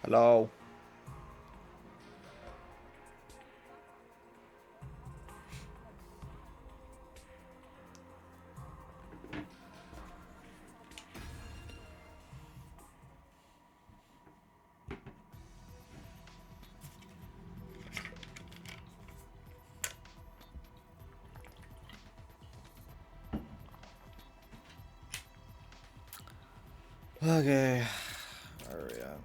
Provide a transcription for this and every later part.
Hello. Okay. Where are we at?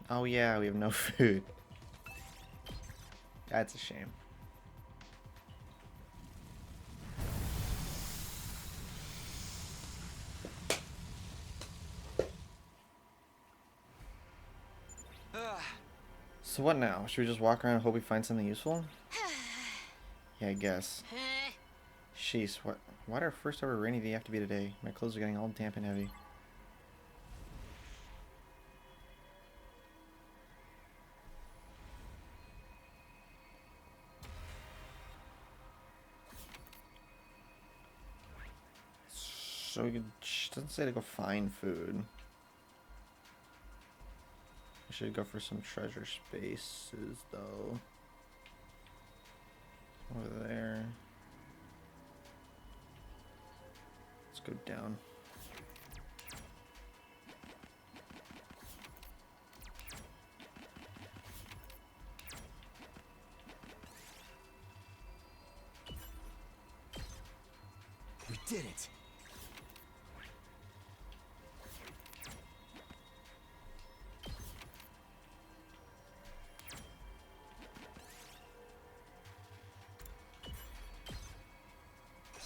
Oh yeah, we have no food. That's a shame. So what now? Should we just walk around and hope we find something useful? Yeah, I guess. Sheesh, why'd our first ever rainy day have to be today? My clothes are getting all damp and heavy. So we could, doesn't say to go find food. I should go for some treasure spaces though. Over there. Let's go down. We did it.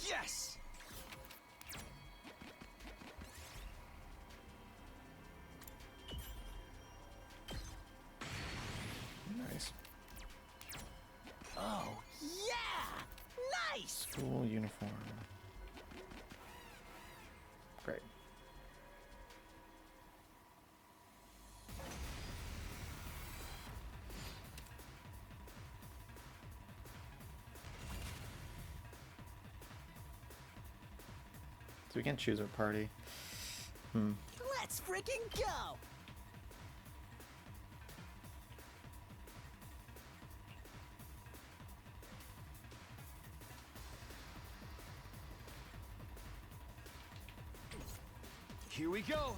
Yes. Nice. Oh, yeah! Nice! School uniform. Great. So we can choose our party. Let's freaking go! Here we go!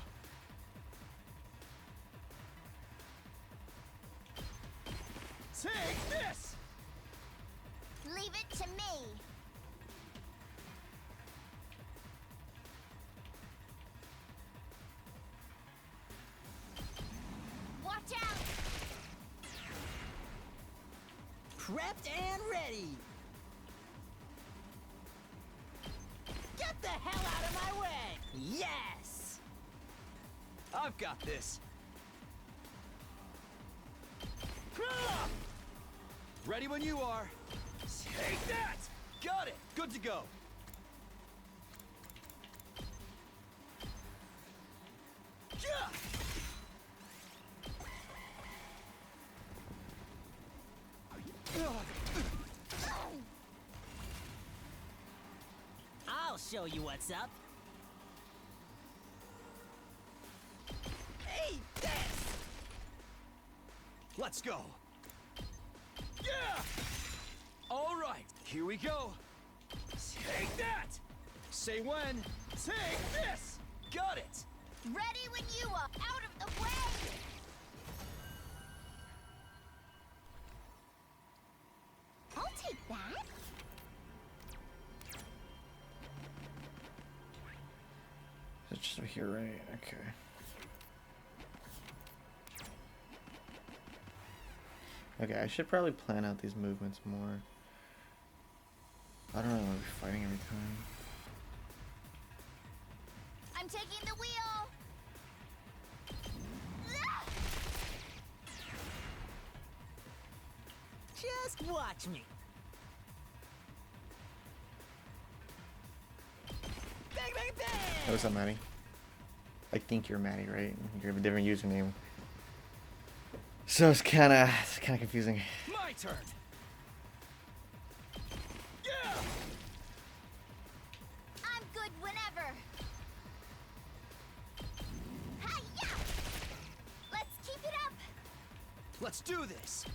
Take this! Leave it to me. Watch out! Prepped and ready! Get the hell out of my way! Yes! I've got this. Ready when you are. Take that! Got it! Good to go. Yeah! I'll show you what's up. Hey, this! Let's go. Yeah! All right, here we go. Take that! Say when. Take this! Got it! Ready when you are. Out of the way! I'll take that. It's just over here, right? Okay. Okay, I should probably plan out these movements more. I don't really want to be fighting every time. I'm taking the wheel. Just watch me. Bang, bang, bang! Hey, what's up, Maddie? I think you're Maddie, right? You have a different username. So it's kind of confusing. My turn. Yeah! I'm good whenever. Let's do this.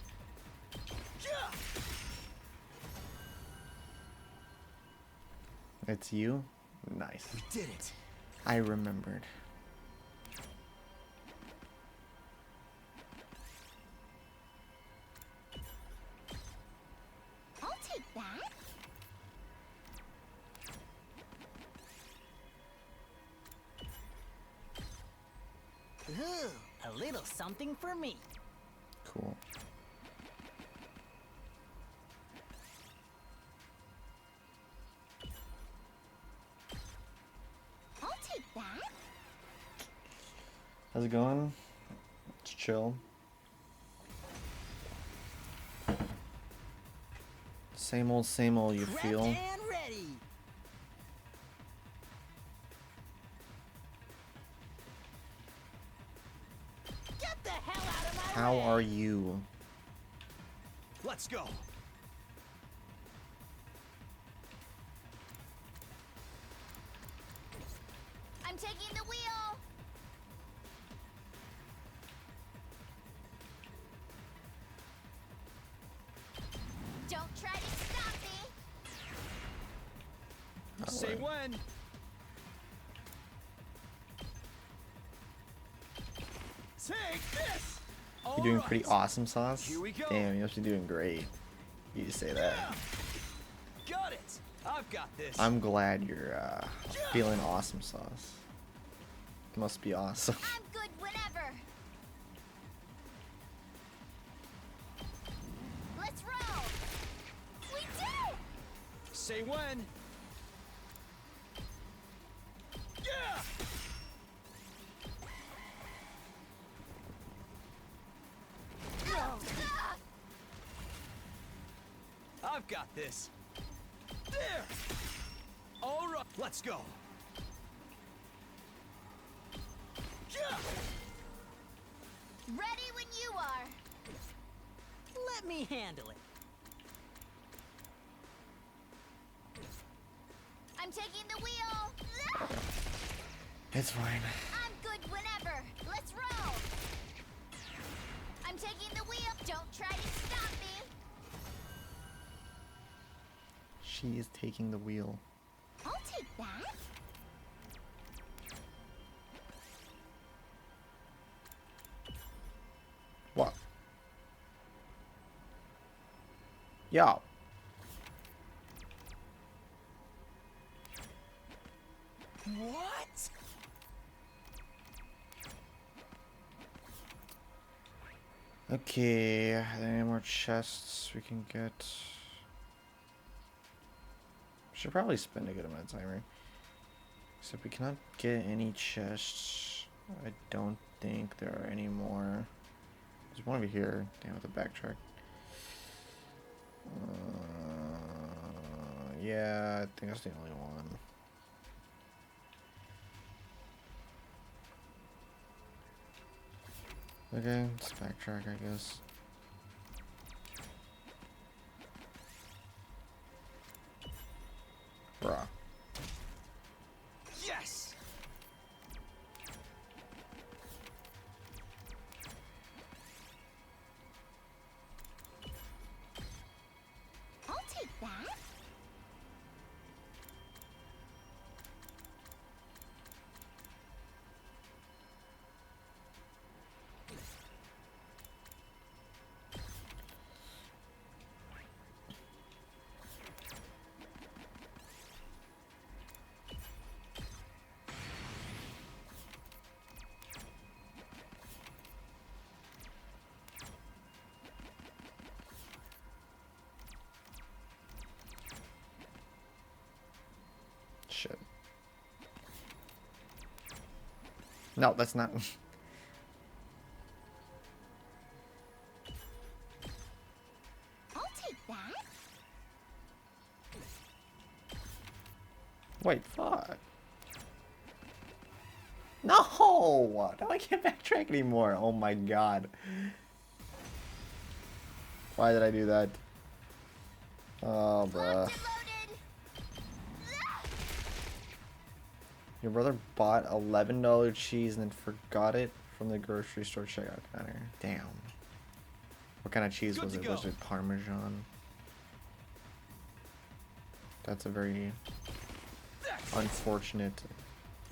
Yeah. It's you? Nice. We did it. I remembered. I'll take that. Ooh, a little something for me. Cool. I'll take that. How's it going? It's chill. Same old, you Prepped feel? and ready. Get the hell out of my How way. are you? Let's go. I'm taking the wheel. Don't try to stop me. Say when. Take this. You doing All pretty right. awesome, Sauce? Here we go. Damn, you must be doing great. You just say that. Yeah. Got it. I've got this. I'm glad you're feeling awesome, Sauce. Must be awesome. I'm good whenever. Let's roll. We did. Say when. Yeah. Ah! I've got this. There. All right. Let's go. Yeah. Ready when you are. Let me handle it. I'm taking the wheel. It's fine. I'm good whenever. Let's roll. I'm taking the wheel. Don't try to stop me. She is taking the wheel. I'll take that. What? Yo. What? Okay, are there any more chests we can get? Should probably spend a good amount of time, right? Except we cannot get any chests. I don't think there are any more. There's one over here. Damn, with the backtrack. Yeah, I think that's the only one. Okay, let's backtrack, I guess. Bruh. Yes. I'll take that. Shit. No, that's not. I'll take that. Wait, fuck. No! Now I can't backtrack anymore. Oh my god. Why did I do that? Oh, bruh. Locked and loaded. Your brother bought $11 cheese and then forgot it from the grocery store checkout counter. Damn. What kind of cheese Good was to it? go. Was it Parmesan? That's a very That's it. unfortunate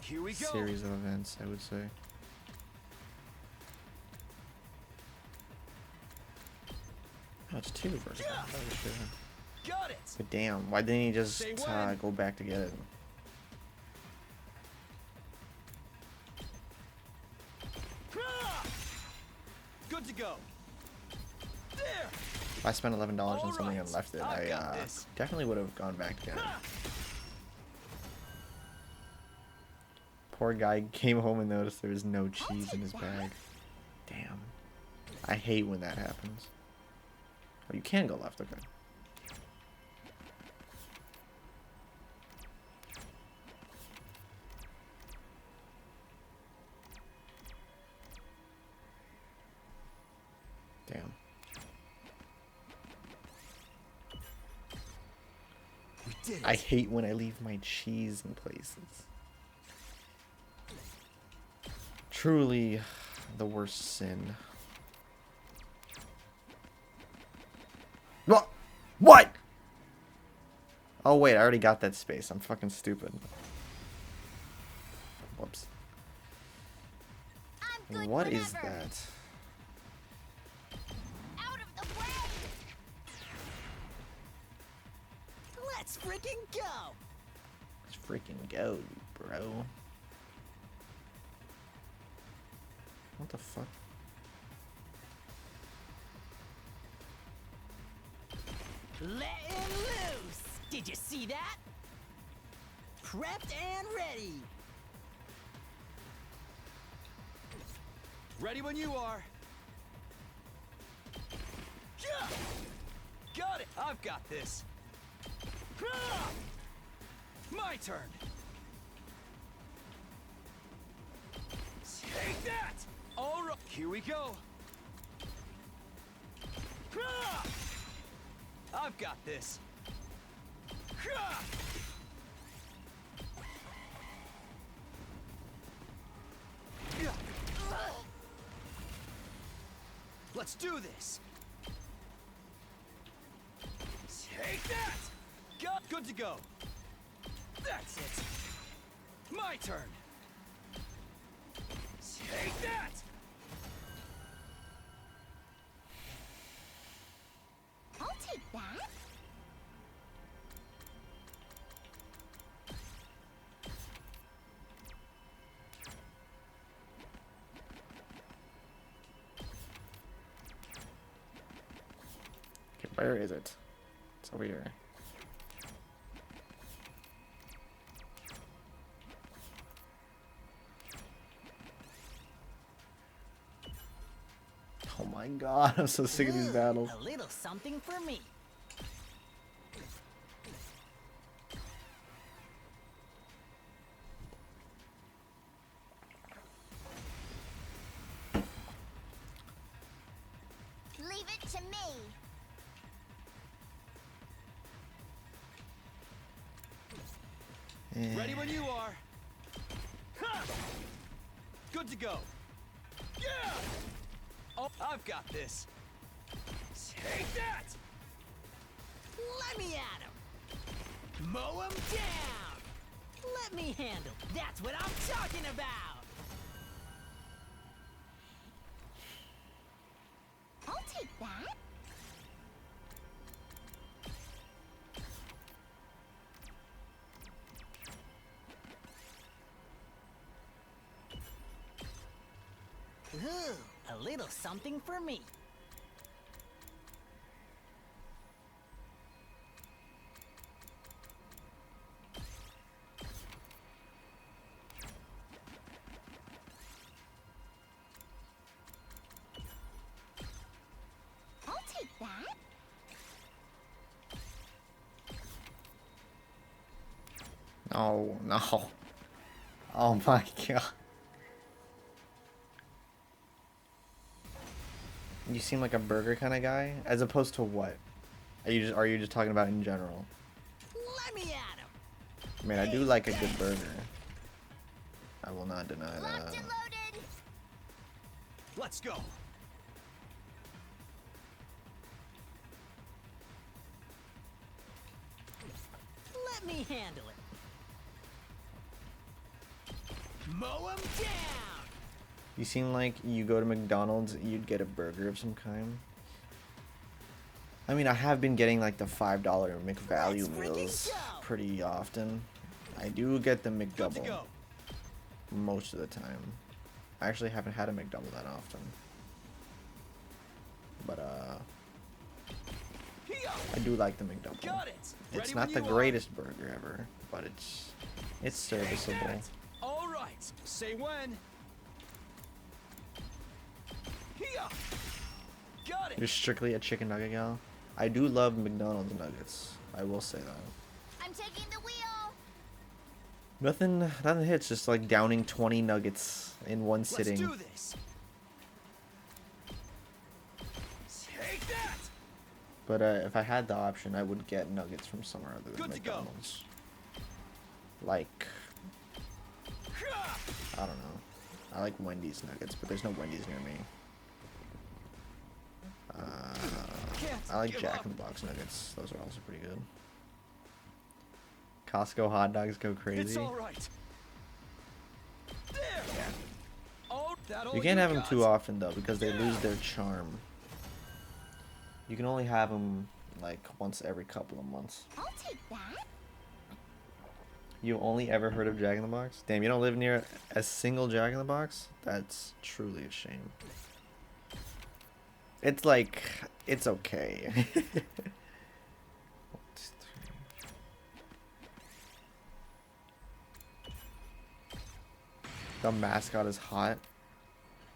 Here we go. series of events, I would say. Oh, it's two verticals. Yeah. Holy shit. Got it. But damn, why didn't he just Say when. go back to get it? Ah! Good to go. There. If I spent $11 on something Alright, and left it, I've I got this. definitely would have gone back to get it. Ha! Poor guy came home and noticed there was no cheese in his bag. Damn. I hate when that happens. Oh, you can go left, okay. Damn. We did it. I hate when I leave my cheese in places. Truly the worst sin. What? What? Oh wait, I already got that space. I'm fucking stupid. Whoops. I'm good What is whenever. that? Out of the way! Let's freaking go! Let's freaking go, bro. What the fuck? Letting loose! Did you see that? Prepped and ready! Ready when you are. Yeah! Got it. I've got this. Ah! My turn. Take that. All right. Here we go. Ah! I've got this. Ah! Yeah. Let's do this. Take that. Good to go. That's it. My turn. Take that. I'll take that. Okay, where is it? It's over here. Oh my god, I'm so sick of these battles. A little something for me. Leave it to me. Ready when you are. Ha! Good to go. Yeah! Oh, I've got this. Take that! Let me at him! Mow him down! Let me handle. That's what I'm talking about! I'll take that. Ooh, a little something for me. I'll take that. No, no. Oh my god. You seem like a burger kind of guy, as opposed to what? Are you just talking about in general? Let me at him! I mean, I do like a good burger. I will not deny Locked that. and loaded. Let's go. Let me handle it. Mow 'em down. You seem like you go to McDonald's, you'd get a burger of some kind. I mean, I have been getting like the $5 McValue Let's freaking meals go. pretty often. I do get the Good to McDouble go. most of the time. I actually haven't had a McDouble that often. But I do like the McDouble. Got it. It's Ready not when the you are. greatest burger ever, but it's Take serviceable. that. All right. Say when. Here. Got You're it. strictly a chicken nugget gal. I do love McDonald's nuggets. I will say that. I'm taking the wheel. Nothing hits just like downing 20 nuggets in one sitting. Let's do this. Take that. But if I had the option, I would get nuggets from somewhere other than Good to go. McDonald's. Like, Ha! I don't know. I like Wendy's nuggets, but there's no Wendy's near me. I like give Jack up. in the Box nuggets. Those are also pretty good. Costco hot dogs go It's crazy. all right. There. Yeah. Oh, that all You can't have them got? too often though, because they lose their charm. You can only have them like once every couple of months. I'll take that. You only ever heard of Jack in the Box? Damn, you don't live near a single Jack in the Box? That's truly a shame. It's like, it's okay. 1, 2, 3. The mascot is hot.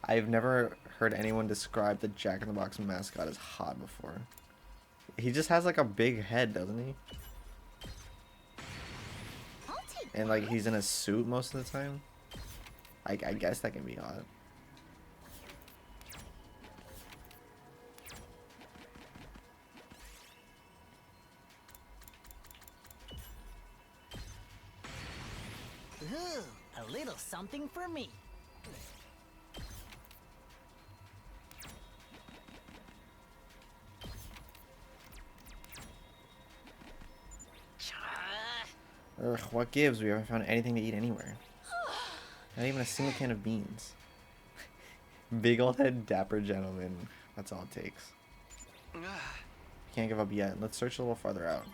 I've never heard anyone describe the Jack in the Box mascot as hot before. He just has like a big head, doesn't he? I'll take And like he's in a suit most of the time. I guess that can be hot. Ooh, a little something for me. Ugh, what gives? We haven't found anything to eat anywhere. Not even a single can of beans. Big old head, dapper gentleman. That's all it takes. Can't give up yet. Let's search a little farther out.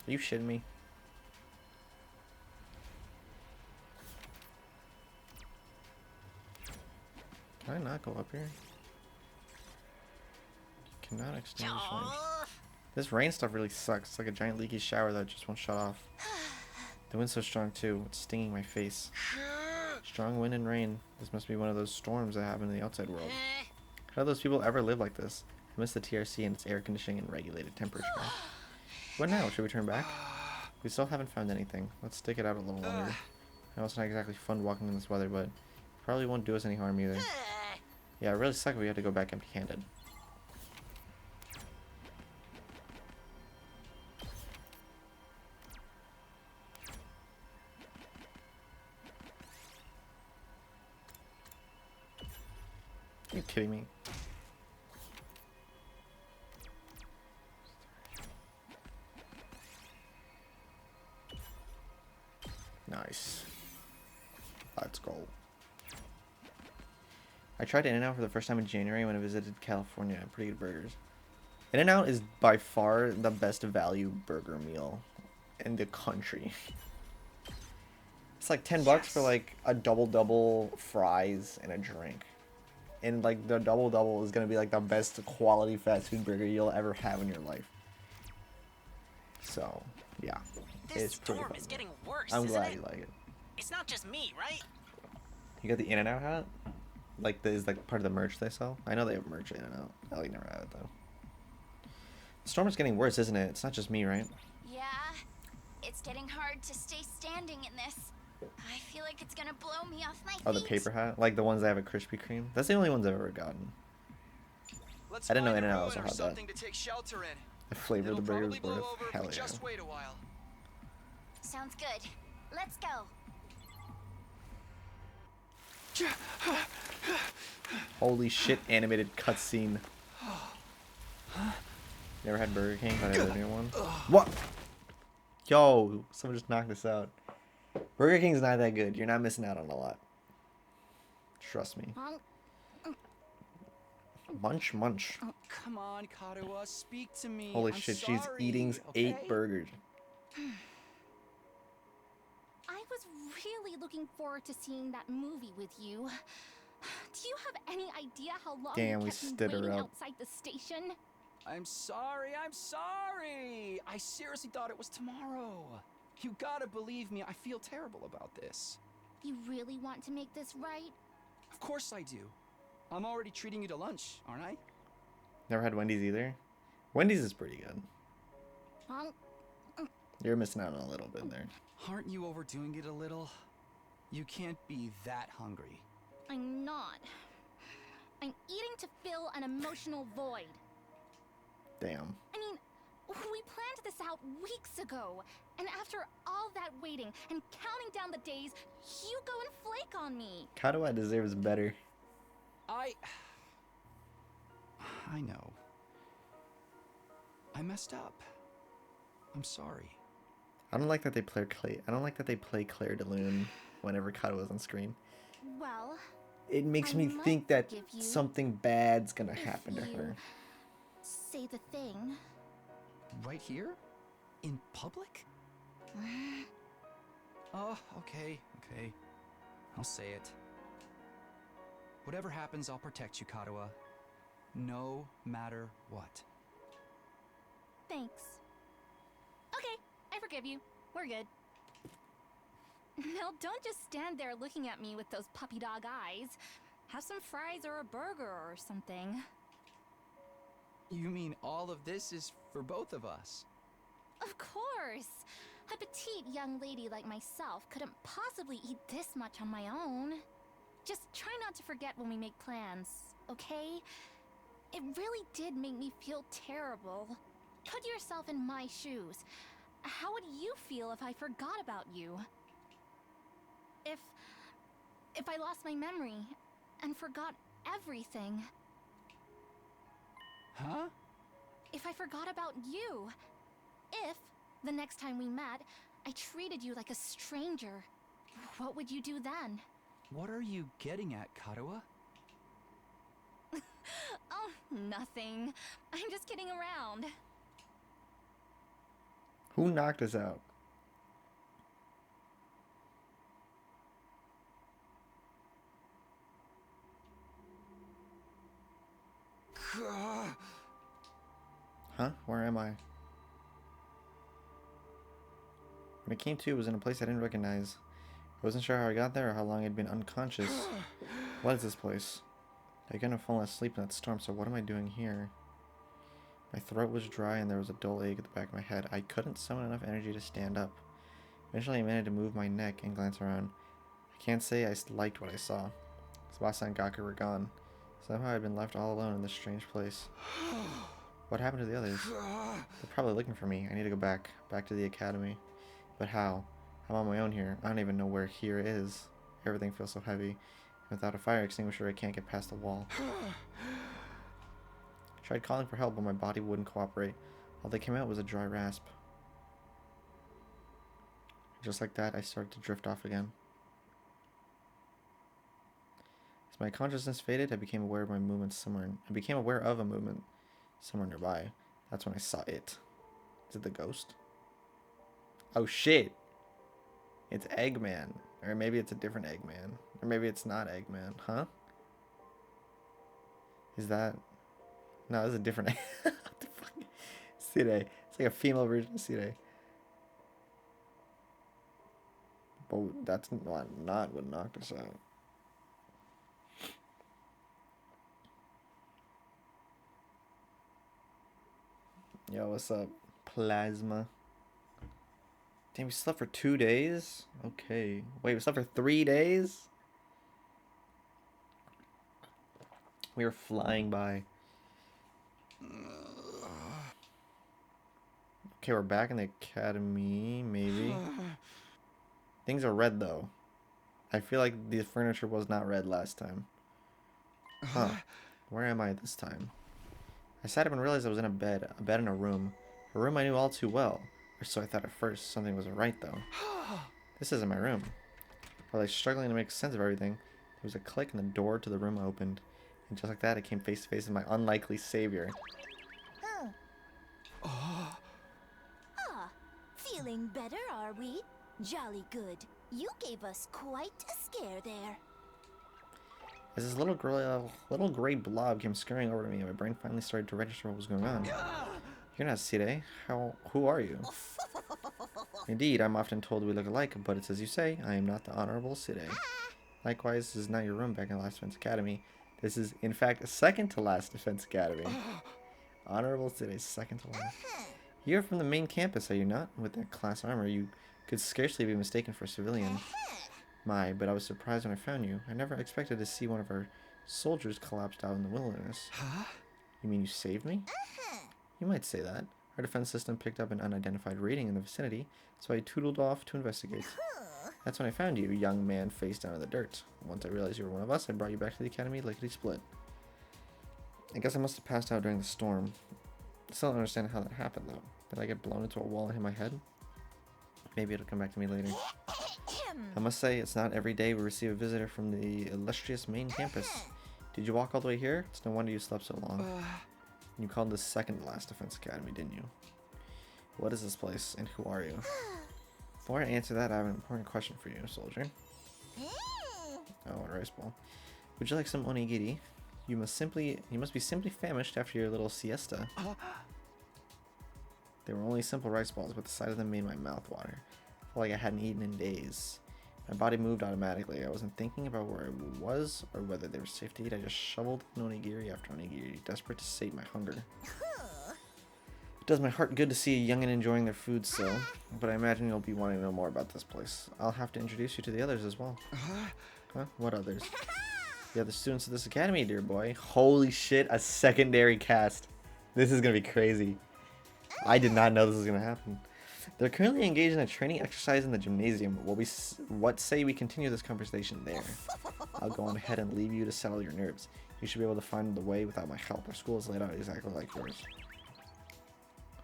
Are you shitting me? Can I not go up here? Cannot extinguish flame. Aw. This rain stuff really sucks. It's like a giant leaky shower that just won't shut off. The wind's so strong too. It's stinging my face. Strong wind and rain. This must be one of those storms that happen in the outside world. How do those people ever live like this? I miss the TRC and its air conditioning and regulated temperature. What now? Should we turn back? We still haven't found anything. Let's stick it out a little longer. I know it's not exactly fun walking in this weather, but it probably won't do us any harm either. Yeah, it really sucks if we had to go back empty-handed. Are you kidding me? Nice. Let's go. I tried In-N-Out for the first time in January when I visited California. Pretty good burgers. In-N-Out is by far the best value burger meal in the country. It's like $10 for like a double, fries, and a drink. And like the double is gonna be like the best quality fast food burger you'll ever have in your life. So yeah, This it's pretty storm fun. is getting worse, I'm isn't glad it? you like it. It's not just me, right? You got the In-N-Out hat? Like is like part of the merch they sell? I know they have merch at In-N-Out. I like never had it though. The storm is getting worse, isn't it? It's not just me, right? Yeah, it's getting hard to stay standing in this. I feel like it's gonna blow me off my feet. Oh, the paper hat? Like the ones that have a Krispy Kreme? That's the only ones I've ever gotten. Let's I didn't know find a In-N-Out ruin also or had that. something to take shelter in. The flavor of It'll the burger is probably blow worth. over if Hell we yeah. just wait a while. Sounds good. Let's go. Holy shit, animated cutscene. Never had Burger King, but I live near one. What? Yo, someone just knocked this out. Burger King's not that good. You're not missing out on a lot. Trust me. Munch, munch. Oh, come on, Katawa, speak to me. Holy I'm shit, she's sorry, eating okay? 8 burgers. I was really looking forward to seeing that movie with you. Do you have any idea how long Damn, you we kept me stood her waiting up. outside the station? I'm sorry, I'm sorry. I seriously thought it was tomorrow. You gotta believe me, I feel terrible about this. You really want to make this right? Of course I do. I'm already treating you to lunch, aren't I? Never had Wendy's either. Wendy's is pretty good. Well, You're missing out on a little bit there. Aren't you overdoing it a little? You can't be that hungry. I'm not. I'm eating to fill an emotional void. Damn. I mean, we planned this out weeks ago, and after all that waiting and counting down the days, you go and flake on me. Katawa deserves better. I know. I messed up. I'm sorry. I don't like that they play Clay. I don't like that they play Claire de Lune whenever Katawa's on screen. Well, It makes I me might think that forgive you something bad's gonna if happen to you her. say the thing. Right here? In public? Oh, okay. I'll say it. Whatever happens, I'll protect you, Katawa. No matter what. Thanks. Okay, I forgive you. We're good. Now don't just stand there looking at me with those puppy dog eyes. Have some fries or a burger or something. You mean all of this is for both of us? Of course! A petite young lady like myself couldn't possibly eat this much on my own. Just try not to forget when we make plans, okay? It really did make me feel terrible. Put yourself in my shoes. How would you feel if I forgot about you? If I lost my memory and forgot everything. Huh? If I forgot about you. If, the next time we met, I treated you like a stranger. What would you do then? What are you getting at, Katawa? Oh, nothing. I'm just kidding around. Who knocked us out? Huh? Where am I? When I came to, it was in a place I didn't recognize. I wasn't sure how I got there or how long I'd been unconscious. What is this place? I couldn't have fallen asleep in that storm, so what am I doing here? My throat was dry and there was a dull ache at the back of my head. I couldn't summon enough energy to stand up. Eventually I managed to move my neck and glance around. I can't say I liked what I saw. Tsubasa and Gaku were gone. Somehow I'd been left all alone in this strange place. What happened to the others? They're probably looking for me. I need to go back to the academy. But how? I'm on my own here. I don't even know where here is. Everything feels so heavy. Without a fire extinguisher, I can't get past the wall. Tried calling for help, but my body wouldn't cooperate. All that came out was a dry rasp. Just like that, I started to drift off again. As my consciousness faded, I became aware of my movements somewhere. I became aware of a movement somewhere nearby. That's when I saw it. Is it the ghost? Oh shit! It's Eggman. Or maybe it's a different Eggman. Or maybe it's not Eggman. Huh? Is that... No, this is a different... What the fuck? Sire. It's like a female version of Sire. But that's not what knocked us out. Yo, what's up? Plasma. Damn, we slept for 2 days? Okay. Wait, we slept for 3 days? We were flying by. Okay, we're back in the academy, maybe. Things are red, though. I feel like the furniture was not red last time. Huh. Where am I this time? I sat up and realized I was in a bed in a room I knew all too well. Or so I thought at first. Something wasn't right, though. This isn't my room. While I was struggling to make sense of everything, there was a click and the door to the room opened. And just like that, I came face to face with my unlikely savior. Ah, feeling better, are we? Jolly good. You gave us quite a scare there. As this little gray blob came scurrying over to me, my brain finally started to register what was going on. You're not Sire. Who are you? Indeed, I'm often told we look alike, but it's as you say, I am not the Honorable Sire. Likewise, this is not your room back in the Last Defense Academy. This is, in fact, second to last Defense Academy. Honorable Sire, second to last. You're from the main campus, are you not? With that class armor, you could scarcely be mistaken for a civilian. My, but I was surprised when I found you. I never expected to see one of our soldiers collapsed out in the wilderness. Huh? You mean you saved me? You might say that. Our defense system picked up an unidentified rating in the vicinity, so I tootled off to investigate. That's when I found you, young man face down in the dirt. Once I realized you were one of us, I brought you back to the academy lickety-split. I guess I must have passed out during the storm. I still don't understand how that happened, though. Did I get blown into a wall and hit my head? Maybe it'll come back to me later. I must say, it's not every day we receive a visitor from the illustrious main campus. Did you walk all the way here? It's no wonder you slept so long. You called this second to last Defense Academy, didn't you? What is this place, and who are you? Before I answer that, I have an important question for you, soldier. Oh, a rice bowl. Would you like some onigiri? You must be simply famished after your little siesta. They were only simple rice balls, but the sight of them made my mouth water. I felt like I hadn't eaten in days. My body moved automatically. I wasn't thinking about where I was or whether they were safe to eat. I just shoveled onigiri after onigiri, desperate to sate my hunger. It does my heart good to see a youngin' enjoying their food still, but I imagine you'll be wanting to know more about this place. I'll have to introduce you to the others as well. Huh? What others? The other students of this academy, dear boy. Holy shit, a secondary cast. This is gonna be crazy. I did not know this was gonna happen. They're currently engaged in a training exercise in the gymnasium. What say we continue this conversation there? I'll go on ahead and leave you to settle your nerves. You should be able to find the way without my help. Our school is laid out exactly like yours.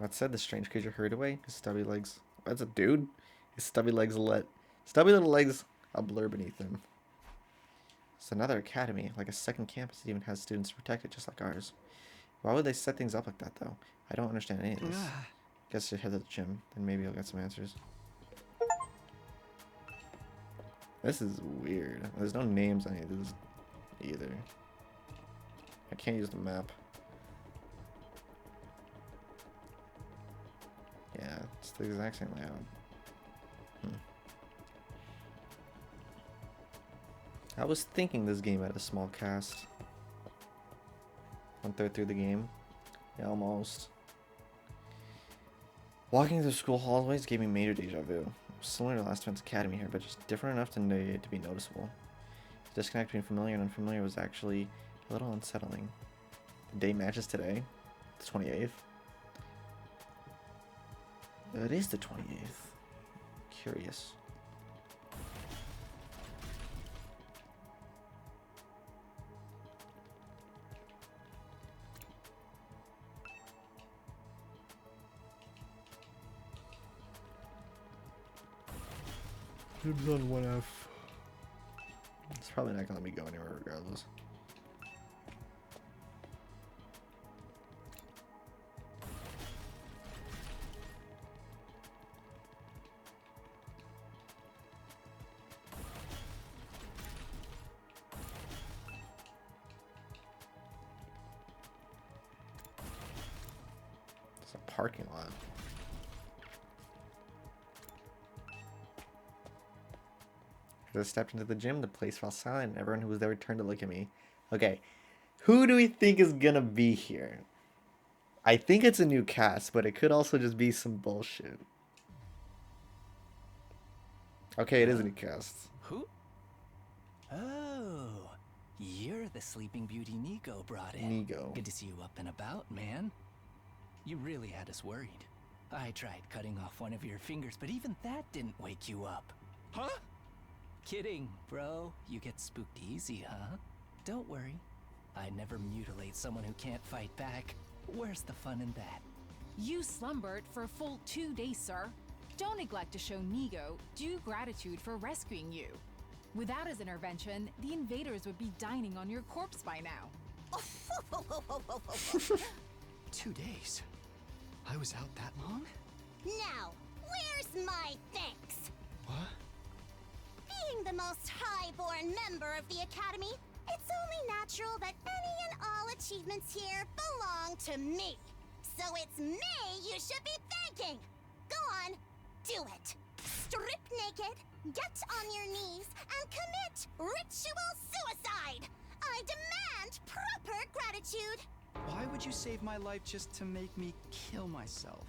That said, the strange creature hurried away. His stubby legs. That's a dude. His stubby legs stubby little legs a blur beneath him. It's another academy, like a second campus. It even has students to protect it, just like ours. Why would they set things up like that, though? I don't understand any of this. Guess I should head to the gym, and maybe I'll get some answers. This is weird. There's no names on any of this either. I can't use the map. Yeah, it's the exact same layout. I was thinking this game had a small cast. 1/3 through the game. Yeah, almost. Walking through school hallways gave me major deja vu. It was similar to Last Defense Academy here, but just different enough to be noticeable. The disconnect between familiar and unfamiliar was actually a little unsettling. The date matches today, the 28th. It is the 28th. Curious. Dibs on 1F. It's probably not gonna let me go anywhere regardless. It's a parking lot. As I stepped into the gym, the place fell silent, and everyone who was there turned to look at me. Okay, who do we think is gonna be here? I think it's a new cast, but it could also just be some bullshit. Okay, it is a new cast. Who? Oh, you're the Sleeping Beauty Nico brought in. Nico. Good to see you up and about, man. You really had us worried. I tried cutting off one of your fingers, but even that didn't wake you up. Huh? Kidding, bro. You get spooked easy, huh? Don't worry. I'd never mutilate someone who can't fight back. Where's the fun in that? You slumbered for a full 2 days, sir. Don't neglect to show Nigo due gratitude for rescuing you. Without his intervention, the invaders would be dining on your corpse by now. 2 days? I was out that long? Now, where's my thanks? What? Being the most highborn member of the Academy, it's only natural that any and all achievements here belong to me. So it's me you should be thanking! Go on, do it! Strip naked, get on your knees, and commit ritual suicide! I demand proper gratitude! Why would you save my life just to make me kill myself?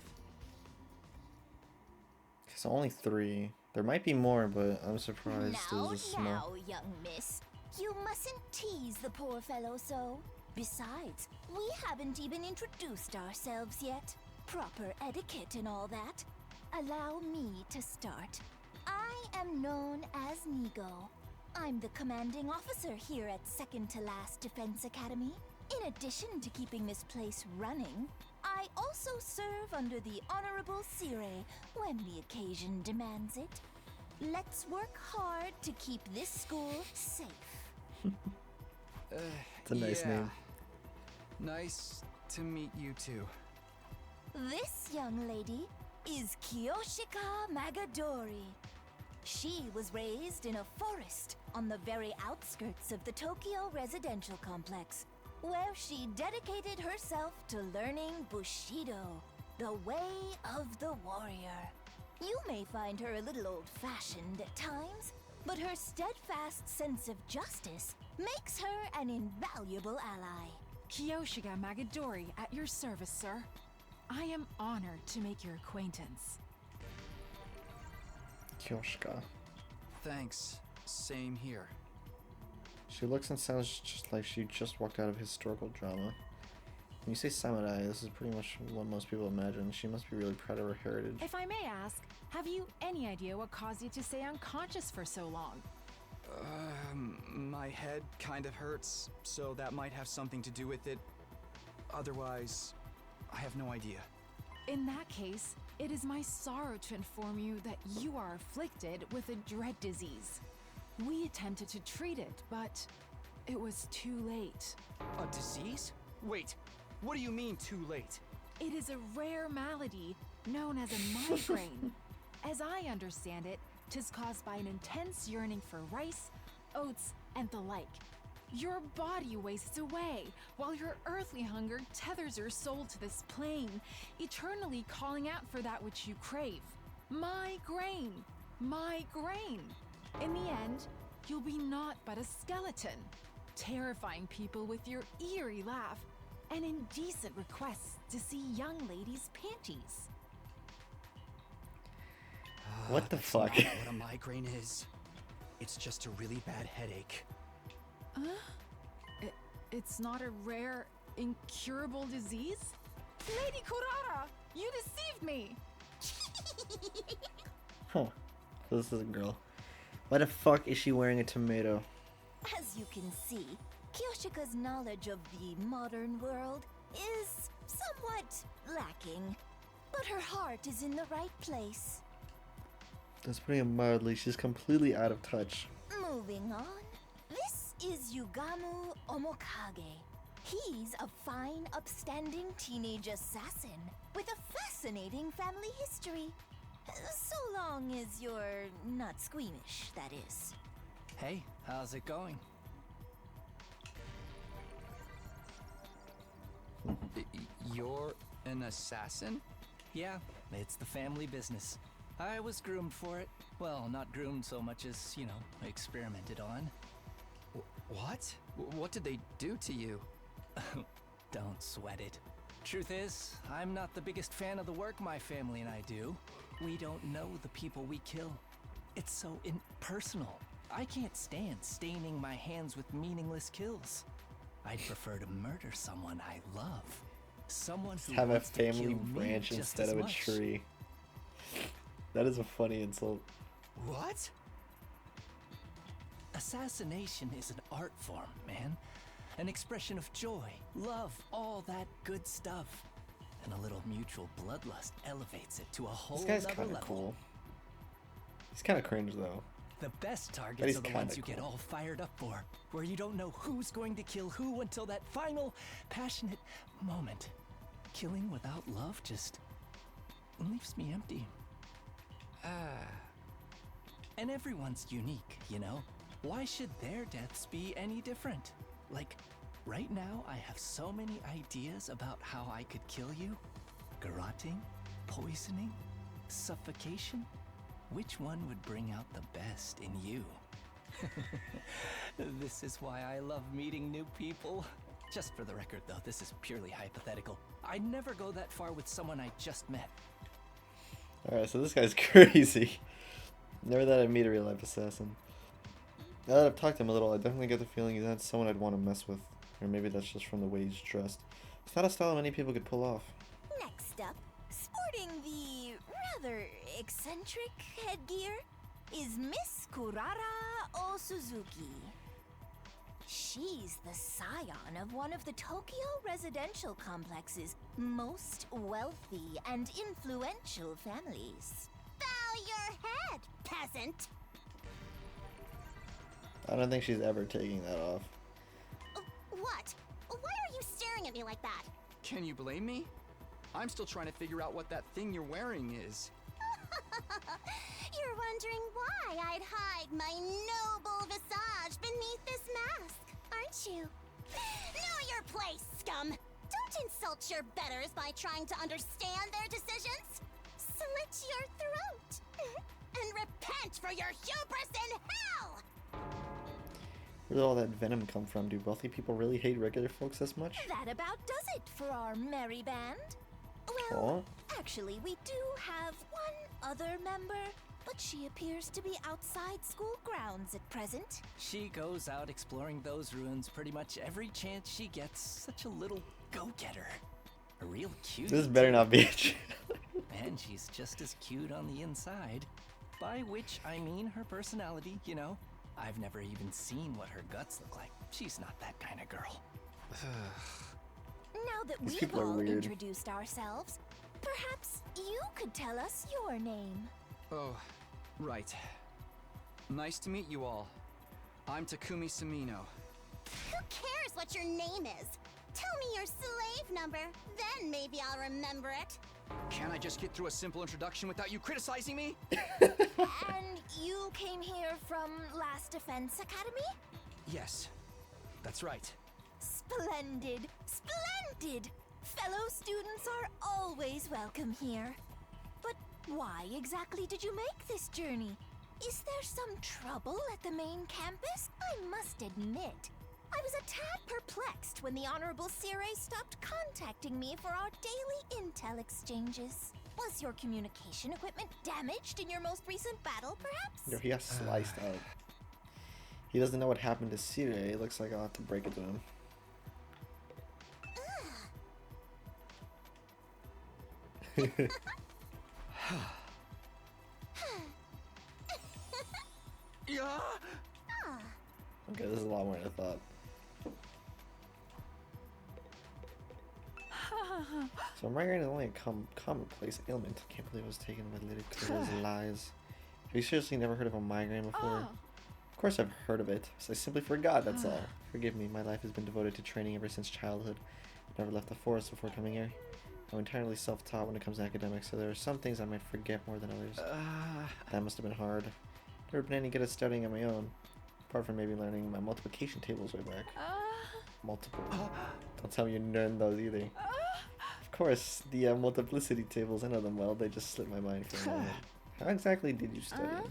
It's only 3. There might be more, but I'm surprised it was a small. Now, young miss. You mustn't tease the poor fellow so. Besides, we haven't even introduced ourselves yet. Proper etiquette and all that. Allow me to start. I am known as Nigo. I'm the commanding officer here at Second to Last Defense Academy. In addition to keeping this place running, I also serve under the Honorable Sire when the occasion demands it. Let's work hard to keep this school safe. It's a nice name. Nice to meet you too. This young lady is Kiyoshika Magadori. She was raised in a forest on the very outskirts of the Tokyo residential complex, where she dedicated herself to learning Bushido, the way of the warrior. You may find her a little old-fashioned at times, but her steadfast sense of justice makes her an invaluable ally. Kiyoshika Magadori at your service, sir. I am honored to make your acquaintance. Kyoshka. Thanks. Same here. She looks and sounds just like she just walked out of historical drama. When you say samurai, this is pretty much what most people imagine. She must be really proud of her heritage. If I may ask, have you any idea what caused you to stay unconscious for so long? My head kind of hurts, so that might have something to do with it. Otherwise, I have no idea. In that case, it is my sorrow to inform you that you are afflicted with a dread disease. We attempted to treat it, but it was too late. A disease? Wait, what do you mean too late? It is a rare malady known as a migraine. As I understand it, 'tis caused by an intense yearning for rice, oats, and the like. Your body wastes away, while your earthly hunger tethers your soul to this plane, eternally calling out for that which you crave. My grain! My grain! In the end, you'll be naught but a skeleton, terrifying people with your eerie laugh and indecent requests to see young ladies' panties. What the That's fuck? not what a migraine is. It's just a really bad headache. It's not a rare, incurable disease? Lady Kurara, you deceived me! Huh. This is a girl. Why the fuck is she wearing a tomato? As you can see, Kiyoshika's knowledge of the modern world is somewhat lacking. But her heart is in the right place. That's putting it mildly. She's completely out of touch. Moving on. This is Yugamu Omokage. He's a fine, upstanding teenage assassin with a fascinating family history. So long as you're not squeamish, that is. Hey, how's it going? You're an assassin? Yeah, it's the family business. I was groomed for it. Well, not groomed so much as, experimented on. What? What did they do to you? Don't sweat it. Truth is, I'm not the biggest fan of the work my family and I do. We don't know the people we kill. It's so impersonal. I can't stand staining my hands with meaningless kills. I'd prefer to murder someone I love. Someone who Have a wants to kill family me branch just instead as of a much. tree. That is a funny insult. What? Assassination is an art form, man. an expression of joy, love, all that good stuff. And a little mutual bloodlust elevates it to a whole This guy's nother kind of level. cool. He's kind of cringe though. The best he's targets are the ones you kinda get all fired up for, where you don't know who's going to kill who until that final, passionate moment. Killing without love just leaves me empty. And everyone's unique, you know? Why should their deaths be any different? Like, right now I have so many ideas about how I could kill you. Garroting, poisoning, suffocation. Which one would bring out the best in you? This is why I love meeting new people. Just for the record though, this is purely hypothetical. I'd never go that far with someone I just met. Alright, so this guy's crazy. Never thought I'd meet a real life assassin. Now that I've talked to him a little, I definitely get the feeling he's not someone I'd want to mess with. Or maybe that's just from the way he's dressed. It's not a style many people could pull off. Next up, sporting the rather eccentric headgear, is Miss Kurara Osuzuki. She's the scion of one of the Tokyo residential complex's most wealthy and influential families. Bow your head, peasant! I don't think she's ever taking that off. What? Why are you staring at me like that? Can you blame me? I'm still trying to figure out what that thing you're wearing is. You're wondering why I'd hide my noble visage beneath this mask, aren't you? Know your place, scum! Don't insult your betters by trying to understand their decisions! Slit your throat! And repent for your hubris in hell! Where did all that venom come from? Do wealthy people really hate regular folks as much? That about does it for our merry band. Well, Aw. actually, we do have one other member, but she appears to be outside school grounds at present. She goes out exploring those ruins pretty much every chance she gets. Such a little go-getter. A real cutie. This better not be a joke. And she's just as cute on the inside. By which I mean her personality, you know. I've never even seen what her guts look like. She's not that kind of girl. Now that These we've people are all weird. introduced ourselves, perhaps you could tell us your name. Oh, right. Nice to meet you all. I'm Takumi Sumino. Who cares what your name is? Tell me your slave number, then maybe I'll remember it. Can I just get through a simple introduction without you criticizing me? And you came here from Last Defense Academy? Yes, that's right. Splendid! Splendid! Fellow students are always welcome here. But why exactly did you make this journey? Is there some trouble at the main campus? I must admit, I was a tad perplexed when the Honorable Sire stopped contacting me for our daily intel exchanges. Was your communication equipment damaged in your most recent battle, perhaps? Yo, he got sliced out. He doesn't know what happened to Sire. It looks like I'll have to break it to him. Yeah. Okay, this is a lot more than I thought. So migraine is only a commonplace ailment. I can't believe I was taken by Lady Claire's lies. Have you seriously never heard of a migraine before? Of course I've heard of it, so I simply forgot, that's all. Forgive me, my life has been devoted to training ever since childhood. I've never left the forest before coming here. I'm entirely self-taught when it comes to academics, so there are some things I might forget more than others. That must have been hard. Never been any good at studying on my own. Apart from maybe learning my multiplication tables way back. Multiple. Don't tell me you learned those either. Of course, the multiplicity tables, I know them well, they just slipped my mind for a moment. How exactly did you study them?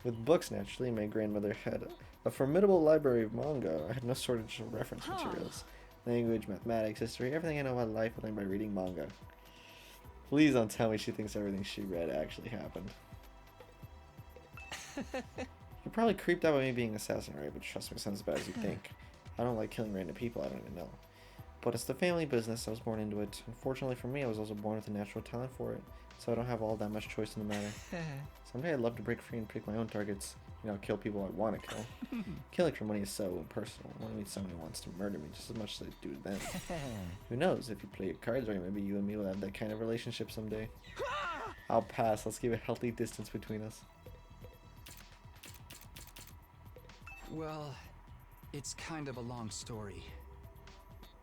With books, naturally. My grandmother had a formidable library of manga. I had no shortage of reference materials. Language, mathematics, history, everything I know about life I learned by reading manga. Please don't tell me she thinks everything she read actually happened. You're probably creeped out by me being an assassin, right? But trust me, it's not as bad as you think. I don't like killing random people I don't even know. But it's the family business. I was born into it. Unfortunately for me, I was also born with a natural talent for it. So I don't have all that much choice in the matter. Someday I'd love to break free and pick my own targets. You know, kill people I want to kill. Killing for money is so impersonal. I want to meet someone who wants to murder me just as much as I do them. Who knows? If you play your cards right, maybe you and me will have that kind of relationship someday. I'll pass. Let's keep a healthy distance between us. Well, it's kind of a long story.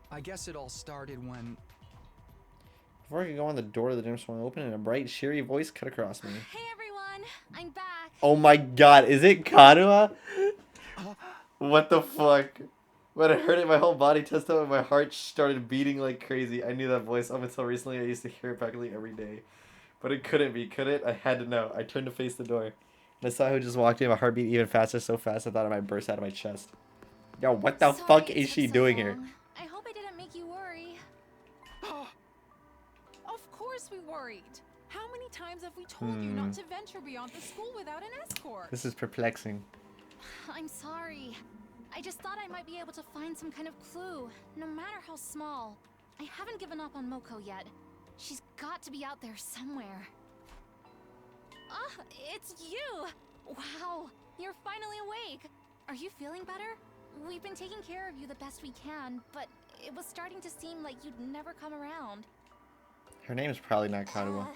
I guess it all started when... Before I could go on, the door of the gym swung open and a bright, cheery voice cut across me. Hey everyone, I'm back. Oh my god, is it Karua? What the fuck? When I heard it, my whole body tensed up and my heart started beating like crazy. I knew that voice up until recently. I used to hear it practically every day. But it couldn't be, could it? I had to know. I turned to face the door. And I saw who just walked in, my heart beat even faster, so fast I thought it might burst out of my chest. Yo, what the Sorry fuck it is took she so doing here? long. I hope I didn't make you worry. Of course we worried. How many times have we told you not to venture beyond the school without an escort? This is perplexing. I'm sorry. I just thought I might be able to find some kind of clue, no matter how small. I haven't given up on Moko yet. She's got to be out there somewhere. Ah, it's you! Wow, you're finally awake. Are you feeling better? We've been taking care of you the best we can, but it was starting to seem like you'd never come around. Her name is probably not Karua.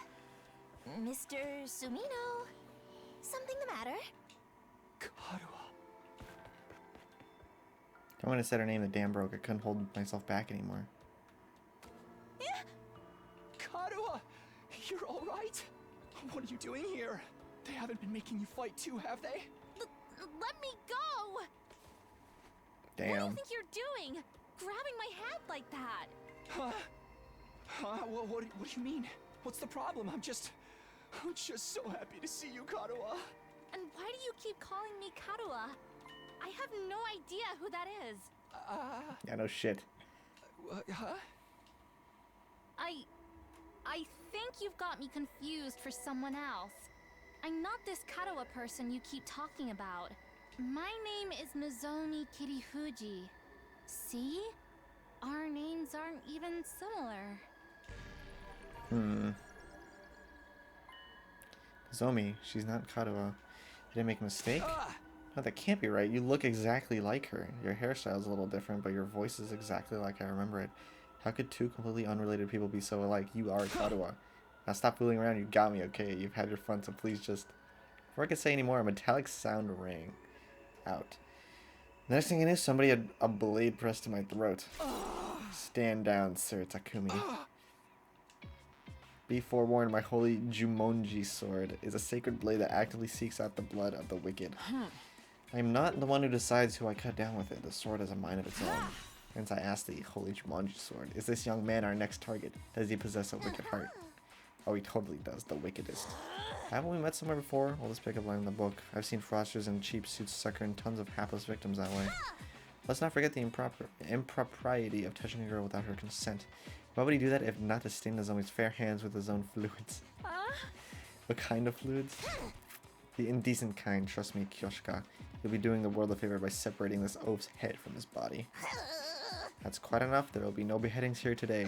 Mr. Sumino? Something the matter? Karua. When I said her name, the dam broke. I couldn't hold myself back anymore. Karua! You're alright? What are you doing here? They haven't been making you fight too, have they? Let me go! What do you Damn. think you're doing? Grabbing my hand like that? What do you mean? What's the problem? I'm just so happy to see you, Karua. And why do you keep calling me Karua? I have no idea who that is. Yeah, no shit. Huh? I think you've got me confused for someone else. I'm not this Karua person you keep talking about. My name is Nozomi Kirifuji. See? Our names aren't even similar. Zomi, she's not Karua. Did I make a mistake? No, that can't be right. You look exactly like her. Your hairstyle's a little different, but your voice is exactly like I remember it. How could two completely unrelated people be so alike? You are Karua. Now stop fooling around. You got me, okay? You've had your fun, so please just... Before I could say any more, a metallic sound rang out. The next thing I knew, somebody had a blade pressed to my throat. Stand down, Sir Takumi. Be forewarned, my holy Jumonji sword is a sacred blade that actively seeks out the blood of the wicked. I am not the one who decides who I cut down with it. The sword has a mind of its own. Hence I asked the holy Jumonji sword, is this young man our next target? Does he possess a wicked heart? Oh, he totally does, the wickedest. Haven't we met somewhere before? Well, let's pick up line in the book. I've seen frosters in cheap suits suckering tons of hapless victims that way. Let's not forget the impropriety of touching a girl without her consent. Why would he do that if not to stain Nozomi's fair hands with his own fluids? What kind of fluids? The indecent kind, trust me, Kyoshika. You'll be doing the world a favor by separating this oaf's head from his body. That's quite enough. There will be no beheadings here today.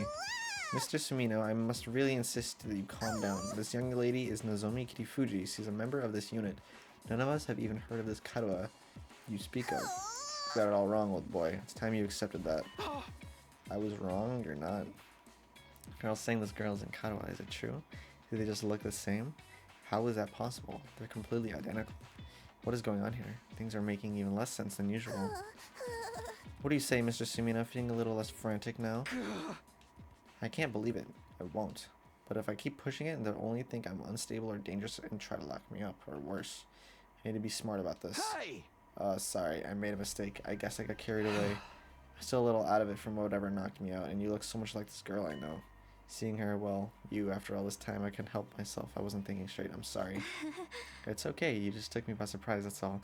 Mr. Sumino, I must really insist that you calm down. This young lady is Nozomi Kirifuji. She's a member of this unit. None of us have even heard of this Karua you speak of. You got it all wrong, old boy. It's time you accepted that. I was wrong? You're not. Girls saying this girl isn't Karua. Is it true? Do they just look the same? How is that possible? They're completely identical. What is going on here? Things are making even less sense than usual. What do you say, Mr. Sumino? Feeling a little less frantic now? I can't believe it. I won't. But if I keep pushing it, they'll only think I'm unstable or dangerous and try to lock me up, or worse. I need to be smart about this. Hey! Sorry, I made a mistake. I guess I got carried away. I'm still a little out of it from whatever knocked me out, and you look so much like this girl I know. Seeing her, well, you, after all this time, I can help myself. I wasn't thinking straight. I'm sorry. It's okay. You just took me by surprise, that's all.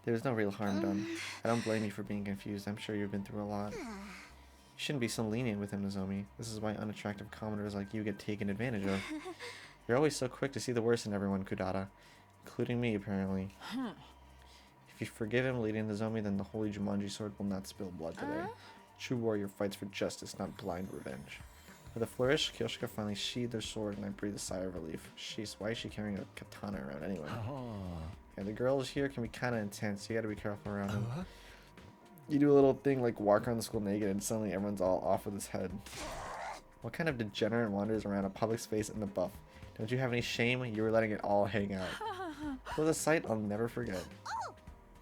There's no real harm done. I don't blame you for being confused. I'm sure you've been through a lot. You shouldn't be so lenient with him, Nozomi. This is why unattractive commoners like you get taken advantage of. You're always so quick to see the worst in everyone, Kudata. Including me, apparently. If you forgive him leading Nozomi, then the holy Jumanji sword will not spill blood today. True warrior fights for justice, not blind revenge. With a flourish, Kyoshika finally sheathed her sword, and I breathed a sigh of relief. Sheesh, why is she carrying a katana around anyway? Yeah, the girls here can be kind of intense. You gotta be careful around them. You do a little thing like walk around the school naked, and suddenly everyone's all off with his head. What kind of degenerate wanders around a public space in the buff? Don't you have any shame? You were letting it all hang out. It was a sight I'll never forget.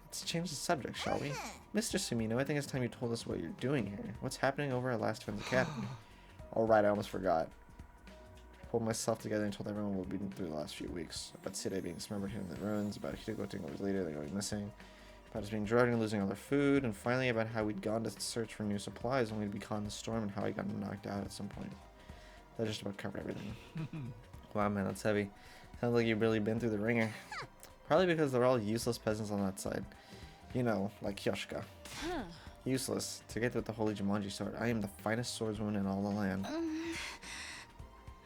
Let's change the subject, shall we? Mr. Sumino, I think it's time you told us what you're doing here. What's happening over at Last Defense Academy? Alright, I almost forgot. I pulled myself together and told everyone what we've been through the last few weeks. About Side being dismembered here in the ruins, about Hideko taking over his leader, then going missing, about us being drugged and losing all their food, and finally about how we'd gone to search for new supplies only to be caught in the storm and how I got knocked out at some point. That just about covered everything. Wow, man, that's heavy. Sounds like you've really been through the ringer. Probably because they're all useless peasants on that side. You know, like Kyoshika. Useless. To get with the holy Jumanji sword, I am the finest swordswoman in all the land.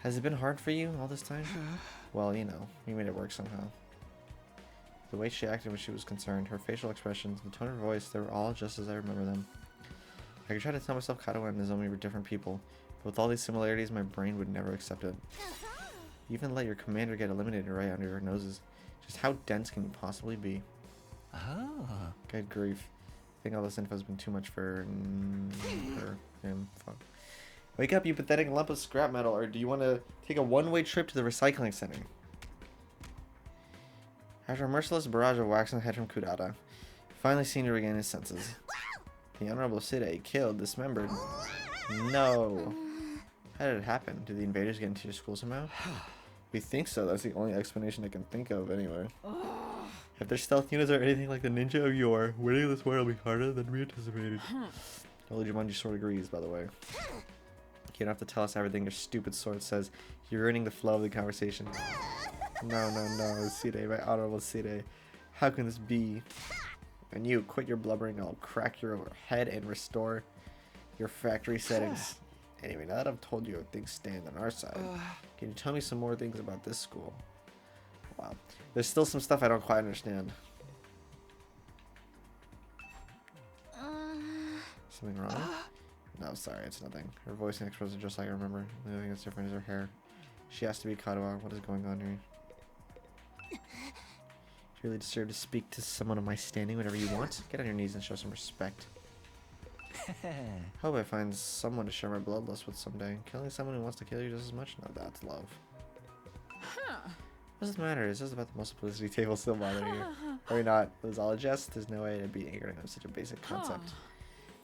Has it been hard for you all this time? Well, you know, we made it work somehow. The way she acted when she was concerned, her facial expressions, the tone of her voice, they were all just as I remember them. I could try to tell myself Katawa and Nozomi were different people, but with all these similarities, my brain would never accept it. You even let your commander get eliminated right under your noses. Just how dense can you possibly be? Good grief. I think all this info has been too much for him. Fuck. Wake up, you pathetic lump of scrap metal, or do you want to take a one-way trip to the recycling center? After a merciless barrage of wax on the head from Kudata, finally seen to regain his senses. The Honorable Side killed, dismembered. No. How did it happen? Did the invaders get into your school somehow? We think so. That's the only explanation I can think of, anyway. If their stealth units are anything like the ninja of yore, winning this war will be harder than we anticipated. Holy Jumanji sword agrees, by the way. You don't have to tell us everything your stupid sword says. You're ruining the flow of the conversation. No, Side, my honorable Side. How can this be? And you, quit your blubbering, I'll crack your head and restore your factory settings. Anyway, now that I've told you how things stand on our side, can you tell me some more things about this school? Wow. There's still some stuff I don't quite understand. Something wrong? No, sorry, it's nothing. Her voice and expression are just like I remember. The only thing that's different is her hair. She has to be Katawa. What is going on here? You really deserve to speak to someone of my standing whenever you want. Get on your knees and show some respect. Hope I find someone to share my bloodlust with someday. Killing someone who wants to kill you just as much? No, that's love. What does it matter? It's just about the most publicity table still bothering you. Or not. It was all a jest. There's no way to be angry at such a basic concept.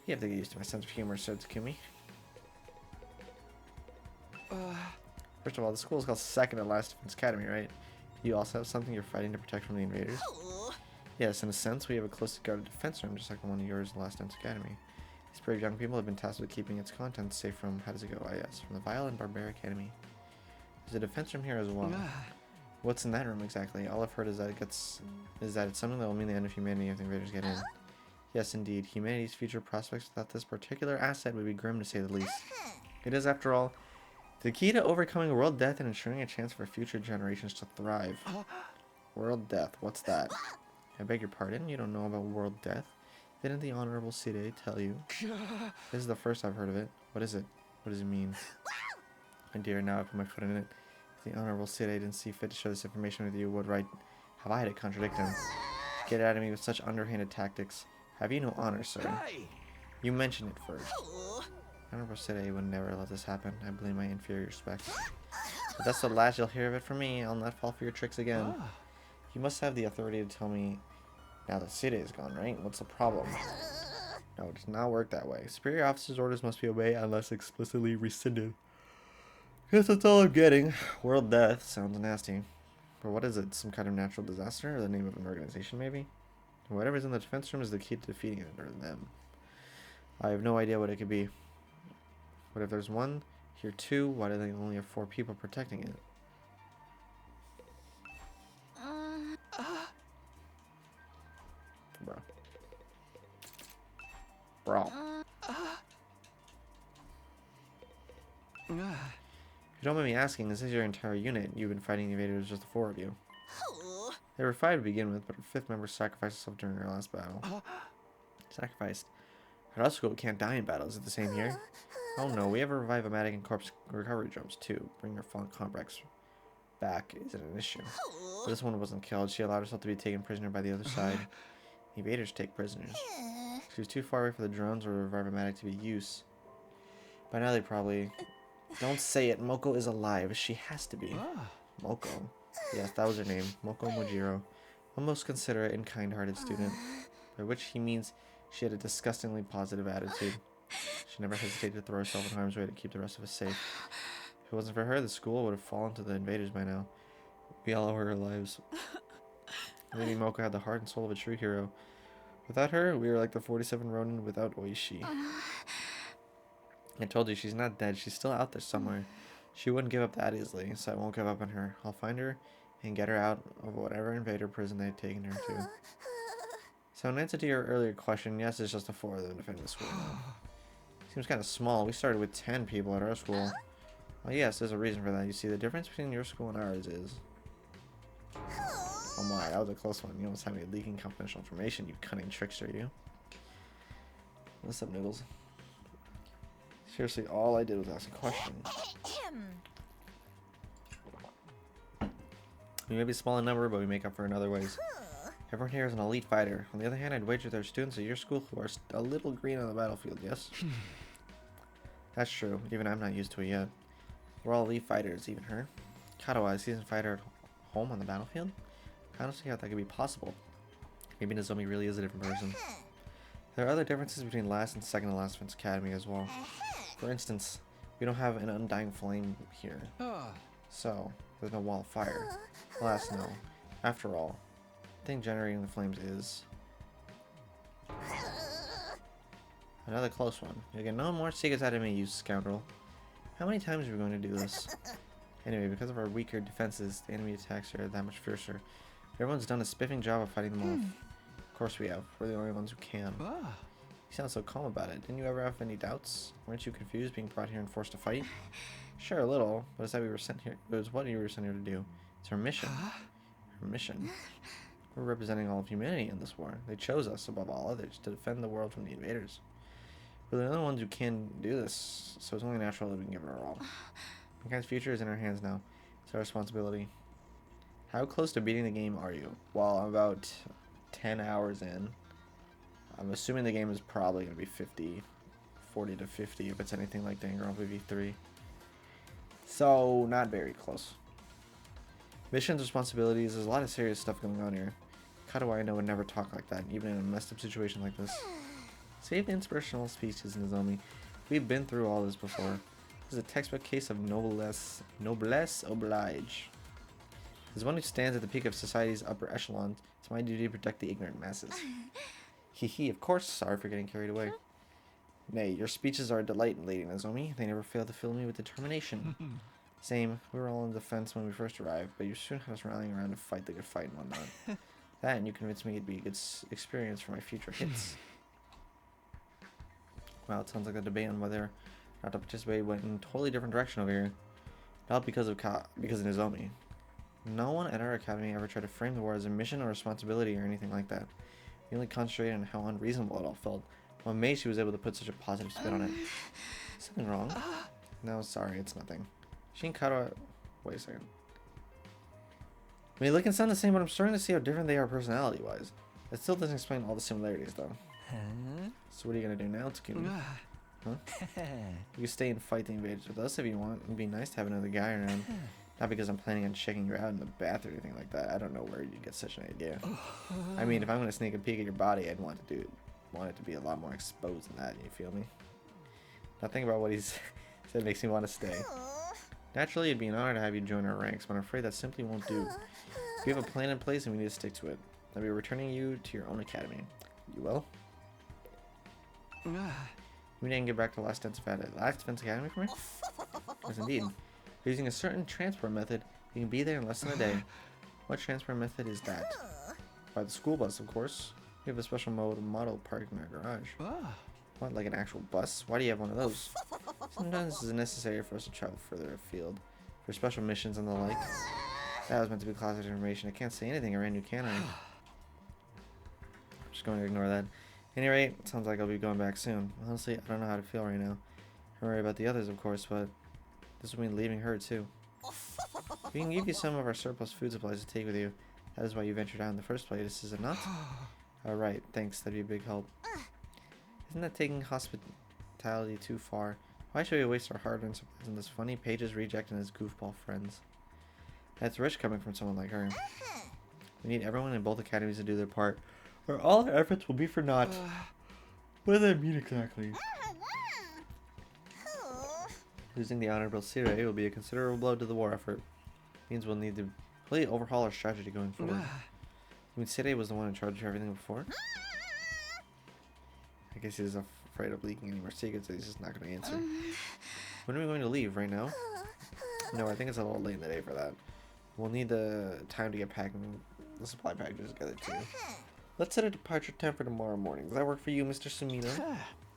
You have to get used to my sense of humor, Sir Tsukumi. First of all, the school is called Second and Last Defense Academy, right? You also have something you're fighting to protect from the invaders? Yes, in a sense, we have a closely guarded defense room, just like the one of yours in Last Defense Academy. These brave young people have been tasked with keeping its contents safe from, how does it go? Yes, from the vile and barbaric enemy. There's a defense room here as well. What's in that room exactly? All I've heard is that it's something that will mean the end of humanity if the invaders get in. Yes, indeed. Humanity's future prospects without this particular asset would be grim, to say the least. It is, after all, the key to overcoming world death and ensuring a chance for future generations to thrive. World death, what's that? I beg your pardon? You don't know about world death? Didn't the Honorable Side tell you? This is the first I've heard of it. What is it? What does it mean? My dear, now I put my foot in it. If the Honorable Side didn't see fit to share this information with you, what right have I to contradict him? To get at me with such underhanded tactics. Have you no honor, sir? You mentioned it first. Honorable Side would never let this happen. I blame my inferior specs. But that's the last you'll hear of it from me. I'll not fall for your tricks again. You must have the authority to tell me now that Side is gone, right? What's the problem? No, it does not work that way. Superior officers' orders must be obeyed unless explicitly rescinded. Guess that's all I'm getting. World death sounds nasty. But what is it? Some kind of natural disaster? Or the name of an organization, maybe? Whatever's in the defense room is the key to defeating it, or them. I have no idea what it could be. What if there's one? Here two? Why do they only have 4 people protecting it? Bro. If you don't mind me asking, this is your entire unit. You've been fighting the invaders, just the 4 of you. There were 5 to begin with, but our 5th member sacrificed herself during our last battle. Sacrificed? At our school, we can't die in battle. Is it the same here? Oh no, we have a revive-o-matic and corpse recovery drums too. Bring your fallen comrades back isn't an issue. But this one wasn't killed. She allowed herself to be taken prisoner by the other side. The invaders take prisoners. She was too far away for the drones or revive-o-matic to be used. By now they probably... Don't say it. Moko is alive. She has to be. Moko. Yes, that was her name. Moko Mojiro. A most considerate and kind-hearted student. By which he means she had a disgustingly positive attitude. She never hesitated to throw herself in harm's way to keep the rest of us safe. If it wasn't for her, the school would have fallen to the invaders by now. We all owe her our lives. Lady Moko had the heart and soul of a true hero. Without her, we were like the 47 Ronin without Oishi. I told you, she's not dead. She's still out there somewhere. She wouldn't give up that easily, so I won't give up on her. I'll find her and get her out of whatever invader prison they've taken her to. So in answer to your earlier question, yes, it's just the 4 of them defending the school now. Seems kind of small. We started with 10 people at our school. Well, yes, there's a reason for that. You see, the difference between your school and ours is... Oh my, that was a close one. You almost had me leaking confidential information, you cunning trickster, you. What's up, Noodles? Seriously, all I did was ask a question. We may be small in number, but we make up for it in other ways. Everyone here is an elite fighter. On the other hand, I'd wager there are students at your school who are a little green on the battlefield, yes? That's true. Even I'm not used to it yet. We're all elite fighters, even her. Katawa, a seasoned fighter at home on the battlefield? I don't see how that could be possible. Maybe Nozomi really is a different person. There are other differences between last and second to last Defense Academy as well. For instance, we don't have an undying flame here. So, there's no wall of fire. Alas, no. After all, the thing generating the flames is... Another close one. You'll get no more secrets out of me, you scoundrel. How many times are we going to do this? Anyway, because of our weaker defenses, the enemy attacks are that much fiercer. Everyone's done a spiffing job of fighting them off. Of course we have. We're the only ones who can. You sound so calm about it. Didn't you ever have any doubts? Weren't you confused being brought here and forced to fight? Sure, a little, but it's that we were sent here. It was what you were sent here to do. It's our mission. Our mission. We're representing all of humanity in this war. They chose us, above all others, to defend the world from the invaders. We're the only ones who can do this, so it's only natural that we can give it our all. Mankind's future is in our hands now. It's our responsibility. How close to beating the game are you? Well, I'm about 10 hours in. I'm assuming the game is probably going to be 40 to 50 if it's anything like Danganronpa V3. So, not very close. Missions, responsibilities, there's a lot of serious stuff going on here. Katawa I know would never talk like that, even in a messed up situation like this. Save the inspirational speeches, Nozomi. We've been through all this before. This is a textbook case of noblesse oblige. As one who stands at the peak of society's upper echelon, it's my duty to protect the ignorant masses. Hee, of course. Sorry for getting carried away. Nay, your speeches are a delight, Lady Nozomi. They never fail to fill me with determination. Same, we were all on the defense when we first arrived, but you soon had us rallying around to fight the good fight and whatnot. That, and you convinced me it'd be a good experience for my future hits. Wow, it sounds like the debate on whether not to participate went in a totally different direction over here. Not because of Nozomi. No one at our academy ever tried to frame the war as a mission or responsibility or anything like that. We only concentrated on how unreasonable it all felt. I'm amazed she was able to put such a positive spin on it. Is something wrong? No, sorry, it's nothing. She and Katawa... Wait a second. I mean, they can sound the same, but I'm starting to see how different they are personality-wise. It still doesn't explain all the similarities, though. So what are you gonna do now, Takumi? Huh? You can stay and fight the invaders with us if you want. It'd be nice to have another guy around. Not because I'm planning on checking you out in the bath or anything like that. I don't know where you get such an idea. I mean, if I'm gonna sneak a peek at your body, I'd want it to be a lot more exposed than that. You feel me? Nothing about what he's said makes me want to stay. Naturally, it'd be an honor to have you join our ranks, but I'm afraid that simply won't do. We have a plan in place, and we need to stick to it. I'll be returning you to your own academy. You will? We didn't get back to last Defense Academy for me? Yes, indeed. Using a certain transport method, you can be there in less than a day. What transport method is that? By the school bus, of course. We have a special model parked in our garage. What, like an actual bus? Why do you have one of those? Sometimes this is necessary for us to travel further afield, for special missions and the like. That was meant to be classified information. I can't say anything around you, can I? I'm just going to ignore that. Any rate, it sounds like I'll be going back soon. Honestly, I don't know how to feel right now. I worry about the others, of course, but this will mean leaving her too. We can give you some of our surplus food supplies to take with you. That is why you ventured out in the first place, is it not? Alright, thanks, that'd be a big help. Isn't that taking hospitality too far? Why should we waste our hard-earned supplies on this funny Page's reject and his goofball friends? That's rich coming from someone like her. We need everyone in both academies to do their part, or all our efforts will be for naught. What does that mean exactly? Losing the Honorable Sire will be a considerable blow to the war effort. Means we'll need to completely overhaul our strategy going forward. I mean, Sire was the one in charge of everything before. I guess he's afraid of leaking any more secrets, so he's just not going to answer. When are we going to leave? Right now? No, I think it's a little late in the day for that. We'll need the time to get packing the supply packages together too. Let's set a departure time for tomorrow morning. Does that work for you, Mr. Sumino?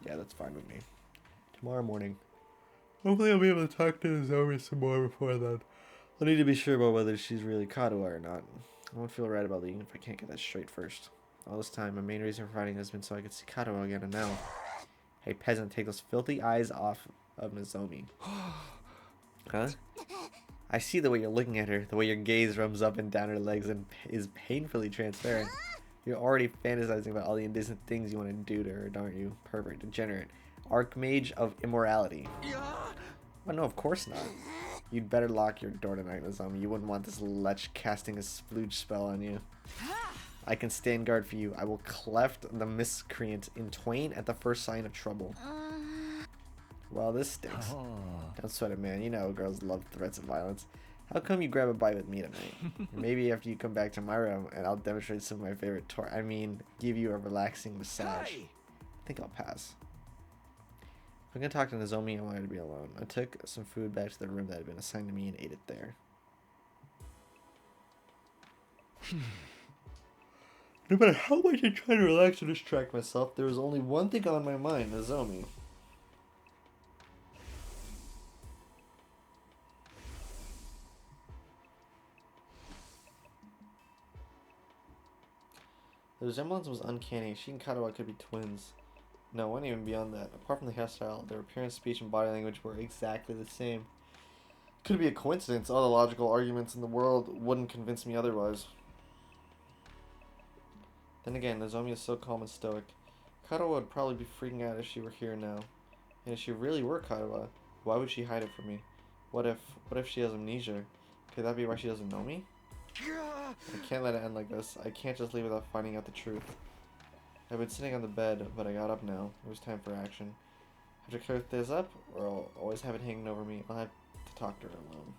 Yeah, that's fine with me. Tomorrow morning. Hopefully I'll be able to talk to Nozomi some more before then. I'll need to be sure about whether she's really Kadoa or not. I won't feel right about leaving if I can't get that straight first. All this time, my main reason for fighting has been so I could see Kadoa again, and now... Hey, peasant, take those filthy eyes off of Nozomi. Huh? I see the way you're looking at her, the way your gaze rubs up and down her legs and is painfully transparent. You're already fantasizing about all the indecent things you want to do to her, don't you? Pervert, degenerate, archmage of immorality. Well, no, of course not. You'd better lock your door tonight, Nozomi. You wouldn't want this lech casting a splooge spell on you. I can stand guard for you. I will cleft the miscreant in twain at the first sign of trouble. Well, this stinks. Don't sweat it, man. You know girls love threats of violence. How come you grab a bite with me tonight? Maybe after you come back to my room and I'll demonstrate some of my favorite give you a relaxing massage. I think I'll pass. If I'm gonna talk to Nozomi, I want her to be alone. I took some food back to the room that had been assigned to me and ate it there. No matter how much I try to relax and distract myself, there was only one thing on my mind, Nozomi. The resemblance was uncanny. She and Kadoa could be twins. No, it went even beyond that. Apart from the hairstyle, their appearance, speech, and body language were exactly the same. Could it be a coincidence? All the logical arguments in the world wouldn't convince me otherwise. Then again, Nozomi is so calm and stoic. Kadoa would probably be freaking out if she were here now. And if she really were Kadoa, why would she hide it from me? What if she has amnesia? Could that be why she doesn't know me? I can't let it end like this. I can't just leave without finding out the truth. I've been sitting on the bed, but I got up now. It was time for action. I have to clear this up, or I'll always have it hanging over me. I'll have to talk to her alone.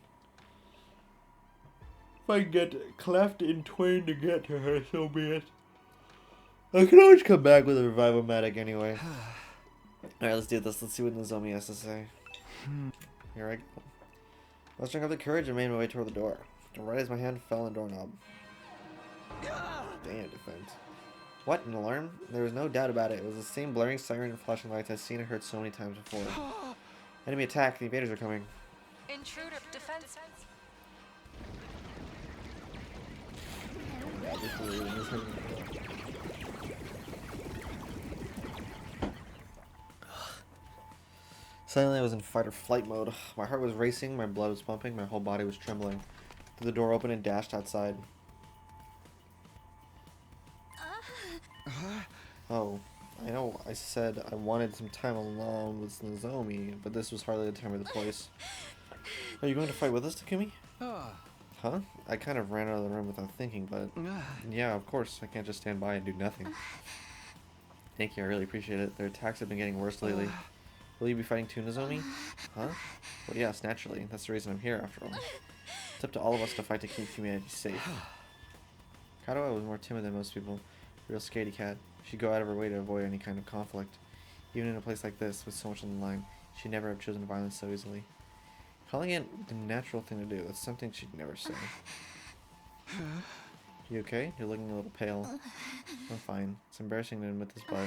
If I can get cleft in twain to get to her, so be it. I can always come back with a revival-matic anyway. Alright, let's do this. Let's see what Nozomi has to say. Here I go. Mustering up the courage and made my way toward the door. Right as my hand fell on the doorknob. Damn defense. What, an alarm? There was no doubt about it. It was the same blaring siren and flashing lights I'd seen and heard so many times before. Enemy attack. The invaders are coming. Intruder defense. Suddenly I was in fight or flight mode. My heart was racing, my blood was pumping, my whole body was trembling. The door opened and dashed outside. Oh, I know I said I wanted some time alone with Nozomi, but this was hardly the time or the place. Are you going to fight with us, Takumi? Huh? I kind of ran out of the room without thinking, but yeah, of course. I can't just stand by and do nothing. Thank you, I really appreciate it. Their attacks have been getting worse lately. Will you be fighting too, Nozomi? Huh? Well, yes, naturally. That's the reason I'm here, after all. It's up to all of us to fight to keep humanity safe. Kadoa was more timid than most people. A real scaredy cat. She'd go out of her way to avoid any kind of conflict. Even in a place like this, with so much on the line, she'd never have chosen violence so easily. Calling it the natural thing to do, that's something she'd never say. You okay? You're looking a little pale. I'm fine. It's embarrassing to admit this, but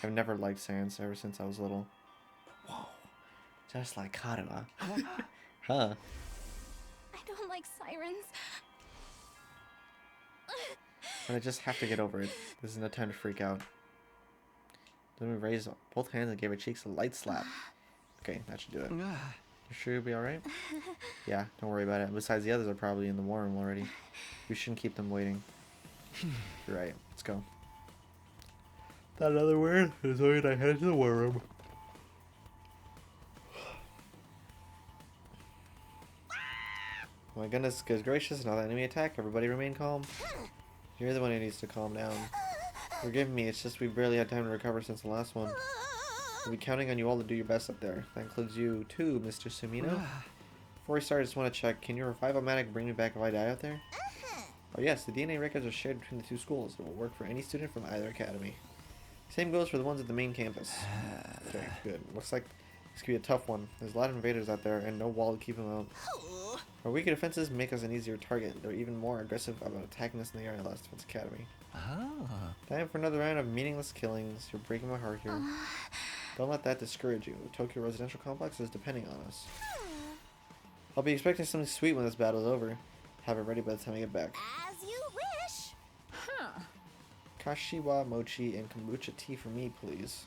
I've never liked sirens ever since I was little. Whoa. Just like Kadoa. Huh? I don't like sirens. But I just have to get over it. This is no time to freak out. Then we raised both hands and gave her cheeks a light slap. Okay, that should do it. You sure you'll be alright? Yeah, don't worry about it. Besides, the others are probably in the war room already. We shouldn't keep them waiting. You're right. Let's go. That other word is when I head to the war room. Oh my goodness, good gracious, another enemy attack. Everybody remain calm. You're the one who needs to calm down. Forgive me, it's just we barely had time to recover since the last one. We'll be counting on you all to do your best up there. That includes you too, Mr. Sumino. Before we start, I just want to check, can your revival-matic bring me back if I die out there? Oh yes, the DNA records are shared between the two schools. It will work for any student from either academy. Same goes for the ones at the main campus. Okay, good. Looks like this could be a tough one. There's a lot of invaders out there and no wall to keep them out. Our weaker defenses make us an easier target. They're even more aggressive about attacking us in the area last defense academy. Time for another round of meaningless killings. You're breaking my heart here. Don't let that discourage you. Tokyo Residential Complex is depending on us. I'll be expecting something sweet when this battle's over. Have it ready by the time I get back. As you wish. Kashiwa, mochi, and kombucha tea for me, please.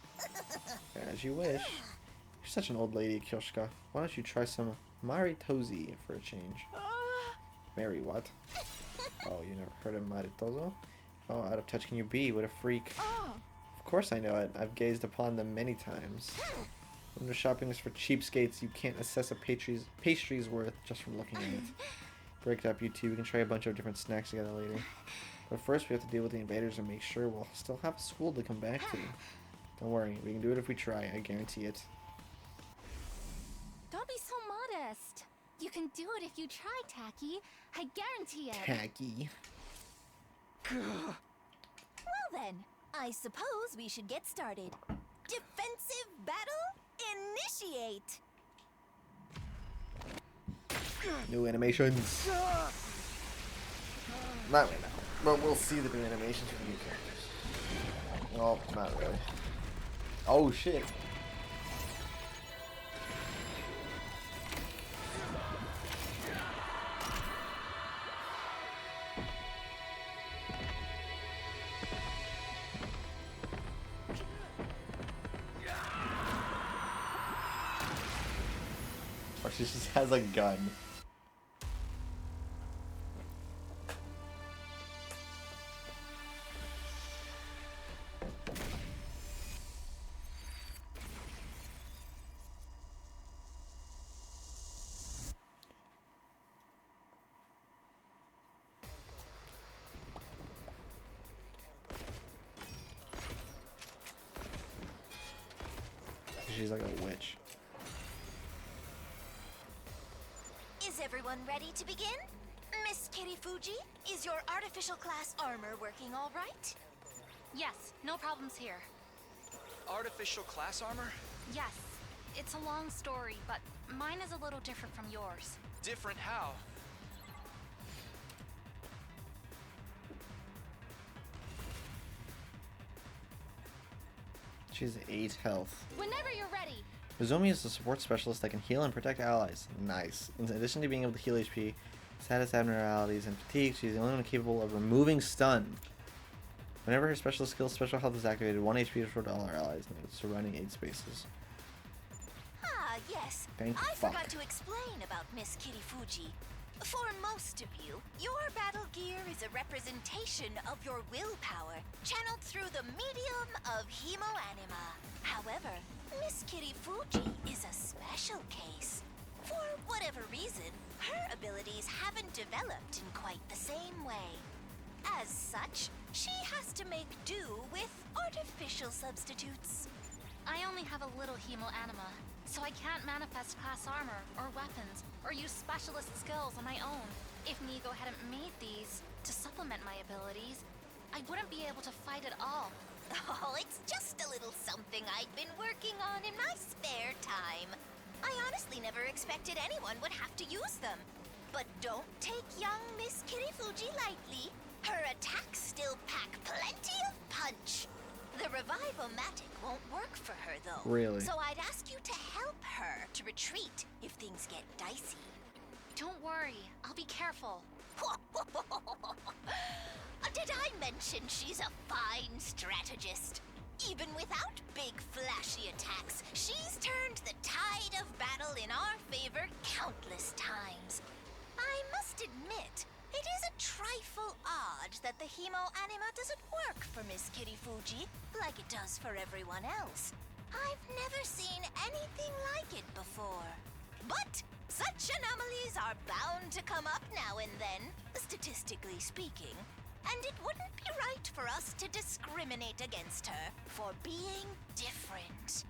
As you wish. You're such an old lady, Kyoshika. Why don't you try some maritosi for a change? Mary, what? Oh, you never heard of maritoso? Oh, out of touch can you be? What a freak. Of course I know it. I've gazed upon them many times. Window shopping is for cheapskates. You can't assess a pastry's worth just from looking at it. Break it up, you two. We can try a bunch of different snacks together later. But first we have to deal with the invaders and make sure we'll still have school to come back to. Don't worry, we can do it if we try. I guarantee it. Don't be so modest. You can do it if you try, Tacky. I guarantee it. Tacky. Well then, I suppose we should get started. Defensive battle, initiate! New animations. Not right now, but we'll see the new animations for new characters. Well, not really. Oh shit. Or she just has a gun. She's like a witch. Is everyone ready to begin? Miss Kirifuji, is your artificial class armor working all right? Yes, no problems here. Artificial class armor? Yes, it's a long story, but mine is a little different from yours. Different how? She's 8 health. Whenever you're ready. Nozomi is a support specialist that can heal and protect allies. Nice. In addition to being able to heal HP, status abnormalities, and fatigue, she's the only one capable of removing stun. Whenever her special skill special health is activated, 1 HP is restored to all her allies in the surrounding 8 spaces. Ah, yes. Thank I fuck. forgot to explain about Miss Kirifuji. For most of you, your battle gear is a representation of your willpower, channeled through the medium of hemoanima. However, Miss Kirifuji is a special case. For whatever reason, her abilities haven't developed in quite the same way. As such, she has to make do with artificial substitutes. I only have a little hemoanima, so I can't manifest class armor or weapons or use specialist skills on my own. If Nigo hadn't made these to supplement my abilities, I wouldn't be able to fight at all. Oh, it's just a little something I'd been working on in my spare time. I honestly never expected anyone would have to use them. But don't take young Miss Kirifuji lightly. Her attacks still pack plenty of punch. The Revival-matic won't work for her, though. Really? So I'd ask you to help her to retreat if things get dicey. Don't worry, I'll be careful. Did I mention she's a fine strategist? Even without big flashy attacks, she's turned the tide of battle in our favor countless times. I must admit, it is a trifle odd that the Hemo Anima doesn't work for Miss Kirifuji like it does for everyone else. I've never seen anything like it before. But such anomalies are bound to come up now and then, statistically speaking. And it wouldn't be right for us to discriminate against her for being different.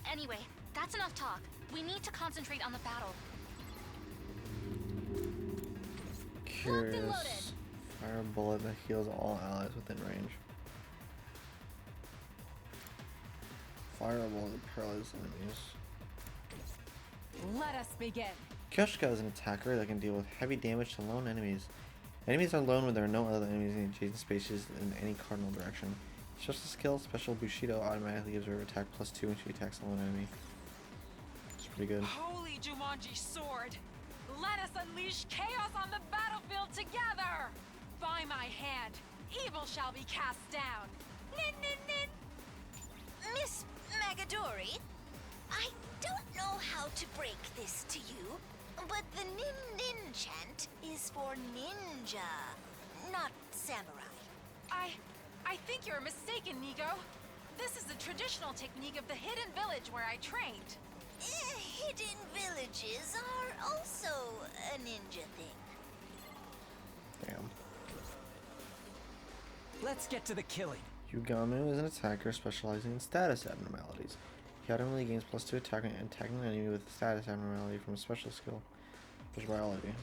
Anyway, that's enough talk. We need to concentrate on the battle. Curious. Fire a bullet that heals all allies within range. Fire a bullet that paralyzes enemies. Let us begin. Kyoshika is an attacker that can deal with heavy damage to lone enemies. Enemies are lone when there are no other enemies in adjacent spaces in any cardinal direction. Special skill, Special Bushido automatically gives her attack +2 when she attacks a lone enemy. It's pretty good. Holy Jumanji sword! Let us unleash chaos on the battlefield together! By my hand, evil shall be cast down. Nin nin nin! Miss Magadori, I don't know how to break this to you, but the nin nin chant is for ninja, not samurai. I think you're mistaken, Nigo. This is the traditional technique of the hidden village where I trained. Hidden villages are also a ninja thing. Damn. Let's get to the killing. Yugamu is an attacker specializing in status abnormalities. He automatically gains +2 attack when attacking an enemy with a status abnormality from a special skill. Which biology.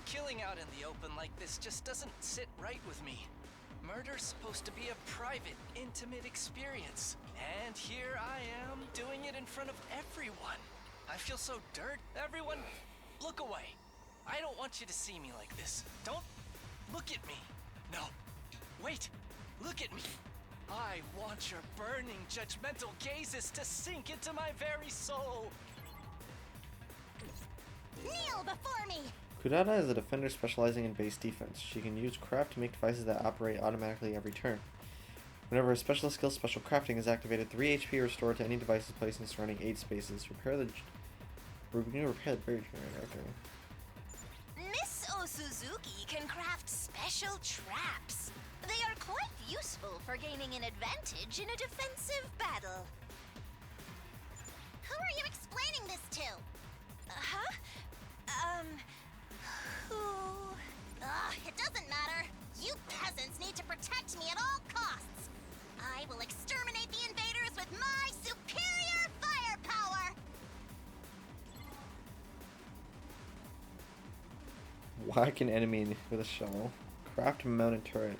Killing out in the open like this just doesn't sit right with me. Murder's supposed to be a private, intimate experience. And here I am, doing it in front of everyone. I feel so dirt. Everyone, look away. I don't want you to see me like this. Don't look at me. No, wait, look at me. I want your burning, judgmental gazes to sink into my very soul. Kneel before me! Kudada is a defender specializing in base defense. She can use craft to make devices that operate automatically every turn. Whenever a special skill, Special Crafting, is activated, 3 HP are restored to any devices placed in surrounding 8 spaces. Repair the berry generator. Okay. Miss Osuzuki can craft special traps. They are quite useful for gaining an advantage in a defensive battle. Who are you explaining this to? Huh? Who? It doesn't matter. You peasants need to protect me at all costs. I will exterminate the invaders with my superior firepower. Whack an enemy with a shovel. Craft a mounted turret.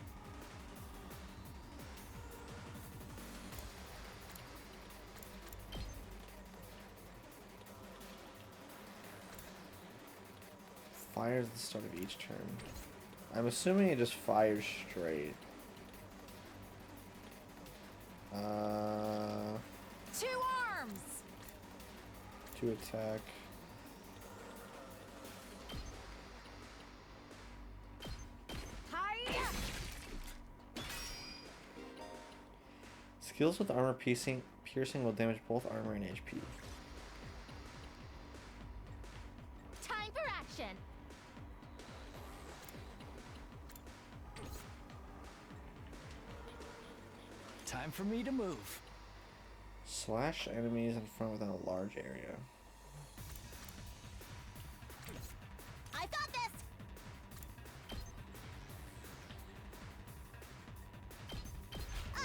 Fires at the start of each turn. I'm assuming it just fires straight. 2 arms! 2 attack. Hiya! Skills with armor piercing will damage both armor and HP. Time for action! Time for me to move. Slash enemies in front within a large area. I've got this.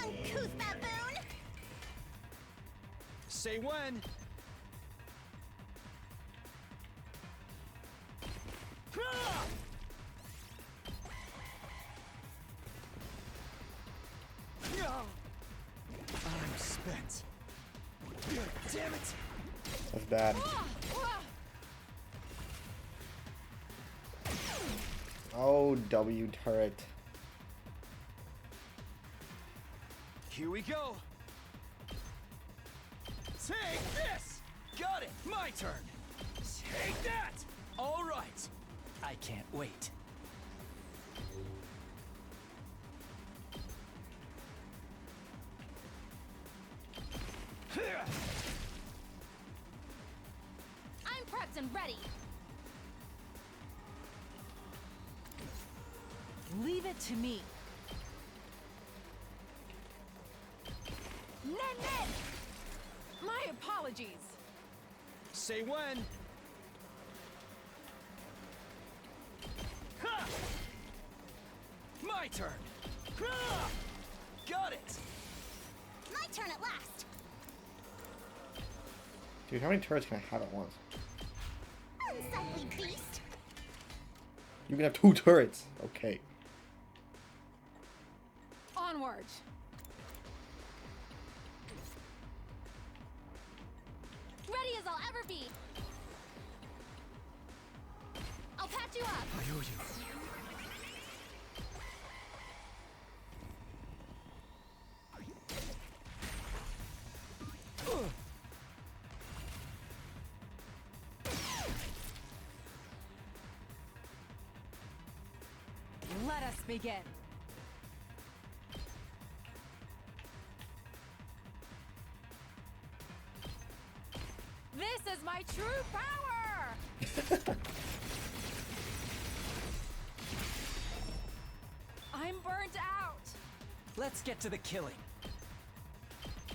Uncouth baboon. Say when. Ah! I'm spent. Damn it! That's bad. Oh, W turret. Here we go. Take this! Got it! My turn! Take that! All right! I can't wait. poised and ready. Leave it to me. Nen Nen! My apologies. Say when. Ha! My turn. Ha! Got it. My turn at last. Dude, how many turrets can I have at once? Unsightly beast. You can have 2 turrets. Okay. Onward. Ready as I'll ever be. I'll patch you up. I owe you. Let us begin. This is my true power! I'm burnt out. Let's get to the killing.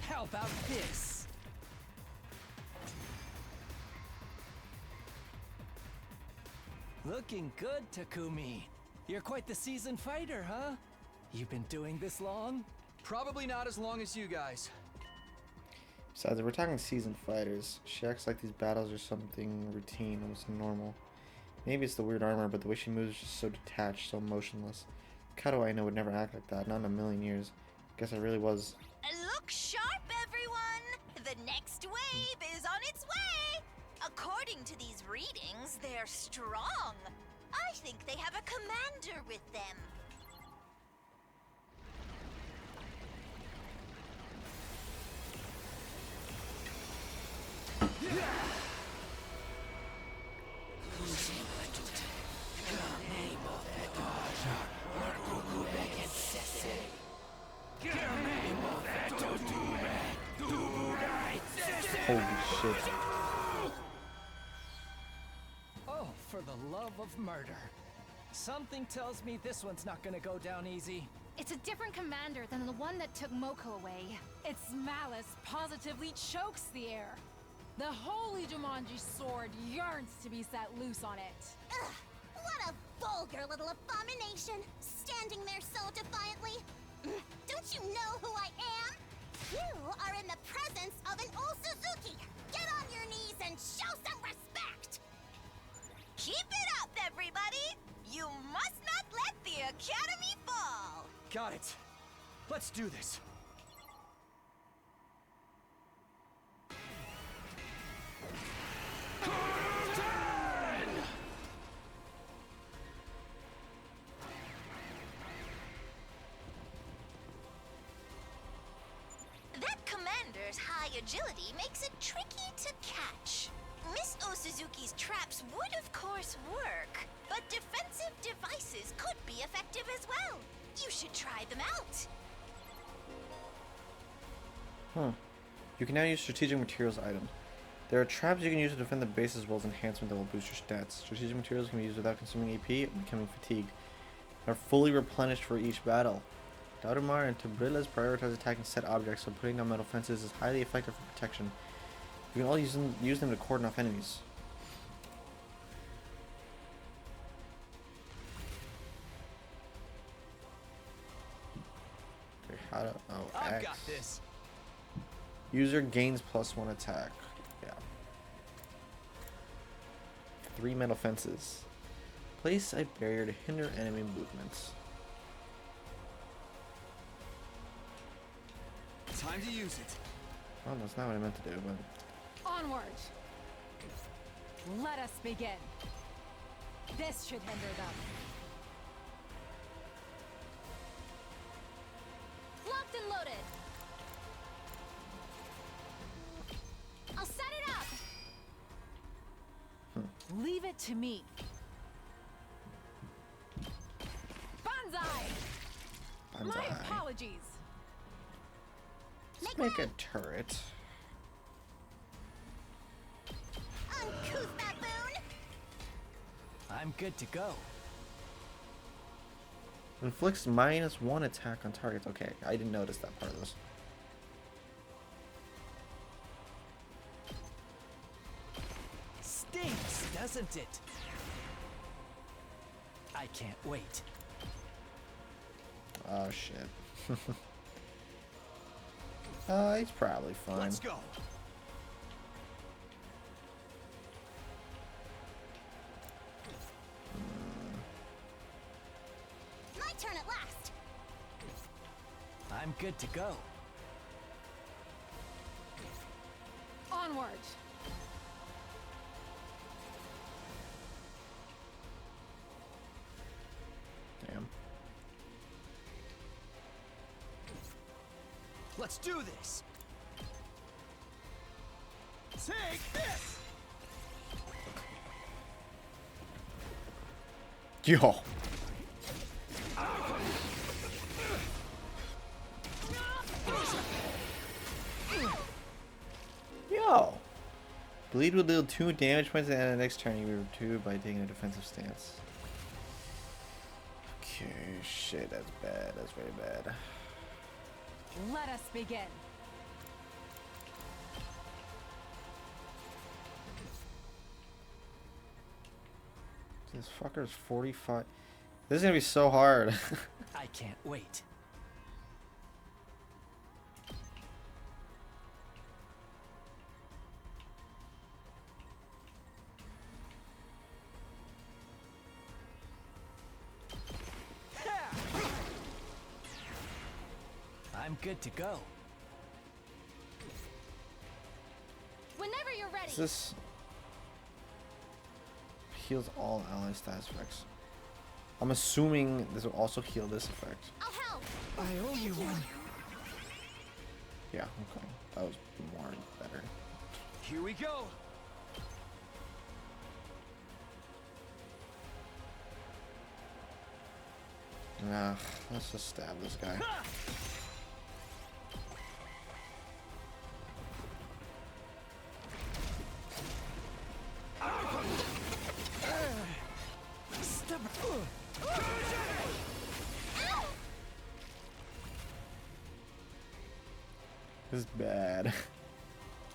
How about this? Looking good, Takumi. You're quite the seasoned fighter, huh? You've been doing this long? Probably not as long as you guys. Besides, if we're talking seasoned fighters, she acts like these battles are something routine, almost normal. Maybe it's the weird armor, but the way she moves is just so detached, so motionless. Kato I know would never act like that, not in a million years. Guess I really was. Look sharp, everyone! The next wave is on its way! According to these readings, they're strong. I think they have a commander with them. Holy shit. Oh, for the love of murder. Something tells me this one's not gonna go down easy. It's a different commander than the one that took Moko away. Its malice positively chokes the air. The holy Jumanji sword yearns to be set loose on it. Ugh, what a vulgar little abomination, standing there so defiantly. Don't you know who I am? You are in the presence of an old Suzuki. Get on your knees and show some respect. Keep it up, everybody. You must not let the Academy fall. Got it. Let's do this. That commander's high agility makes it tricky to catch. Miss Osuzuki's traps would of course work, but defensive devices could be effective as well. You should try them out. Huh. You can now use strategic materials items. There are traps you can use to defend the base as well as enhancement that will boost your stats. Strategic materials can be used without consuming AP and becoming fatigued. Are fully replenished for each battle. Darumar and Tabrillas prioritize attacking set objects, so putting down metal fences is highly effective for protection. You can all use them to cordon off enemies. Okay, how to... Oh, I've X. got this. User gains +1 attack. Yeah. 3 metal fences. Place a barrier to hinder enemy movements. Time to use it. Oh, that's not what I meant to do, but... Onward. Let us begin. This should hinder them. Locked and loaded. I'll set it up. Leave it to me. Banzai! My Banzai. apologies. Let's make a turret. Uncouth baboon! I'm good to go. Inflicts -1 attack on targets. Okay, I didn't notice that part of this. Stinks, doesn't it? I can't wait. Oh shit. He's probably fine. Let's go. My turn at last. I'm good to go. Onward. Damn. Let's do this. Take this. Yo. Yo. Bleed will deal 2 damage points at the end of the next turn. You were 2 by taking a defensive stance. Okay, shit, that's bad. That's very bad. Let us begin. This fucker's 45. This is gonna be so hard. I can't wait. I'm good to go. Whenever you're ready. Is this heals all ally status effects? I'm assuming this will also heal this effect. I'll help. I owe you one. Yeah, okay. That was more better. Here we go. Nah, let's just stab this guy. This is bad.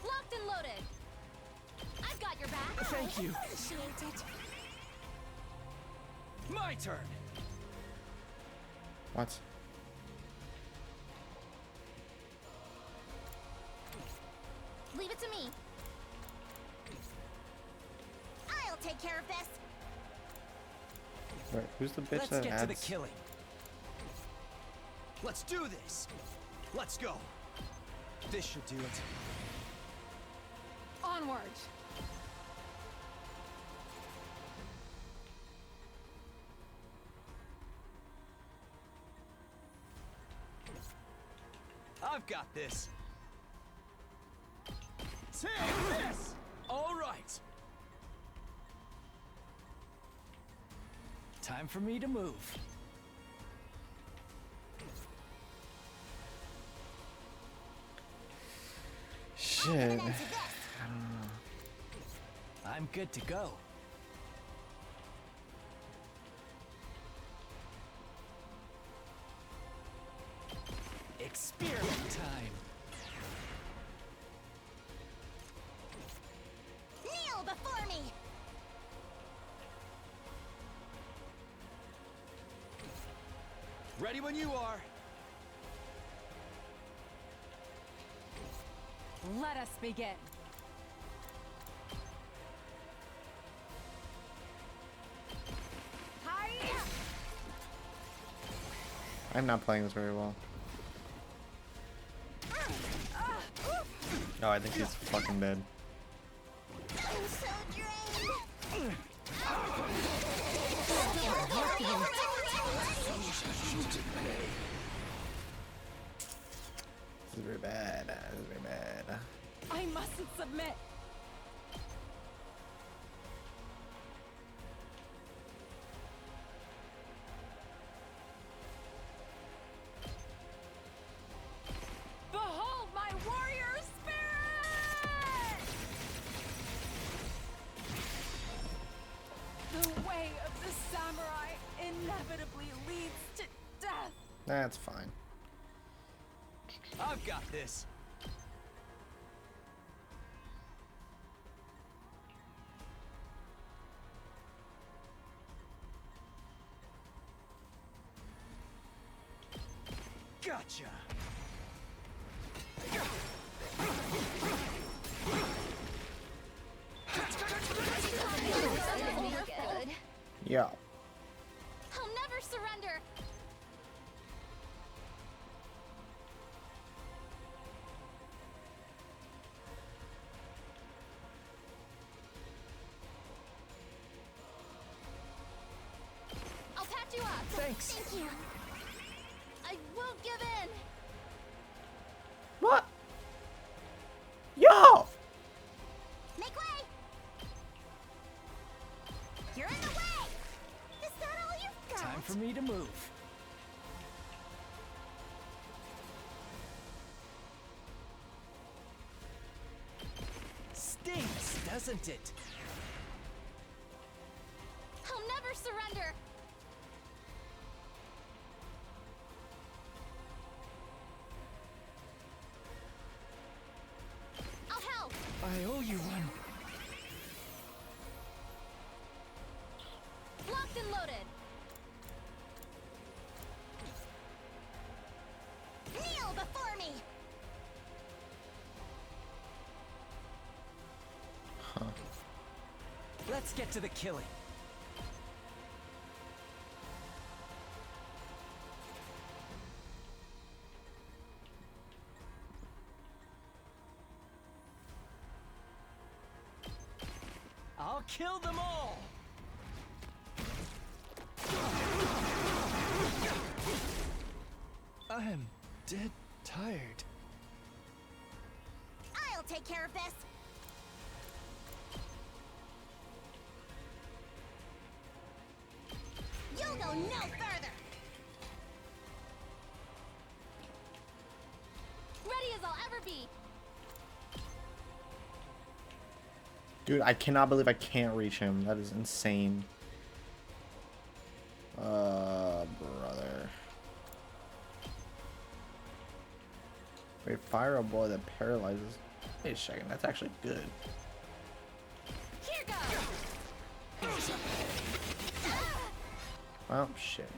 Locked and loaded. I've got your back. Thank you. Appreciate it. My turn. What? Leave it to me. I'll take care of this. Wait, who's the bitch Let's that get adds? to the killing. Let's do this. Let's go. This should do it. Onward. I've got this. Take this. All right. Time for me to move. Shit. I'm good to go. Experiment time. Kneel before me. Ready when you are. Let us begin. Hiya! I'm not playing this very well. Oh, I think he's fucking dead. I'm so drained. This is very bad. This is very bad. I mustn't submit. Behold my warrior spirit! The way That's fine. I've got this. Gotcha. Good. Yeah. I'll never surrender. I'll patch you up. Thanks. Thank you. I won't give in. What? Yo! Make way! You're in the way! Is that all you've got? Time for me to move. Stings, doesn't it? I'll never surrender. I'll help. I owe you one. Locked and loaded. Kneel before me! Let's get to the killing. I'll kill them all! I am dead tired. I'll take care of this! You'll go no further! Ready as I'll ever be. Dude, I cannot believe I can't reach him. That is insane. Brother. Wait, fire a blow that paralyzes. Wait a second, that's actually good. Here goes. Well, shit.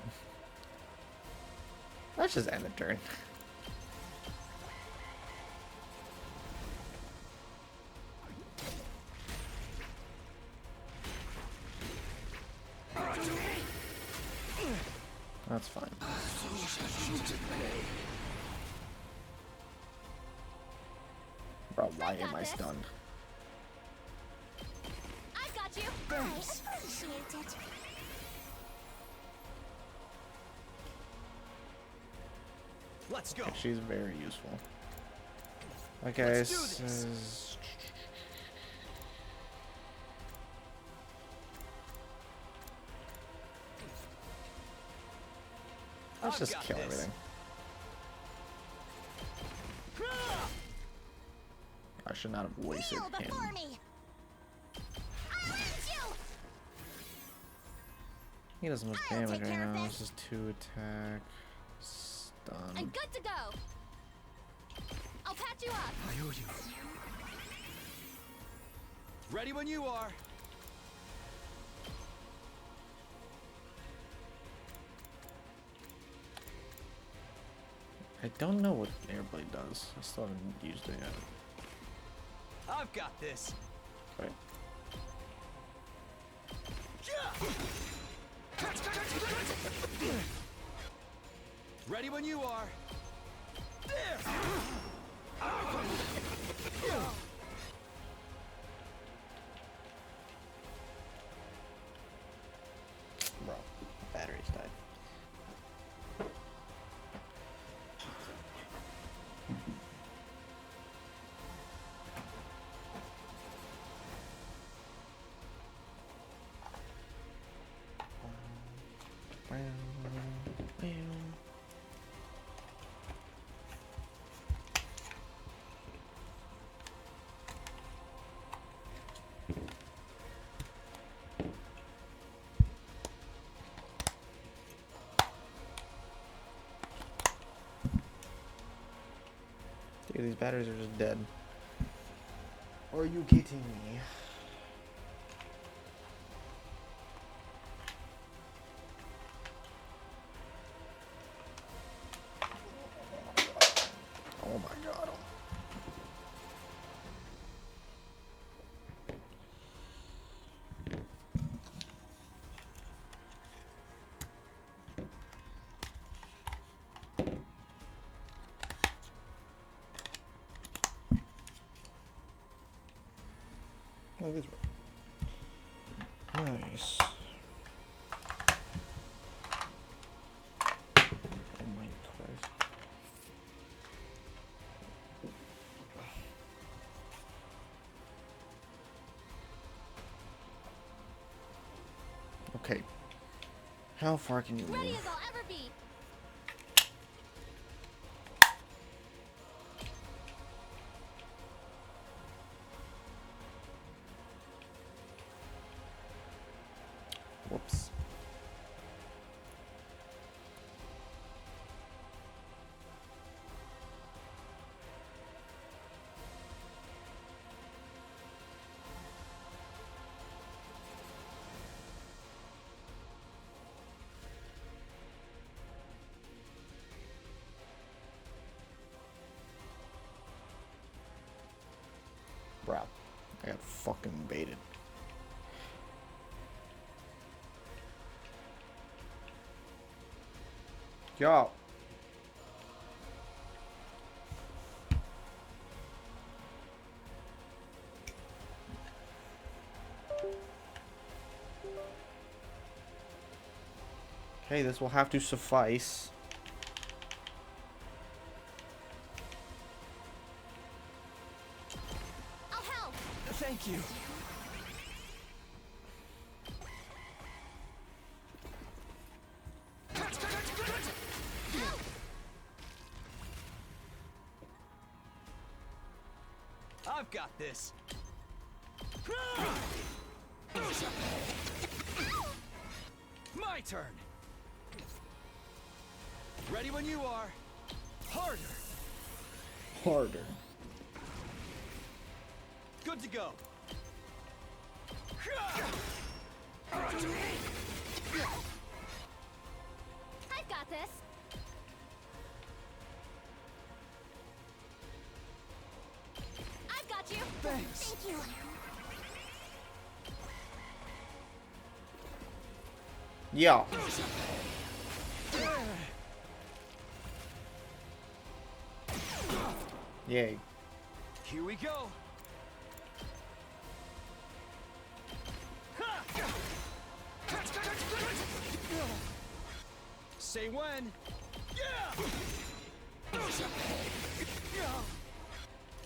Let's just end the turn. That's fine. Bro, why am I stunned? I've got you. I appreciate it. Let's go. She's very useful. Okay, Let's do this. Let's I've just got kill this. everything. I should not have wasted Kneel him. before me! I'll end you! He does much I'll damage take right care of now. this. This is 2 attack. I'm Stun. good to go. I'll patch you up. I owe you. Ready when you are. I don't know what Airblade does. I still haven't used it yet. I've got this. Right. Ready when you are. There. Bro, batteries died. Dude, these batteries are just dead. Are you kidding me? Oh my god. Oh, this way. Nice. Oh my Christ. Okay. How far can you Ready move? as I'll ever be. Whoops. Bro, I got fucking baited. Yo. Okay, this will have to suffice. I'll help. Thank you. I've got this. My turn. Ready when you are. Harder. Harder. Good to go. I've got this. I've got you. Thanks. Thank you. Yeah. Yay. Here we go. Say when.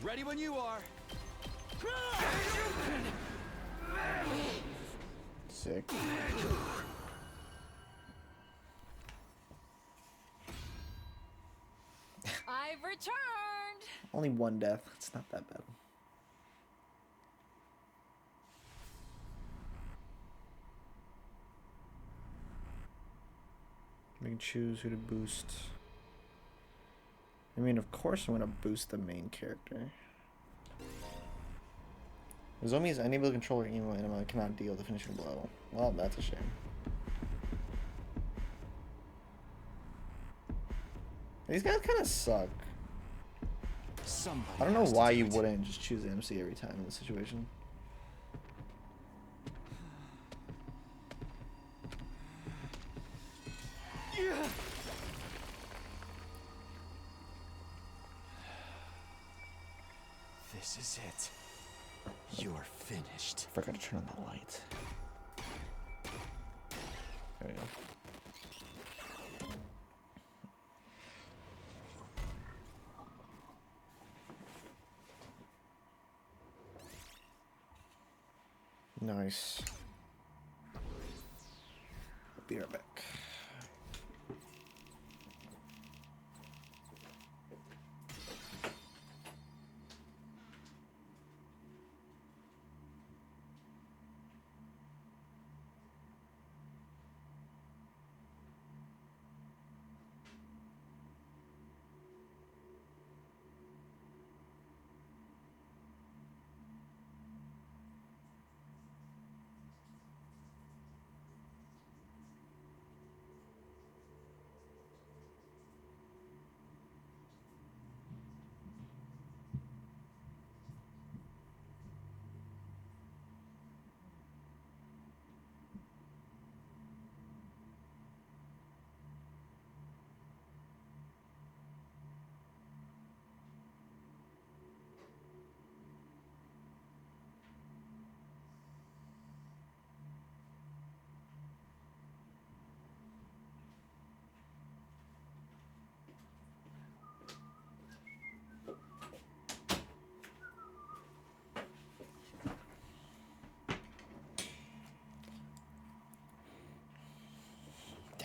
Ready when you are. Sick. I've returned. Only one death. It's not that bad. We can choose who to boost. I mean, of course I'm gonna boost the main character. Zomi is unable to control her emo anima and cannot deal the finishing blow. Well, that's a shame. These guys kind of suck. Somebody I don't know has to why do you it. wouldn't just choose the MC every time in this situation. This is it. You're finished. I forgot to turn on the light. There we go. Nice. I'll be right back.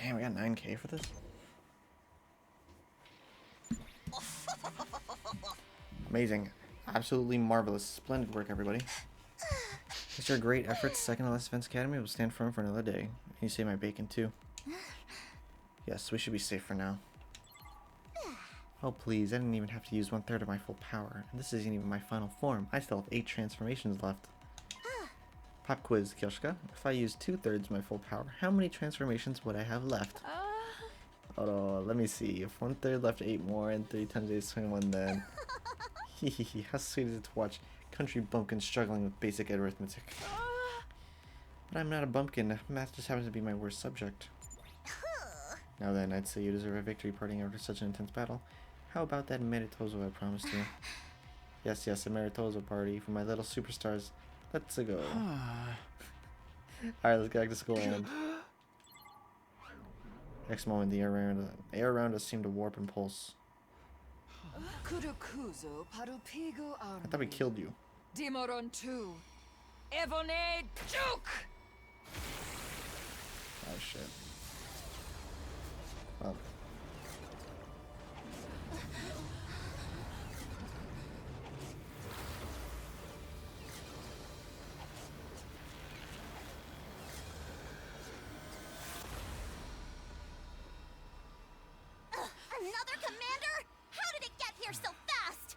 Damn, we got 9K for this? Amazing. Absolutely marvelous. Splendid work, everybody. It's your great efforts. Second to last Defense Academy will stand firm for another day. And you save my bacon, too. Yes, we should be safe for now. Oh, please. I didn't even have to use 1/3 of my full power. And this isn't even my final form. I still have 8 transformations left. Pop quiz, Kyoshka. If I used 2/3 of my full power, how many transformations would I have left? Hold on, let me see. If 1/3 left 8 more and 3 times 8 is 21, then... Hehehe, how sweet is it to watch country bumpkins struggling with basic arithmetic. But I'm not a bumpkin. Math just happens to be my worst subject. Now then, I'd say you deserve a victory party after such an intense battle. How about that meritoso I promised you? Yes, a meritoso party for my little superstars. Let's go. Alright, let's get back to school. Next moment, the air around us seemed to warp and pulse. I thought we killed you. Dimoron 2. Evone Duke! Oh shit. Well. Another commander? How did it get here so fast?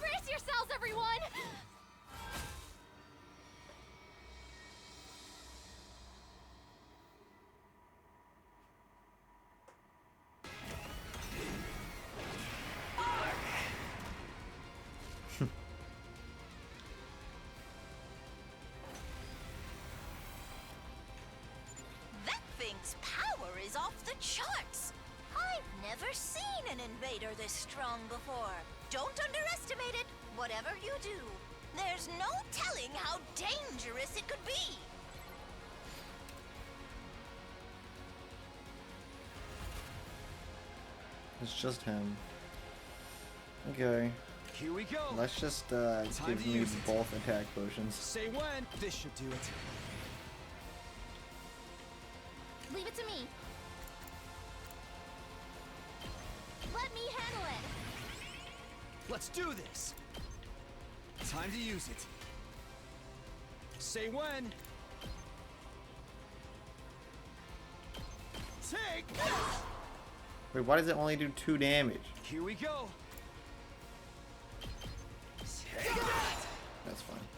Brace yourselves, everyone! That thing's power is off the charts. I've never seen an invader this strong before. Don't underestimate it, whatever you do. There's no telling how dangerous it could be. It's just him. Okay. Here we go. Let's just Time give to me use it. both attack potions. Say when. This should do it. Leave it to me. Let me handle it. Let's do this. Time to use it. Say when. Take this. Wait, why does it only do 2 damage? Here we go. Take that. That's fine.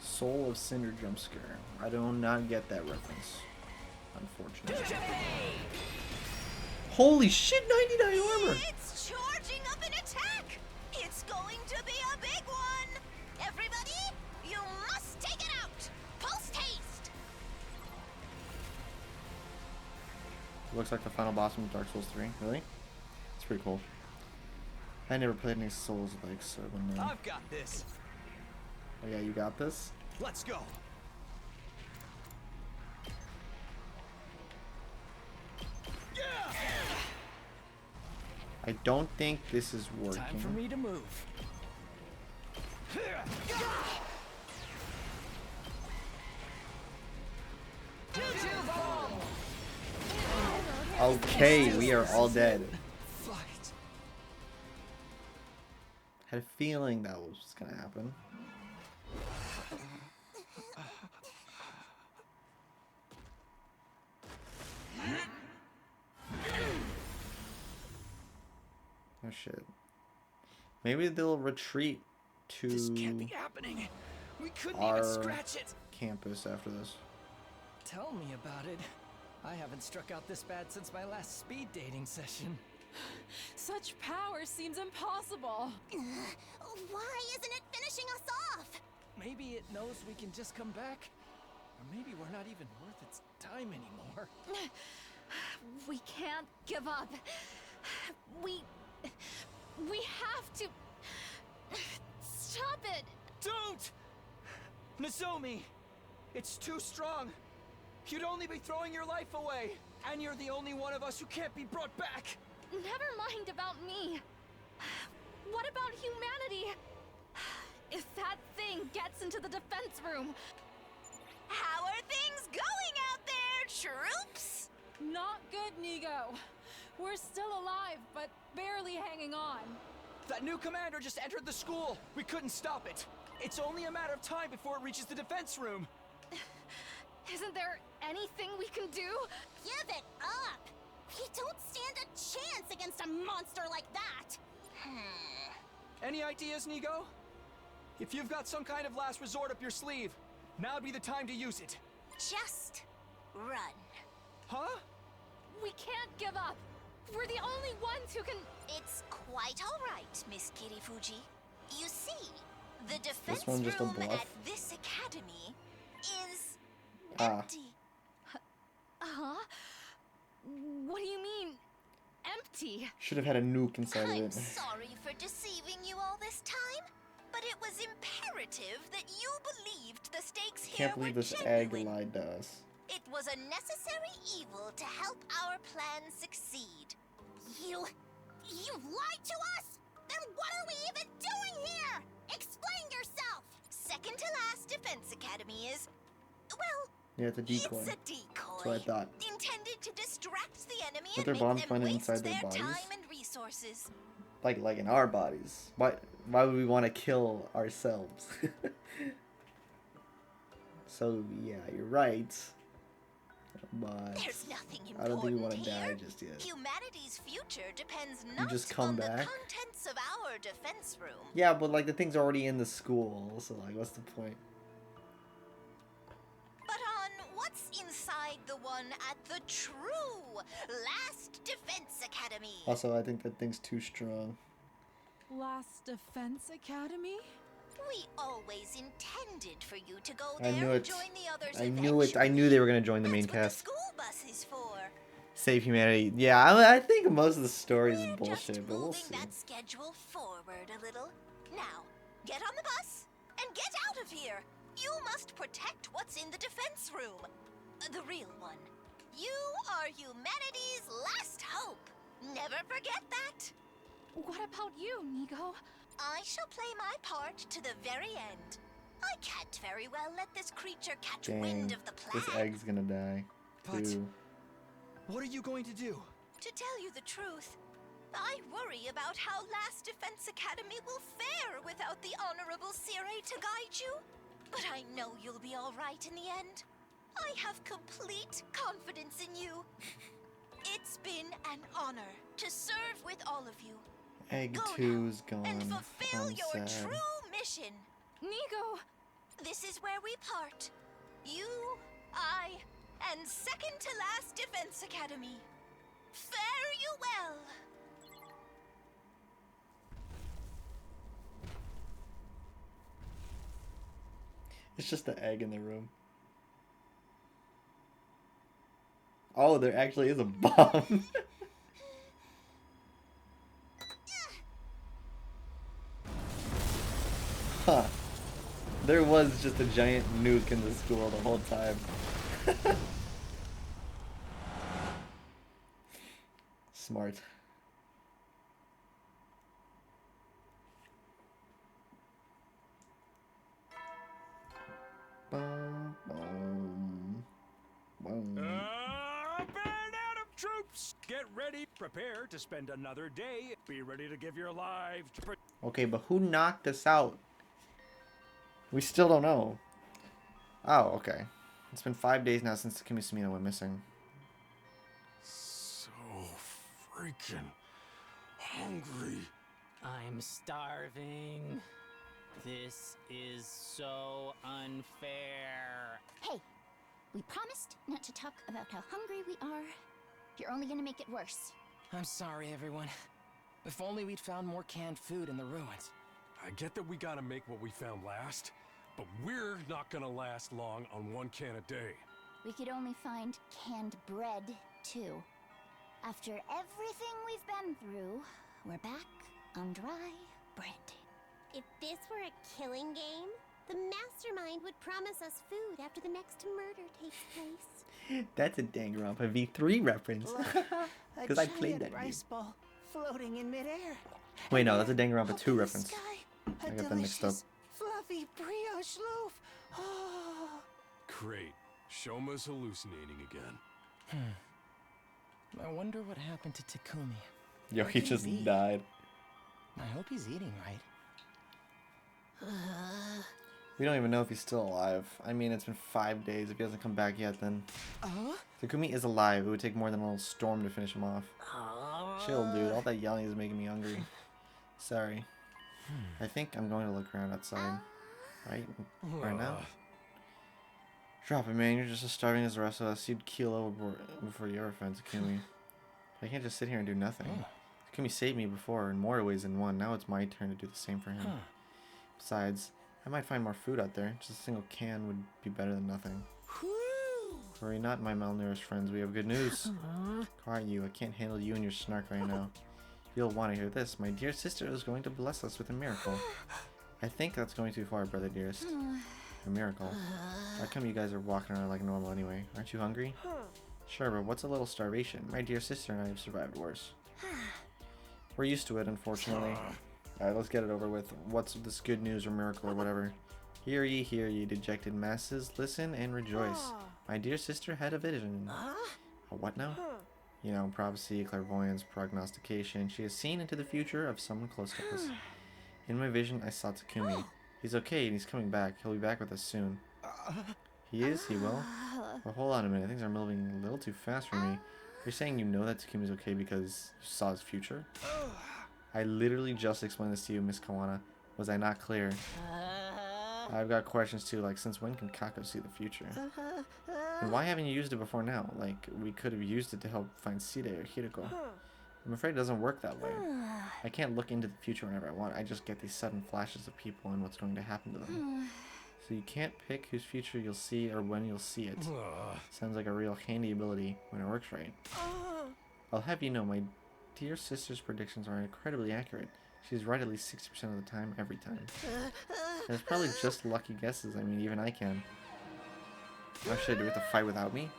Soul of Cinder jump scare. I do not get that reference. Unfortunately. Holy shit, 99 armor! It's charging up an attack. It's going to be a big one. Everybody, you must take it out. Post haste. Looks like the final boss from Dark Souls 3. Really? It's pretty cool. I never played any Souls like, so I wouldn't know. I've got this. Oh yeah, you got this? Let's go. I don't think this is working. Time for me to move. Okay, we are all dead. Fight. Had a feeling that was gonna happen. Oh shit. Maybe they'll retreat to This can't be happening. We couldn't our even scratch it. campus after this. Tell me about it. I haven't struck out this bad since my last speed dating session. Such power seems impossible. Why isn't it finishing us off? Maybe it knows we can just come back. Or maybe we're not even worth its time anymore. We can't give up. We have to stop it. Don't! Nozomi! It's too strong. You'd only be throwing your life away. And you're the only one of us who can't be brought back. Never mind about me. What about humanity? If that thing gets into the defense room, How are things going out there, troops? Not good, Nigo. We're still alive, but barely hanging on. That new commander just entered the school. We couldn't stop it. It's only a matter of time before it reaches the defense room. Isn't there anything we can do? Give it up! We don't stand a chance against a monster like that! Any ideas, Nigo? If you've got some kind of last resort up your sleeve, now'd be the time to use it. Just run. Huh? We can't give up. We're the only ones who can... It's quite all right, Miss Kirifuji. You see, the defense one just a room bluff? at this academy is Ah. empty. Huh? What do you mean, empty? Should have had a nuke inside of I'm it. sorry for deceiving you all this time, but it was imperative that you believed the stakes here Can't believe were this egg genuine. lied to us. It was a necessary evil to help our plan succeed. You lied to us? Then what are we even doing here? Explain yourself! Second to last Defense Academy is, well, Yeah, it's a decoy. it's a decoy. That's what I thought. Intended to distract the enemy But their and bombs make them went waste inside their their bodies? time and resources. Like in our bodies. Why would we want to kill ourselves? So yeah, you're right. But There's nothing important I don't think we want to here. die just yet. Humanity's future depends not just come on the back? contents of our defense room. Yeah, but like the thing's already in the school, so like what's the point? But on what's inside the one at the true Last Defense Academy. Also, I think that thing's too strong. Last Defense Academy? We always intended for you to go I there knew and it. join the others I knew it. I knew eventually. they were gonna join the That's main what cast. the school bus is for. Save humanity. Yeah, I think most of the stories is We're bullshit, just but we'll moving see. that schedule forward a little. Now, get on the bus and get out of here. You must protect what's in the defense room. The real one. You are humanity's last hope. Never forget that. What about you, Nigo? I shall play my part to the very end. I can't very well let this creature catch Dang, wind of the plan. this egg's gonna die. But- Too. What are you going to do? To tell you the truth, I worry about how Last Defense Academy will fare without the Honorable Sire to guide you. But I know you'll be all right in the end. I have complete confidence in you. It's been an honor to serve with all of you. Egg Go 2's now gone. and fulfill I'm your sad. true mission. Nigo! This is where we part. You, I, and second to last Defense Academy. Fare you well. It's just the egg in the room. Oh, there actually is a bomb. Huh. There was just a giant nuke in the school the whole time. Smart. Boom, boom, boom. Band out of troops! Get ready, prepare to spend another day. Be ready to give your lives to Okay, but who knocked us out? We still don't know. Oh, okay. It's been 5 days now since Kimisumina went missing. So freaking hungry. I'm starving. This is so unfair. Hey, we promised not to talk about how hungry we are. You're only gonna make it worse. I'm sorry, everyone. If only we'd found more canned food in the ruins. I get that we gotta make what we found last, but we're not gonna last long on one can a day. We could only find canned bread, too. After everything we've been through, we're back on dry bread. If this were a killing game, the mastermind would promise us food after the next murder takes place. That's a Danganronpa V3 reference. Because I played that game. rice ball floating in midair. Wait, no, that's a Danganronpa Up 2 in the reference. sky, I a got them mixed up. delicious, fluffy brioche loaf. Oh, Great. Shoma's hallucinating again. I wonder what happened to Takumi. Yo, Where he could just be? died. I hope he's eating right. We don't even know if he's still alive. I mean, it's been 5 days. If he hasn't come back yet, then... Takumi is alive. It would take more than a little storm to finish him off. Chill, dude. All that yelling is making me hungry. Sorry. I think I'm going to look around outside. Right now? Drop it, man. You're just as starving as the rest of us. You'd keel overboard before you ever find Takumi. I can't just sit here and do nothing. Takumi saved me before in more ways than one. Now it's my turn to do the same for him. Besides, I might find more food out there. Just a single can would be better than nothing. Worry not, my malnourished friends. We have good news. Quiet you. I can't handle you and your snark right now. You'll want to hear this. My dear sister is going to bless us with a miracle. I think that's going too far, brother dearest. A miracle? How come you guys are walking around like normal anyway? Aren't you hungry? Sure, but what's a little starvation? My dear sister and I have survived worse. We're used to it, unfortunately. Alright, let's get it over with. What's this good news or miracle or whatever? Hear ye, dejected masses. Listen and rejoice. My dear sister had a vision. A what now? You know, prophecy, clairvoyance, prognostication. She has seen into the future of someone close to us. In my vision, I saw Takumi. He's okay and he's coming back. He'll be back with us soon. He is? He will? Well, hold on a minute. Things are moving a little too fast for me. You're saying you know that Takumi's okay because you saw his future? I literally just explained this to you, Miss Kawana. Was I not clear? I've got questions too, like since when can Kako see the future? And why haven't you used it before now? Like, we could have used it to help find Side or Hiroko. I'm afraid it doesn't work that way. I can't look into the future whenever I want. I just get these sudden flashes of people and what's going to happen to them. So you can't pick whose future you'll see or when you'll see it. Sounds like a real handy ability when it works right. I'll have you know, my dear sister's predictions are incredibly accurate. She's right at least 60% of the time, every time. And it's probably just lucky guesses. I mean, even I can. Oh shit, do we have to fight without me?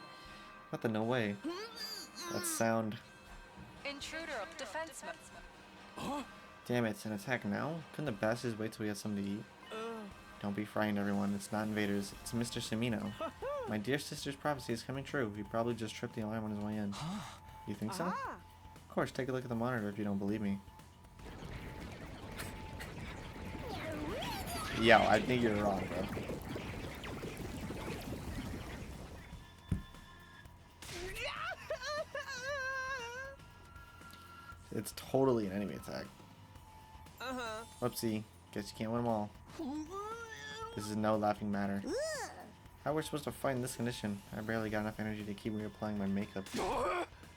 What the no way? That sound. Intruder, defense mode. Damn it, an attack now? Couldn't the bastards wait till we had something to eat? Don't be frightened, everyone. It's not invaders. It's Mr. Semino. My dear sister's prophecy is coming true. He probably just tripped the alarm on his way in. You think so? Of course, take a look at the monitor if you don't believe me. Yo, I think you're wrong, bro. It's totally an enemy attack. Whoopsie. Guess you can't win them all. This is no laughing matter. How are we supposed to fight in this condition? I barely got enough energy to keep reapplying my makeup.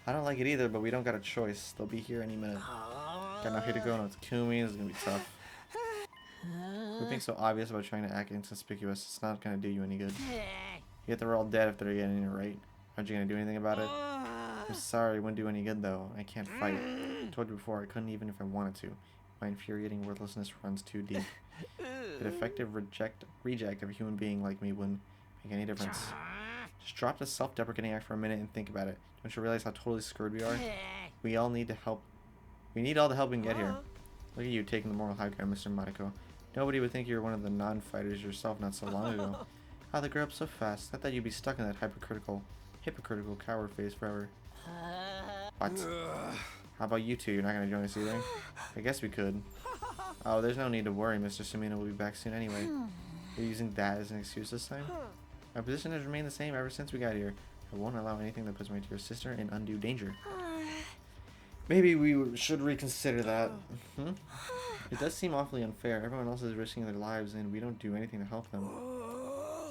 I don't like it either, but we don't got a choice. They'll be here any minute. Got enough here to go, no Takumi. This is gonna be tough. We're being so obvious about trying to act inconspicuous. It's not gonna do you any good. Yet they're all dead if they're getting it right. Aren't you gonna do anything about it? I'm sorry, it wouldn't do any good though. I can't fight. I told you before, I couldn't even if I wanted to. My infuriating worthlessness runs too deep. An effective reject of a human being like me wouldn't make any difference. Just drop the self-deprecating act for a minute and think about it. Don't you realize how totally screwed we are? We all need to help. We need all the help we can get here. Look at you taking the moral high ground, Mr. Monaco. Nobody would think you were one of the non-fighters yourself not so long ago. How'd they grow up so fast? I thought you'd be stuck in that hypocritical coward phase forever. What? How about you two? You're not gonna join us either? I guess we could. Oh, there's no need to worry. Mr. Semino will be back soon anyway. You're using that as an excuse this time? My position has remained the same ever since we got here. I won't allow anything that puts my dear sister in undue danger. Maybe we should reconsider that. It does seem awfully unfair. Everyone else is risking their lives and we don't do anything to help them.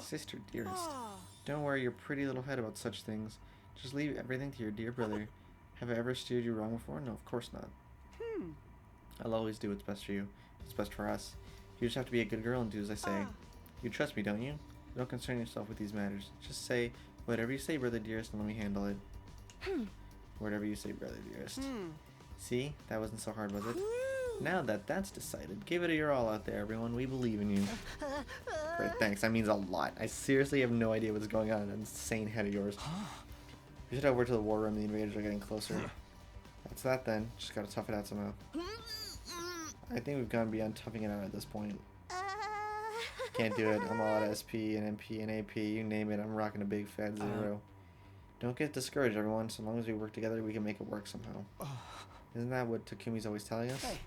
Sister, dearest. Don't worry your pretty little head about such things. Just leave everything to your dear brother. Have I ever steered you wrong before? No, of course not. I'll always do what's best for you. What's best for us. You just have to be a good girl and do as I say. You trust me, don't you? Don't concern yourself with these matters. Just say whatever you say, brother dearest, and let me handle it. Whatever you say, brother dearest. See? That wasn't so hard, was it? Now that that's decided, give it a your all out there, everyone. We believe in you. Great, thanks. That means a lot. I seriously have no idea what's going on in that insane head of yours. We should head over to the war room. The invaders are getting closer. That's that then. Just gotta tough it out somehow. I think we've gone beyond toughing it out at this point. Can't do it. I'm all out of SP and MP and AP. You name it. I'm rocking a big fat 0. Don't get discouraged, everyone. So long as we work together, we can make it work somehow. Isn't that what Takumi's always telling us? Hey.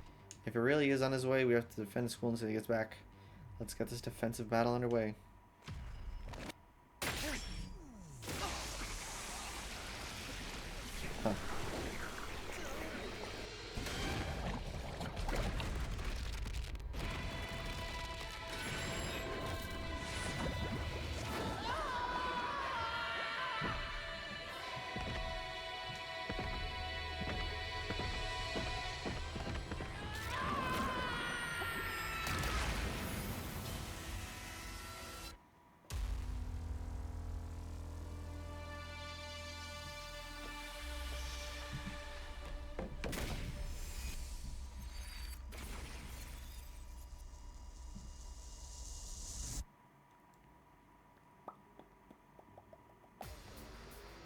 If it really is on his way, we have to defend school until he gets back. Let's get this defensive battle underway. Huh.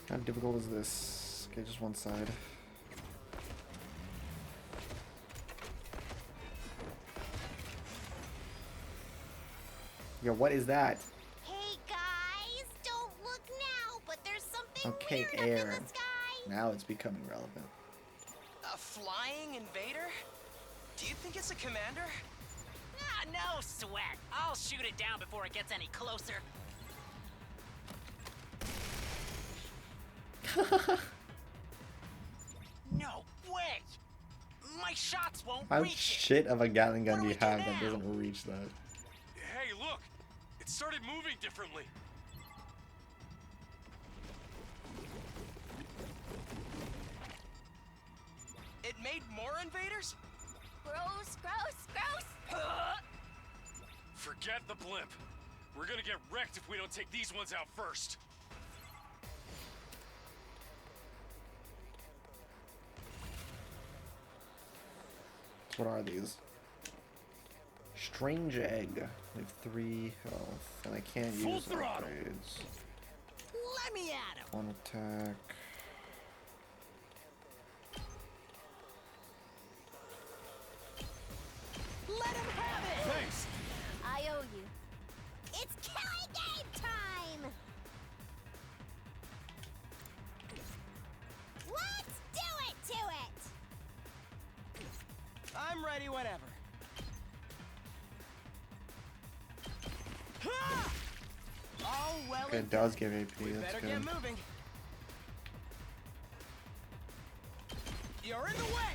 How difficult is this? Okay, just one side. Yo, what is that? Hey guys, don't look now, but there's something Okay, weird up in air. the sky. Now it's becoming relevant. A flying invader? Do you think it's a commander? Ah, no sweat. I'll shoot it down before it gets any closer. No way! My shots won't How reach it. shit of a Gatling gun What do you do we do have that now? doesn't reach that? Hey, look! It started moving differently. It made more invaders? Gross, gross, gross! Forget the blimp. We're gonna get wrecked if we don't take these ones out first. What are these? Strange egg. We have 3 health, and I can't Full use throttle. upgrades. Let me at him. 1 attack. Let him have it. Thanks. I owe you. It's killing game time! Let's do it to it! I'm ready whenever. Ha! All well Okay, it and does give AP. we That's better good. get moving. You're in the way!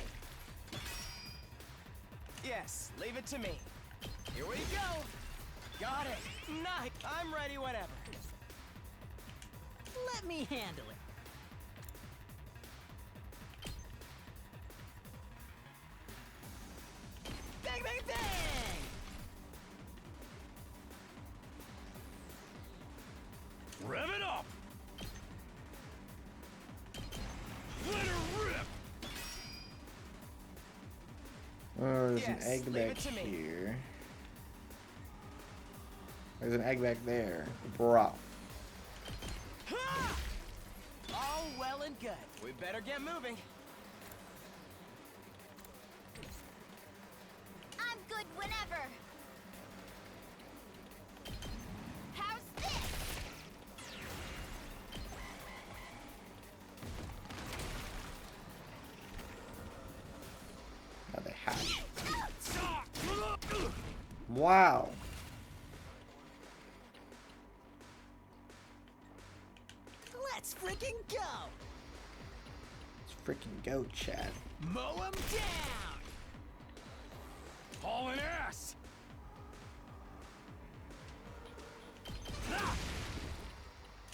Yes, leave it to me. Here we go! Got it! Nice! I'm ready whenever. Let me handle it. Bang, bang, bang! Rev it up. Let her rip. Oh, there's an Yes, egg leave back it to me. here. There's an egg back there. Bro. Ha! All well and good. We better get moving. I'm good whenever. How's this? How they hatch. Wow. Let's freaking go! Let's freaking go, Chad. Mow him down! Hauling ass.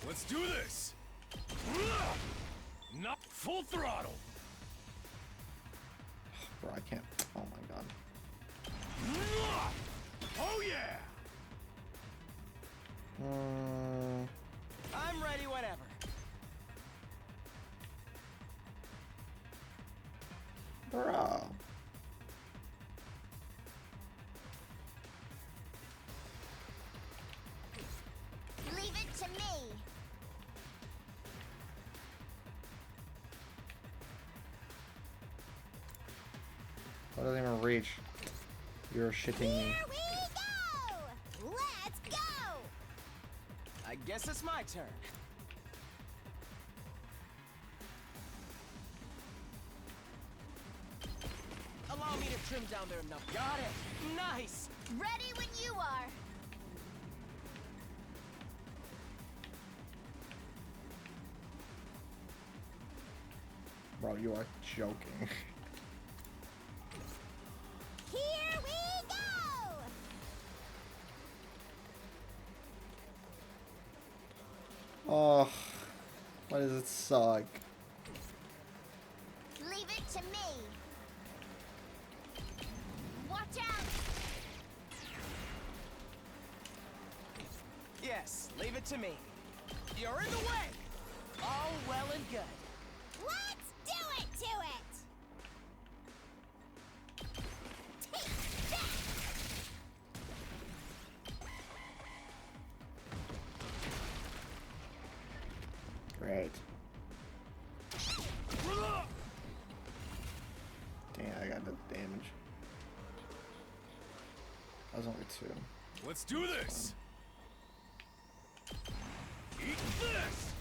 Let's do this. Not full throttle. Bro, I can't. Oh my god. Oh yeah. I'm ready whenever. Bro. Leave it to me. That doesn't even reach. You're shitting me. Here we go! Let's guess it's my turn. Allow me to trim down their number. Got it. Nice. Ready when you are. Bro, you are joking. Here we go! Oh, why does it suck? Leave it to me. Watch out! Yes, leave it to me. You're in the way. All well and good. Let's do it to it! Take that! Great. Dang, I got the damage. That was only 2. Let's do this! Eat this!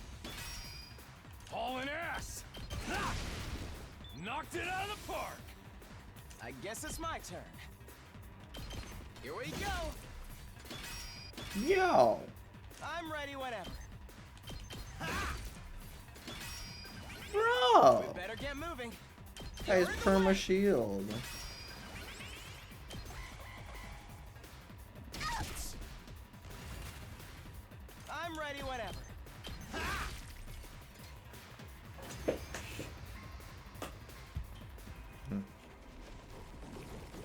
Hauling ass! Ha! Knocked it out of the park! I guess it's my turn. Here we go. Yo! I'm ready whenever. Bro! We better get moving. Guy's perma shield. I'm ready whenever.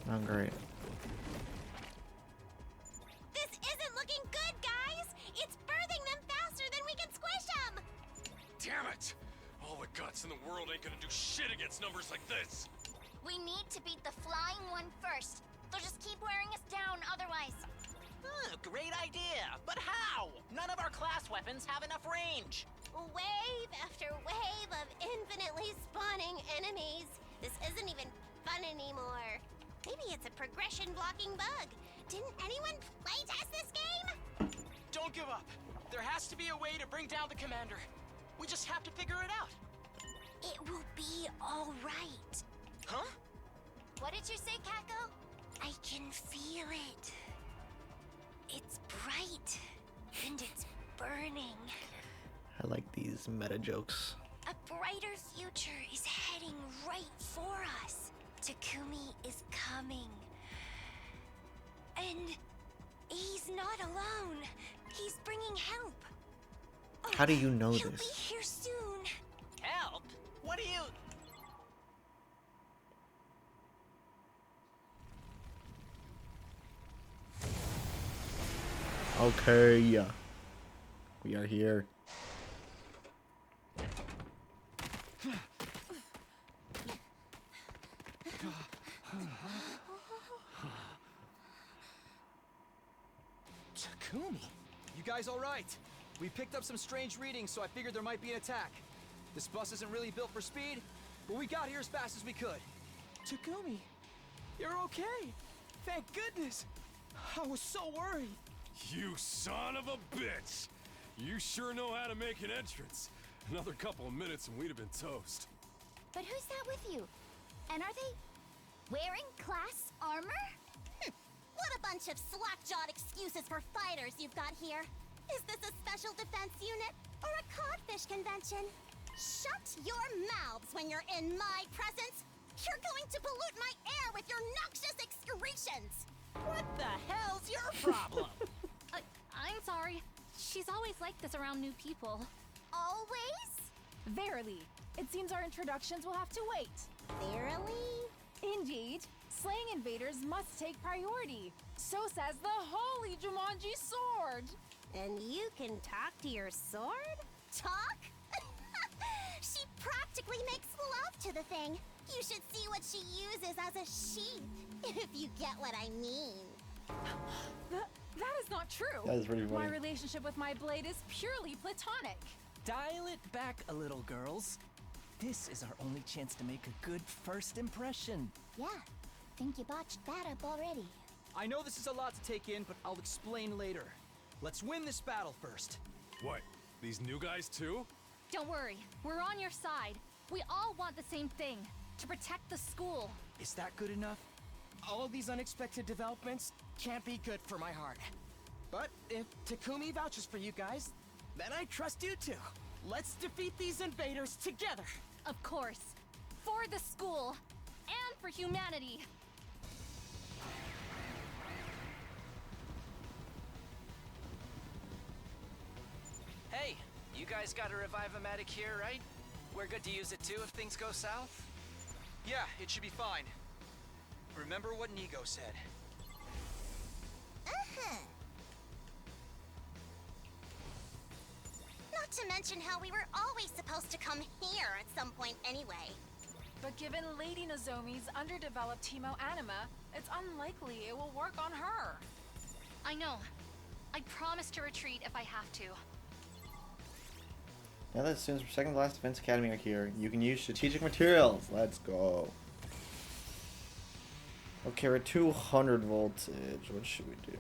Not great. This isn't looking good, guys! It's birthing them faster than we can squish them! Damn it! All the guts in the world ain't gonna do shit against numbers like this! We need to beat the flying one first. They'll just keep wearing us down otherwise. Great idea, but how? None of our class weapons have enough range. Wave after wave of infinitely spawning enemies. This isn't even fun anymore. Maybe it's a progression blocking bug. Didn't anyone playtest this game? Don't give up. There has to be a way to bring down the commander. We just have to figure it out. It will be all right. Huh? What did you say, Kako? I can feel it. It's bright and it's burning. I like these meta jokes. A brighter future is heading right for us. Takumi is coming. And he's not alone. He's bringing help. Oh, How do you know he'll this? be here soon. Help? What do you... Okay. We are here. Takumi! You guys all right? We picked up some strange readings, so I figured there might be an attack. This bus isn't really built for speed, but we got here as fast as we could. Takumi, you're okay. Thank goodness. I was so worried. You son of a bitch! You sure know how to make an entrance. Another couple of minutes and we'd have been toast. But who's that with you? And are they wearing class armor? What a bunch of slack-jawed excuses for fighters you've got here. Is this a special defense unit or a codfish convention? Shut your mouths when you're in my presence. You're going to pollute my air with your noxious excretions. What the hell's your problem? I'm sorry. She's always like this around new people. Always? Verily, it seems our introductions will have to wait. Verily? Indeed, slaying invaders must take priority. So says the holy Jumanji sword. And you can talk to your sword? Talk? She practically makes love to the thing. You should see what she uses as a sheath, if you get what I mean. That is not true. That is pretty My funny. relationship with my blade is purely platonic. Dial it back a little, girls. This is our only chance to make a good first impression. Yeah, think you botched that up already. I know this is a lot to take in, but I'll explain later. Let's win this battle first. What? These new guys too? Don't worry, we're on your side. We all want the same thing, to protect the school. Is that good enough? All these unexpected developments can't be good for my heart. But if Takumi vouches for you guys, then I trust you too. Let's defeat these invaders together. Of course. For the school. And for humanity. Hey, you guys got a Revive-O-Matic here, right? We're good to use it too if things go south? Yeah, it should be fine. Remember what Nigo said. Not to mention how we were always supposed to come here at some point anyway. But given Lady Nozomi's underdeveloped hemoanima, it's unlikely it will work on her. I know. I promise to retreat if I have to. Now that students from Second Class Defense Academy are here, you can use strategic materials. Let's go. Okay, we're 200 voltage. What should we do?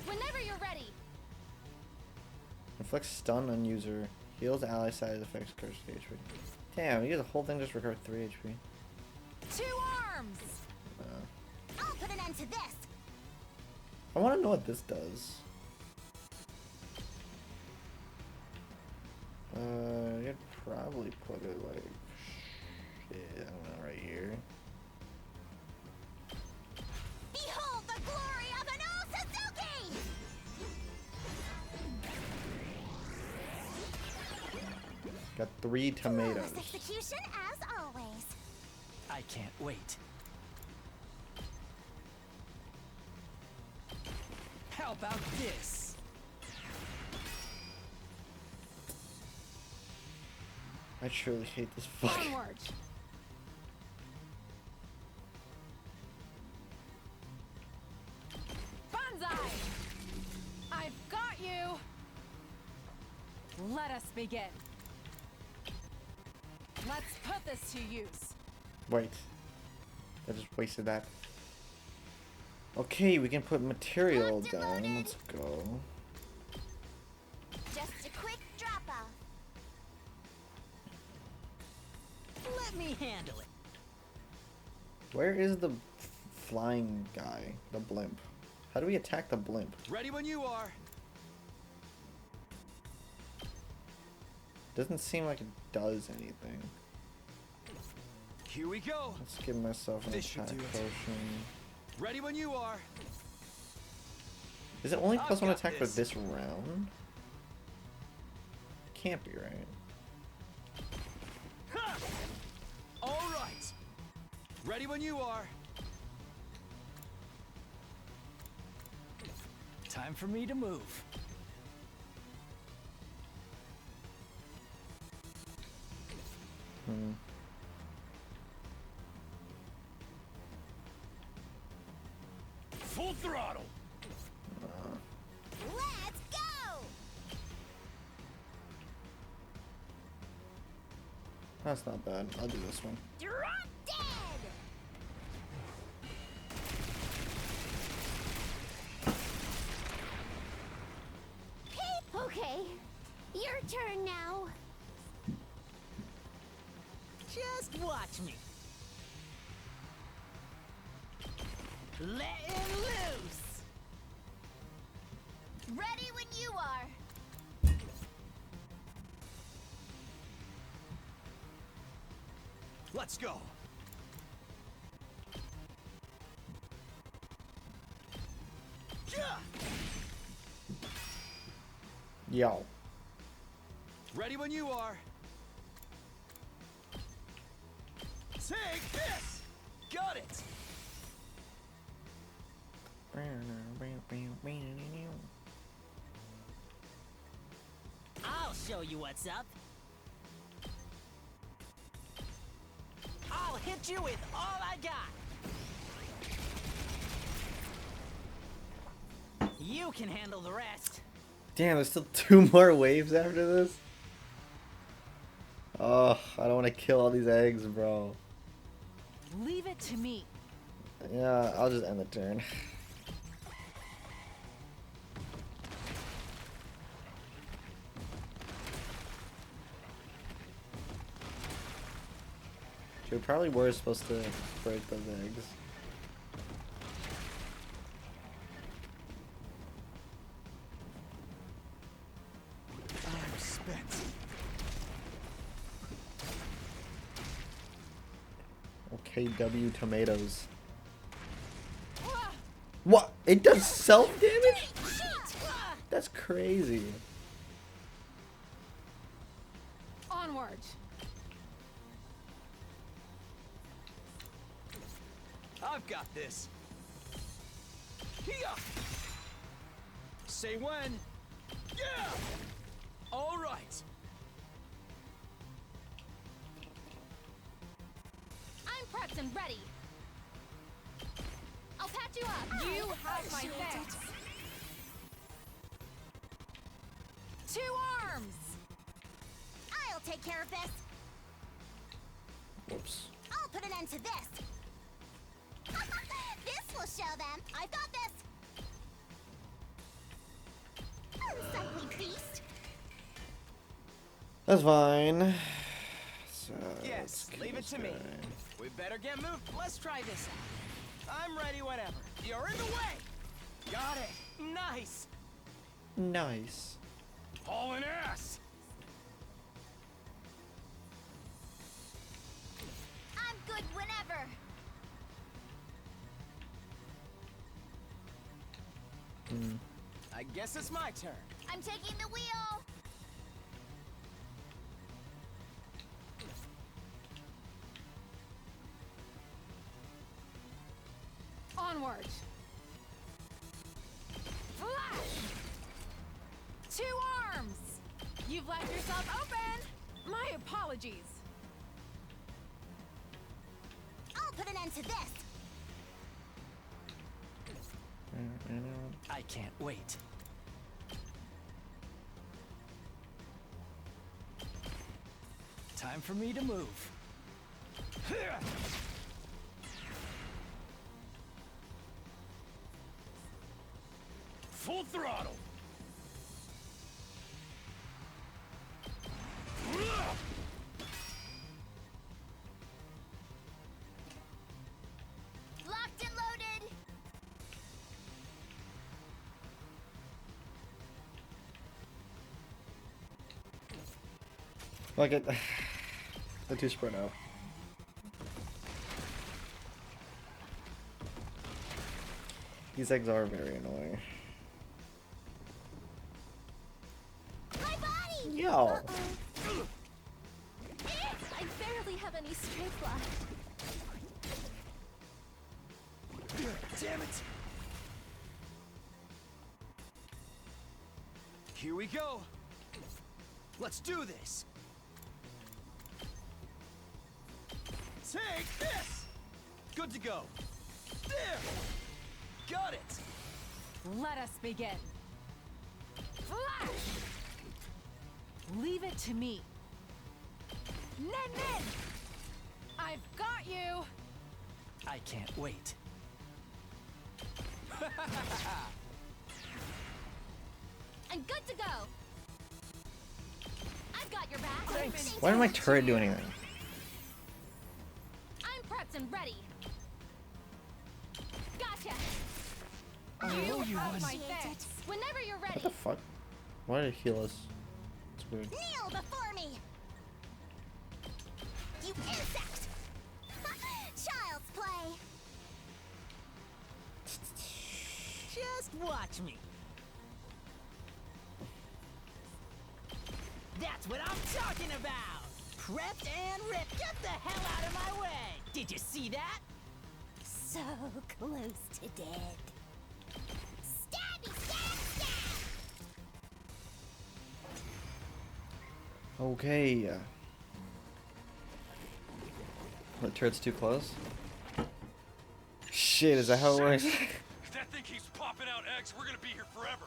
Whenever you're ready. Inflicts stun on user. Heals ally side effects, curse HP. Damn, you get the whole thing just recover 3 HP. 2 arms! I'll put an end to this. I want to know what this does. You'd probably put it like, shit, I don't know, right here. Behold the glory of an Osazuki! Got 3 tomatoes. Flawless execution as always. I can't wait. How about this? I truly hate this fucking. Onward! Banzai! I've got you! Let us begin. Let's put this to use. Wait. I just wasted that. Okay, we can put material down. Let's go. Just a quick drop off. Let me handle it. Where is the flying guy? The blimp. How do we attack the blimp? Ready when you are. Doesn't seem like it does anything. Here we go. Let's give myself an This should attack do it. potion. Ready when you are. Is it only I've +1 got attack for this. this round? Can't be right. Ha! All right. Ready when you are. Time for me to move. Full throttle! Let's go! That's not bad. I'll do this one. Drop dead! Okay, your turn now. Just watch me. Letting loose. Ready when you are. Let's go. Yo. Ready when you are. Take this! Got it! I'll show you what's up. I'll hit you with all I got. You can handle the rest. Damn, there's still 2 more waves after this? Oh, I don't want to kill all these eggs, bro. Leave it to me. Yeah, I'll just end the turn. We probably were supposed to break those eggs. I'm spent. Okay, W tomatoes. What? It does self damage? That's crazy. Onward. I've got this. Here. Say when. Yeah. All right. I'm prepped and ready. I'll patch you up. You have my thanks. 2 arms. I'll take care of this. Whoops. I'll put an end to this. This will show them. I've got this. Unsightly beast. That's fine. So, Yes, leave it to me. We better get moved. Let's try this out. I'm ready whenever. You're in the way. Got it. Nice. Nice. Hauling ass! I'm good whenever. I guess it's my turn. I'm taking the wheel. Onward. Flash. 2 arms. You've left yourself open. My apologies. I'll put an end to this. I can't wait. Time for me to move. Full throttle! Locked and loaded. Like it. They're too spread out. These eggs are very annoying. My body. Yo. I barely have any strength left. Damn it. Here we go. Let's do this. Take this. Good to go. There. Got it. Let us begin. Flash. Leave it to me. Nen. I've got you. I can't wait. I'm good to go. I've got your back. Thanks. Why didn't my turret do anything? I'm prepped and ready. Gotcha. You have won. my thanks. Whenever you're What ready. the fuck? Why did it heal us? It's weird. Kneel before me. You insect. Child's play. Just watch me. That's what I'm talking about. Prepped and ripped. Get the hell out of my way. Did you see that? So close to dead. Stabby, stab, stab. Okay. The turret's too close? Shit, is that how it works? If that thing keeps popping out eggs, we're gonna be here forever.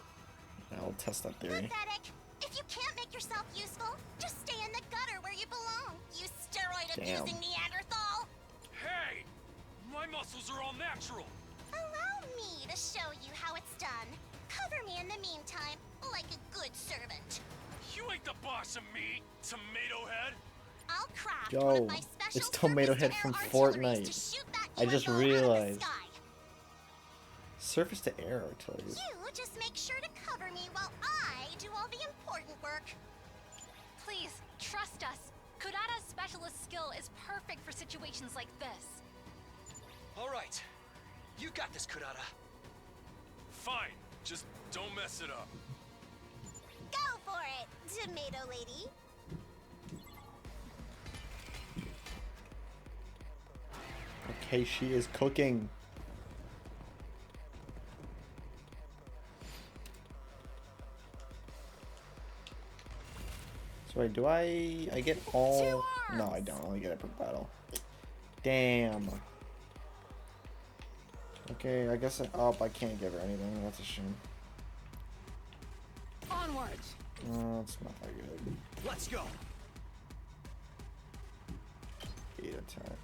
I'll test that theory. Pathetic. If you can't make yourself useful, just stay in the gutter where you belong. You steroid-abusing Neanderthal. Hey! My muscles are all natural! Allow me to show you how it's done. Cover me in the meantime, like a good servant. You ain't the boss of me, tomato head! I'll craft one Yo, of my special it's Tomato Head surface-to-air from artilleries to Fortnite. shoot that I just UFO out of the realized. sky. Surface to air artillery. You just make sure to cover me while I do all the important work. Please, trust us. Kurata's specialist skill is perfect for situations like this. All right. You got this, Kurata. Fine. Just don't mess it up. Go for it, Tomato Lady. Okay, she is cooking. So wait, do I get all? No, I don't. I only get it per battle. Damn. Okay, I guess I can't give her anything. That's a shame. Onwards. Oh, it's not that good. Let's go. 8 attack.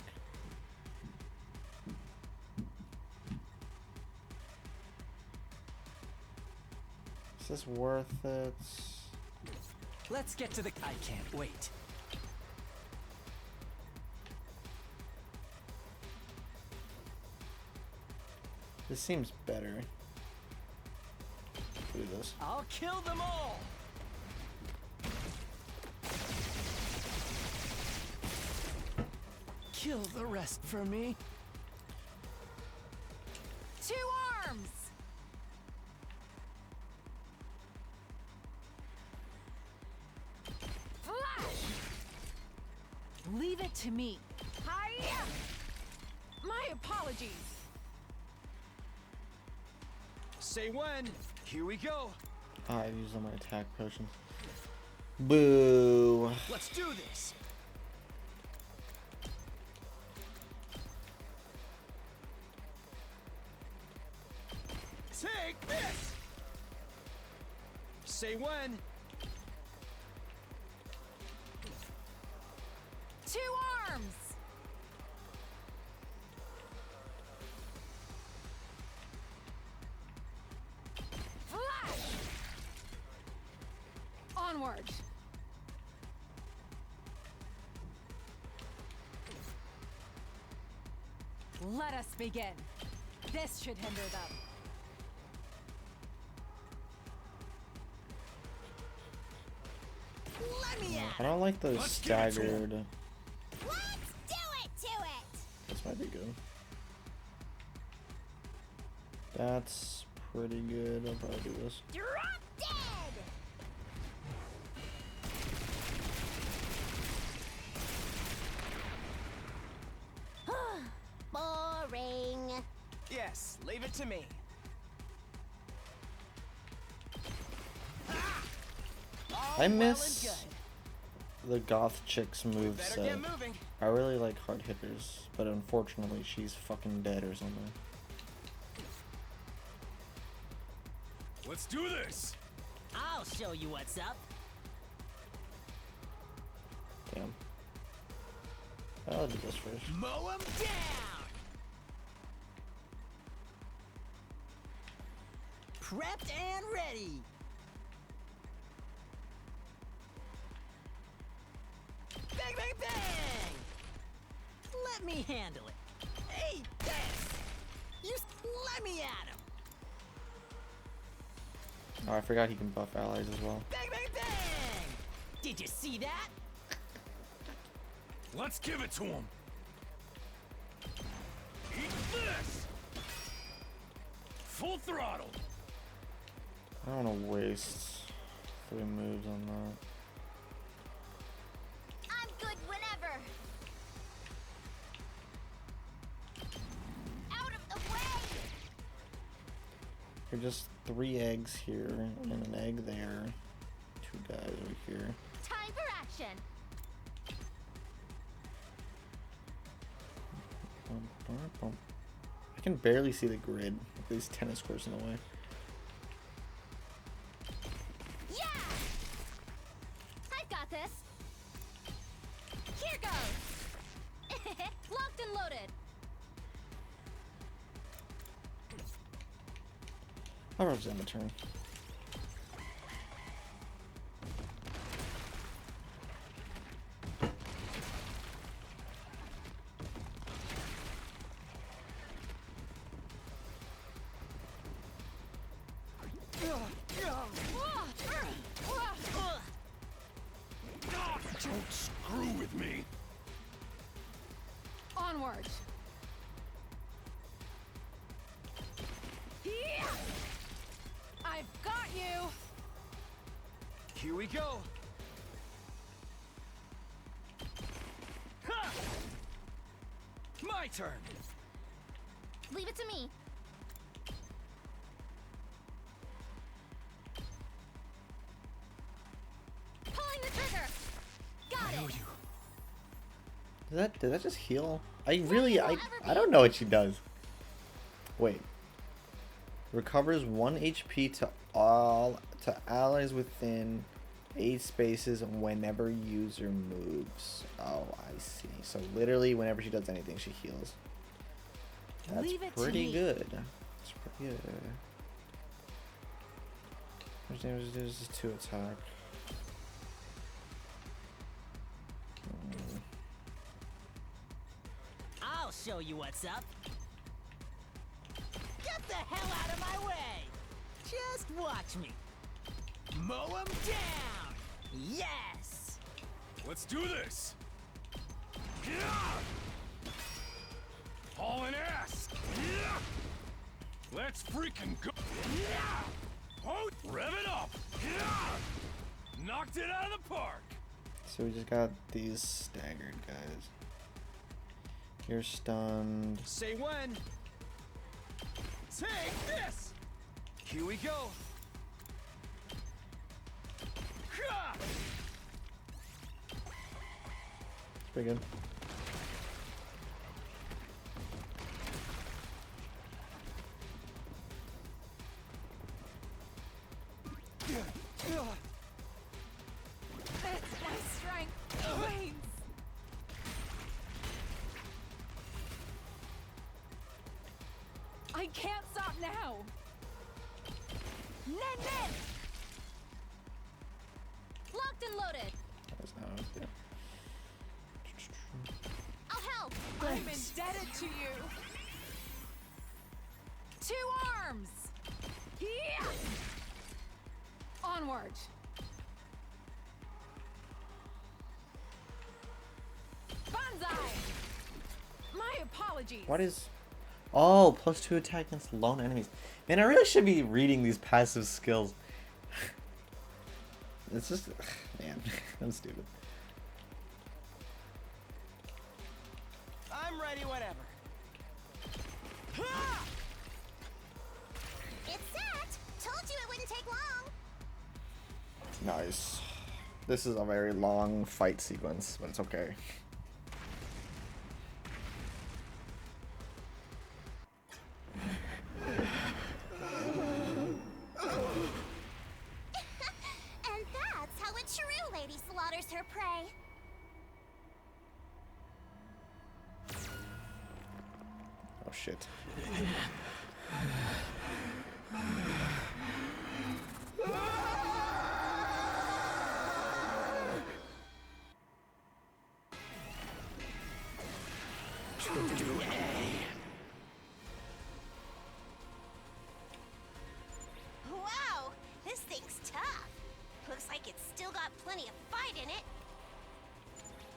Is this worth it? Let's get to the. I can't wait. This seems better. Do this. I'll kill them all. Kill the rest for me. 2 arms. Flash. Leave it to me. Hiya! My apologies. Say when. Here we go. Ah, I used all my attack potions. Boo. Let's do this. Take this. Say when. 2 arms. Flash. Onward. Let us begin. This should hinder them. Let me at I don't like those Let's give it to 'em. staggered. Let's do it to it. This might be good. That's pretty good. I'll probably do this. Drop dead. Boring. Yes, leave it to me. All I well miss and the goth chick's good. Better get moveset. moving. I really like hard hitters, but unfortunately she's fucking dead or something. Let's do this. I'll show you what's up. Damn. I'll do this first. Mow 'em down. Prepped and ready. Bang, bang, bang. Let me handle it. Hey, this. Let me at him. Oh, I forgot he can buff allies as well. Bang, bang, bang. Did you see that? Let's give it to him. Eat this. Full throttle. I don't want to waste 3 moves on that. I'm good whenever. Out of the way. You're just 3 eggs here and an egg there. 2 guys over here. Time for action. Bum, bum, bum. I can barely see the grid. These tennis courts in the way. Yeah! I've got this. Here goes. Locked and loaded. I'll represent the turn. Onward! Yeah! I've got you! Here we go. Ha! My turn. Leave it to me. Pulling the trigger. Got it. Did that just heal? I don't know what she does. Wait. Recovers 1 HP to allies within 8 spaces whenever user moves. Oh, I see. So literally whenever she does anything, she heals. That's Leave it to pretty me. good. That's pretty good. How much damage does this 2 attack? I'll show you what's up. Get the hell out of my way! Just watch me. Mow him down! Yes! Let's do this! Hauling ass! Let's freaking go! Oh, rev it up! Knocked it out of the park! So we just got these staggered guys. You're stunned. Say when. Take this. Here we go. Ha! It's pretty good. It's my strength wanes. I can't stop now. Nen! Locked and loaded. That's not good. I'll help. I'm indebted to you. 2 arms. Yeah. Onward. Banzai. My apologies. What is... Oh, +2 attack against lone enemies. Man, I really should be reading these passive skills. It's just... Man, I'm stupid. I'm ready whenever. Ha! It's set. Told you it wouldn't take long. Nice. This is a very long fight sequence, but it's okay. And that's how a true lady slaughters her prey. Oh shit. Wow, this thing's tough. Looks like it's still got plenty of fight in it.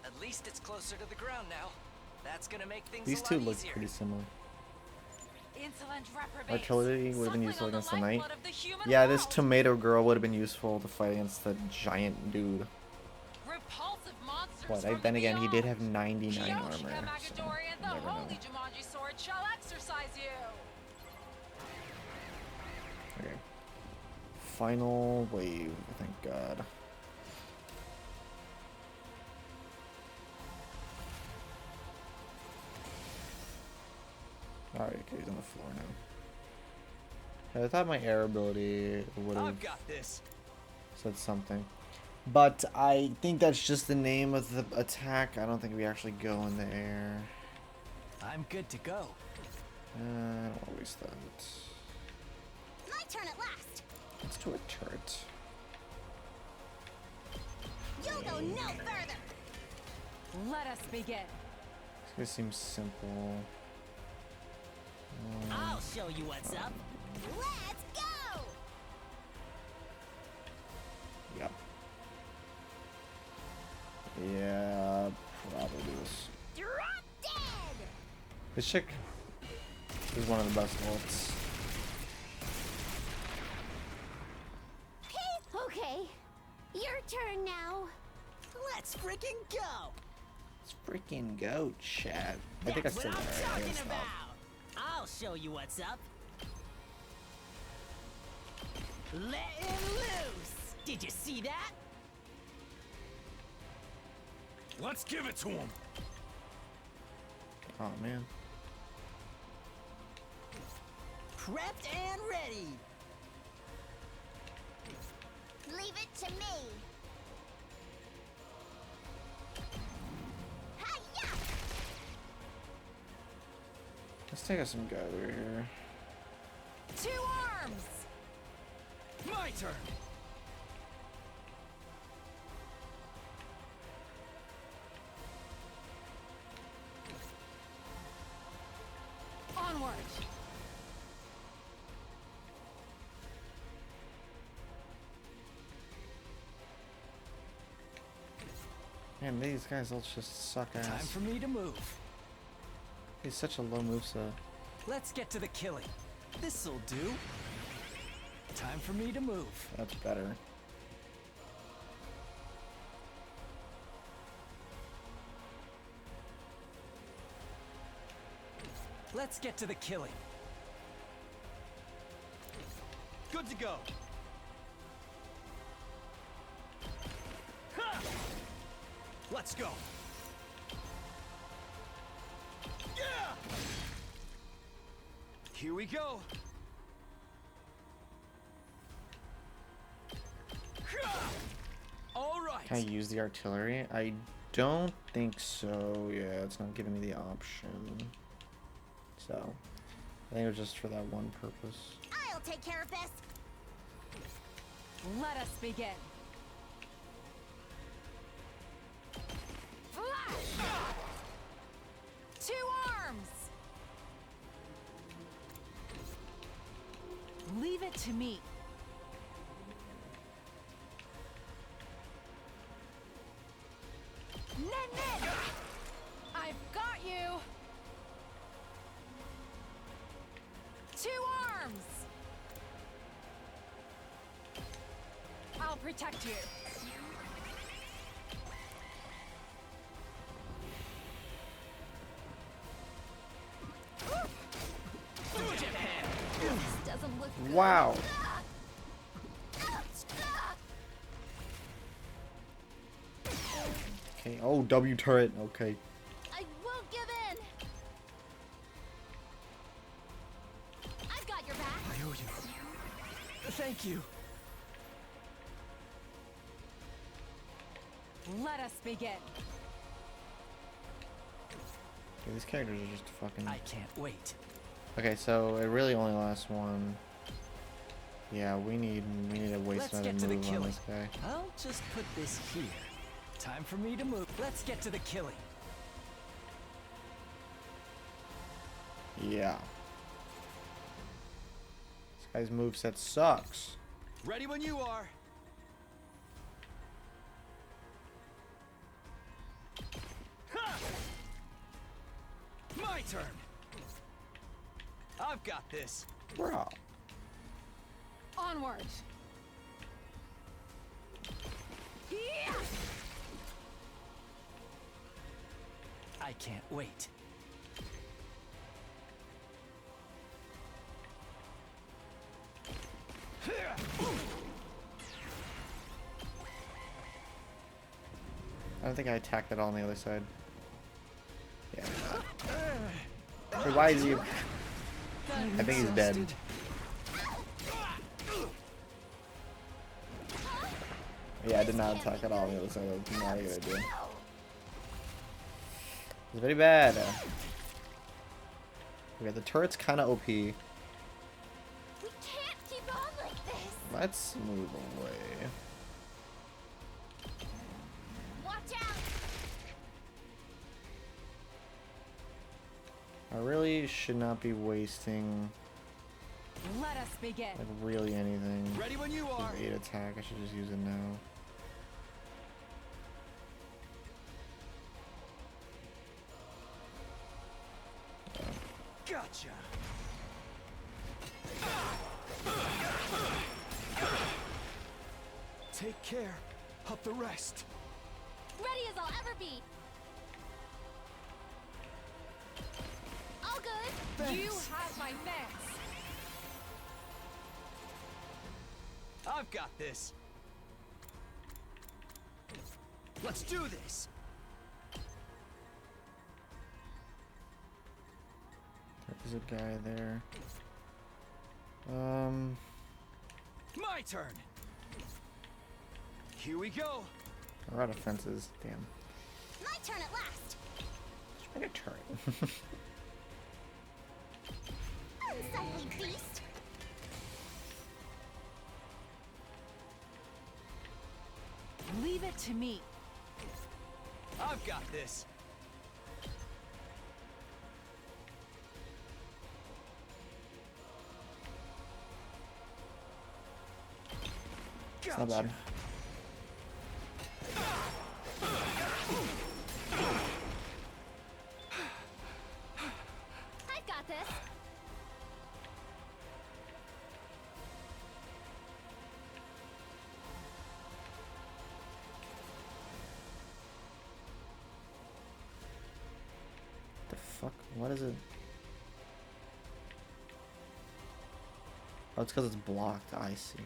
At least it's closer to the ground now. That's gonna make things These a two lot look easier. pretty similar. Insolent reprobates. Artillery would have been useful Suckling on against the the knight. lifeblood of the human Yeah, this world. tomato girl would have been useful to fight against the giant dude. Repulsive monsters But from then the again, he did beyond. have 99 Kyoshika armor, so Magadori and the you never know. holy Jumanji sword shall exercise you. Okay. Final wave, thank God. Alright, okay, he's on the floor now. I thought my air ability would have I've got this. said something. But I think that's just the name of the attack. I don't think we actually go in the air. I'm good to go. I don't want to waste that. My turn at last. Let's do a turret. You'll go no further. Let us begin. This seems simple. I'll show you what's up. Let's go. Yep. Yeah, probably this. Drop dead. This chick is one of the best ults. Okay, your turn now. Let's freaking go! Let's freaking go, chat. I think I That's said what that I'm right. I talking gotta stop. about. I'll show you what's up. Letting loose! Did you see that? Let's give it to him. Oh man. Prepped and ready. Leave it to me. Hi-ya! Let's take us some gather here. 2 arms! My turn. Onward! Man, these guys all just suck Time ass. for me to move. He's such a low moveset. Let's get to the killing. This'll do. Time for me to move. That's better. Let's get to the killing. Good to go. Ha! Let's go. Yeah! Here we go. Ha! All right. Can I use the artillery? I don't think so. Yeah, it's not giving me the option. So, I think it was just for that one purpose. I'll take care of this. Let us begin. Flash! 2 arms! Leave it to me. Nen! I've got you! 2 arms! I'll protect you. This doesn't look good. Wow. Okay. Oh, W turret. Okay. I won't give in. I've got your back. I owe you. Thank you. Let us begin. Okay, these characters are just fucking. I can't wait. Okay, so it really only lasts one. Yeah, we need to waste Let's another get to the move on killing. this guy. I'll just put this here. Time for me to move. Let's get to the killing. Yeah. This guy's moveset sucks. Ready when you are. Ha! My turn. I've got this. Bro. Onward. Yeah! I can't wait. I don't think I attacked at all on the other side. Yeah. Wait, why is you? I think he's dead. Yeah, I did not attack at all on the other side. That's not a good idea. It's very bad. Okay, the turret's kind of OP. We can't keep on like this. Let's move away. Watch out. I really should not be wasting Let us begin. like really anything. Ready when you are. 8 attack. I should just use it now. Take care of the rest. Ready as I'll ever be. All good. Thanks. You have my thanks. I've got this. Let's do this. There's a guy there. My turn. Here we go. We're out of fences. Damn. My turn at last. Try to turn. Unsightly beast. Leave it to me. I've got this. It's not bad. I've got this. The fuck? What is it? Oh, it's because it's blocked. I see.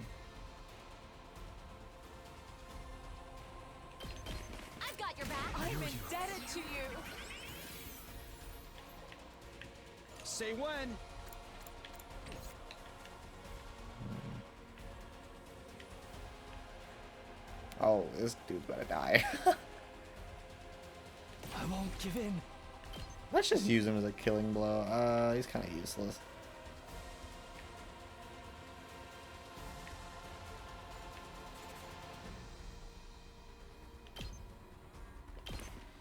I've got your back. I'm indebted to you. Say when. Oh, this dude's gonna die. I won't give in. Let's just use him as a killing blow. He's kind of useless.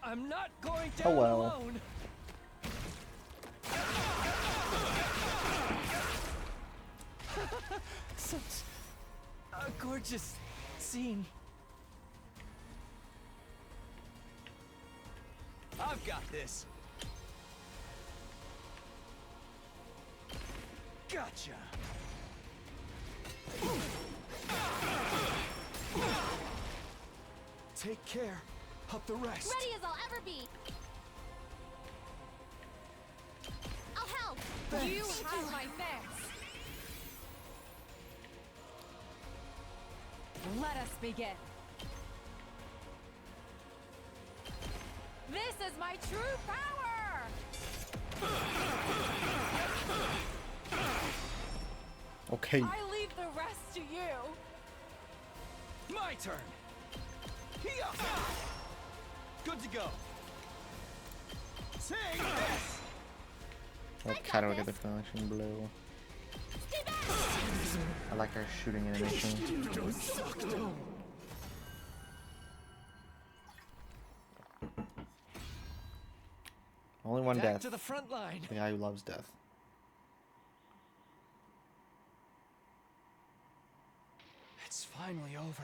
I'm not going Oh down well. alone. Such a gorgeous scene. I've got this. Gotcha. Take care of the rest. Ready as I'll ever be. I'll help. You have my thanks. Let us begin. This is my true power! Okay. I leave the rest to you. My turn. Here. Good to go. Take this. What kind of get the finishing blow? I like our shooting animation. Only one Back death. to the front line. The guy who loves death. It's finally over.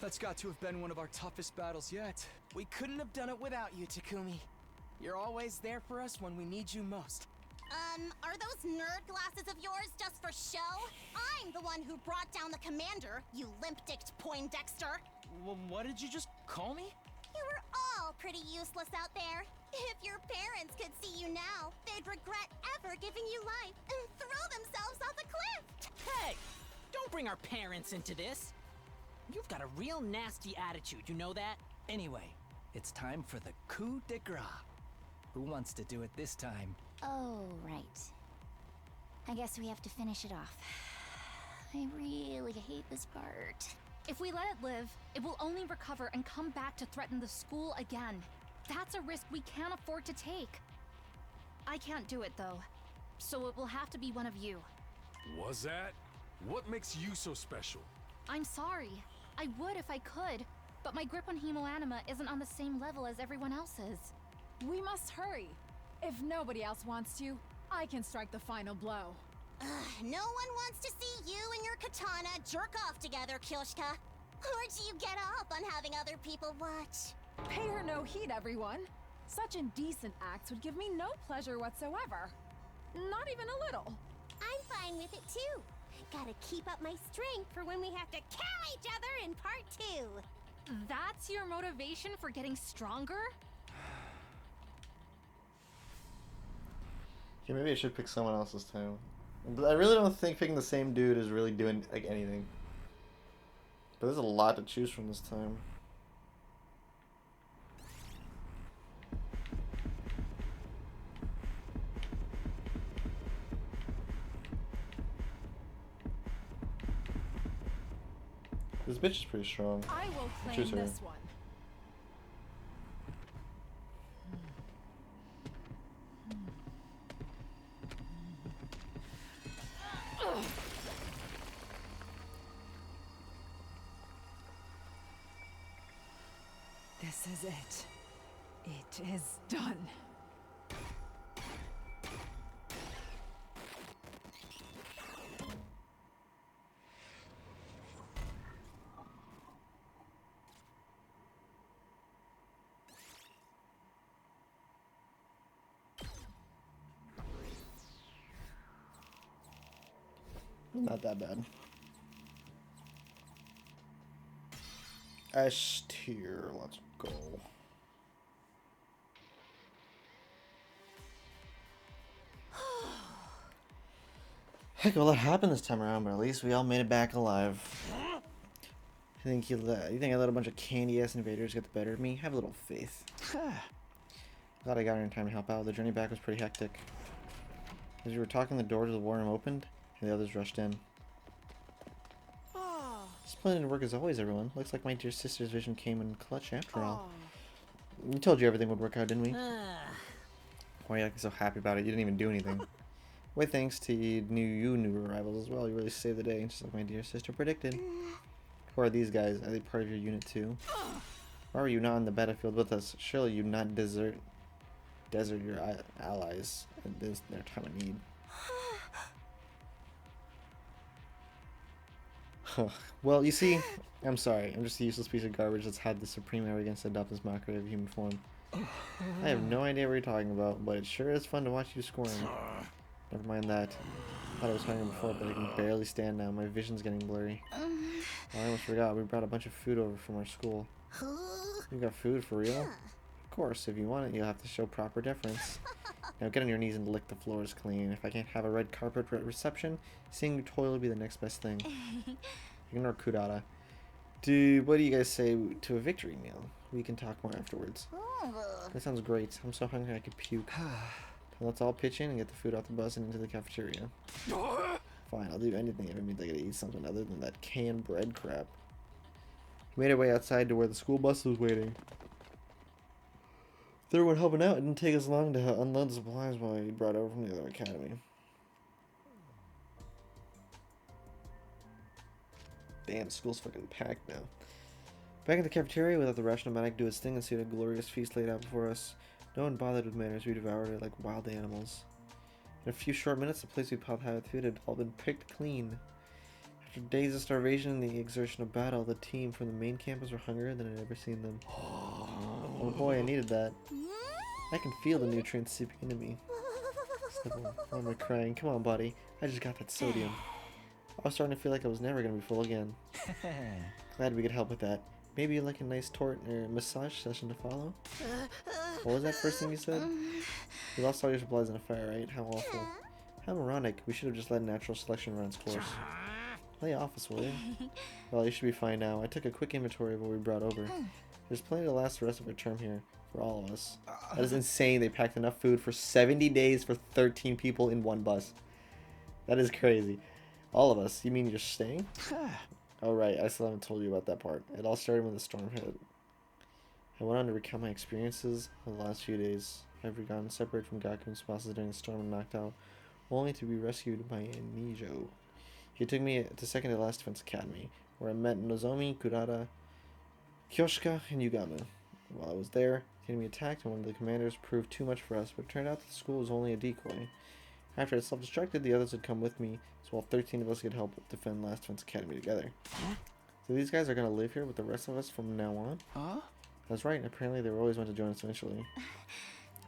That's got to have been one of our toughest battles yet. We couldn't have done it without you, Takumi. You're always there for us when we need you most. Are those nerd glasses of yours just for show? I'm the one who brought down the commander, you limp-dicked Poindexter. What did you just call me? You were all pretty useless out there. If your parents could see you now, they'd regret ever giving you life and throw themselves off a cliff. Hey! Don't bring our parents into this. You've got a real nasty attitude, you know that? Anyway, it's time for the coup de grace. Who wants to do it this time? Oh, right. I guess we have to finish it off. I really hate this part. If we let it live, it will only recover and come back to threaten the school again. That's a risk we can't afford to take. I can't do it, though. So it will have to be one of you. Was that? What makes you so special? I'm sorry. I would if I could, but my grip on Hemoanima isn't on the same level as everyone else's. We must hurry. If nobody else wants to, I can strike the final blow. No one wants to see you and your katana jerk off together, Kyoshka. Or do you get up on having other people watch? Pay her no heed, everyone. Such indecent acts would give me no pleasure whatsoever. Not even a little. I'm fine with it too. Gotta keep up my strength for when we have to kill each other in part 2. That's your motivation for getting stronger? Okay, maybe I should pick someone else this time. But I really don't think picking the same dude is really doing like anything. But there's a lot to choose from this time. This bitch is pretty strong. I will Choose claim her. this one. This is it. It is done. Not that bad. S tier, let's go. Heck, well, that happened this time around, but at least we all made it back alive. You think I let a bunch of candy-ass invaders get the better of me? Have a little faith. Glad I got here in time to help out. The journey back was pretty hectic. As we were talking, the door to the war room opened, and the others rushed in. Splendid work as always, everyone. Looks like my dear sister's vision came in clutch after all. We told you everything would work out, didn't we? Why are you acting so happy about it? You didn't even do anything. Why, thanks to new arrivals as well. You really saved the day, just like my dear sister predicted. Who are these guys? Are they part of your unit too? Why were you not on the battlefield with us? Surely you not desert your allies at their time of need. Well, you see, I'm sorry. I'm just a useless piece of garbage that's had the supreme arrogance to adopt this mockery of human form. I have no idea what you're talking about, but it sure is fun to watch you squirm. Never mind that. I thought I was hungry before, but I can barely stand now. My vision's getting blurry. Oh, I almost forgot. We brought a bunch of food over from our school. You got food for real? Of course. If you want it, you'll have to show proper deference. Now get on your knees and lick the floors clean. If I can't have a red carpet reception, seeing your toilet will be the next best thing. Ignore Kudata. Dude, what do you guys say to a victory meal? We can talk more afterwards. That sounds great. I'm so hungry I could puke. Let's all pitch in and get the food off the bus and into the cafeteria. Fine, I'll do anything if it means I gotta eat something other than that canned bread crap. We made our way outside to where the school bus was waiting. With everyone helping out, it didn't take us long to unload the supplies we brought over from the other academy. Damn, school's fucking packed now. Back in the cafeteria, we let the rationomatic do its thing and see what a glorious feast laid out before us. No one bothered with manners, we devoured it like wild animals. In a few short minutes, the place we piled high with food had all been picked clean. After days of starvation and the exertion of battle, the team from the main campus were hungrier than I'd ever seen them. Oh boy, I needed that. I can feel the nutrients seeping into me. Why am I crying? Come on, buddy. I just got that sodium. I was starting to feel like I was never going to be full again. Glad we could help with that. Maybe like a nice or massage session to follow? What was that first thing you said? You lost all your supplies in a fire, right? How awful. How moronic. We should have just let natural selection run its course. Lay off us, will you? Well, you should be fine now. I took a quick inventory of what we brought over. There's plenty to last the rest of our term here. For all of us. That is insane. They packed enough food for 70 days for 13 people in one bus. That is crazy. All of us. You mean you're staying? Oh, right. I still haven't told you about that part. It all started when the storm hit. I went on to recount my experiences of the last few days. I've gotten separated from Gaku and spouses during the storm and knocked out, only to be rescued by Nijo. He took me to second to last defense academy, where I met Nozomi, Kurata, Kyoshika, and Yugama. While I was there, the enemy attacked and one of the commanders proved too much for us, but it turned out that the school was only a decoy. After I self-destructed, the others had come with me, so all 13 of us could help defend Last Defense Academy together. So these guys are going to live here with the rest of us from now on? Huh? That's right, apparently they were always meant to join us eventually.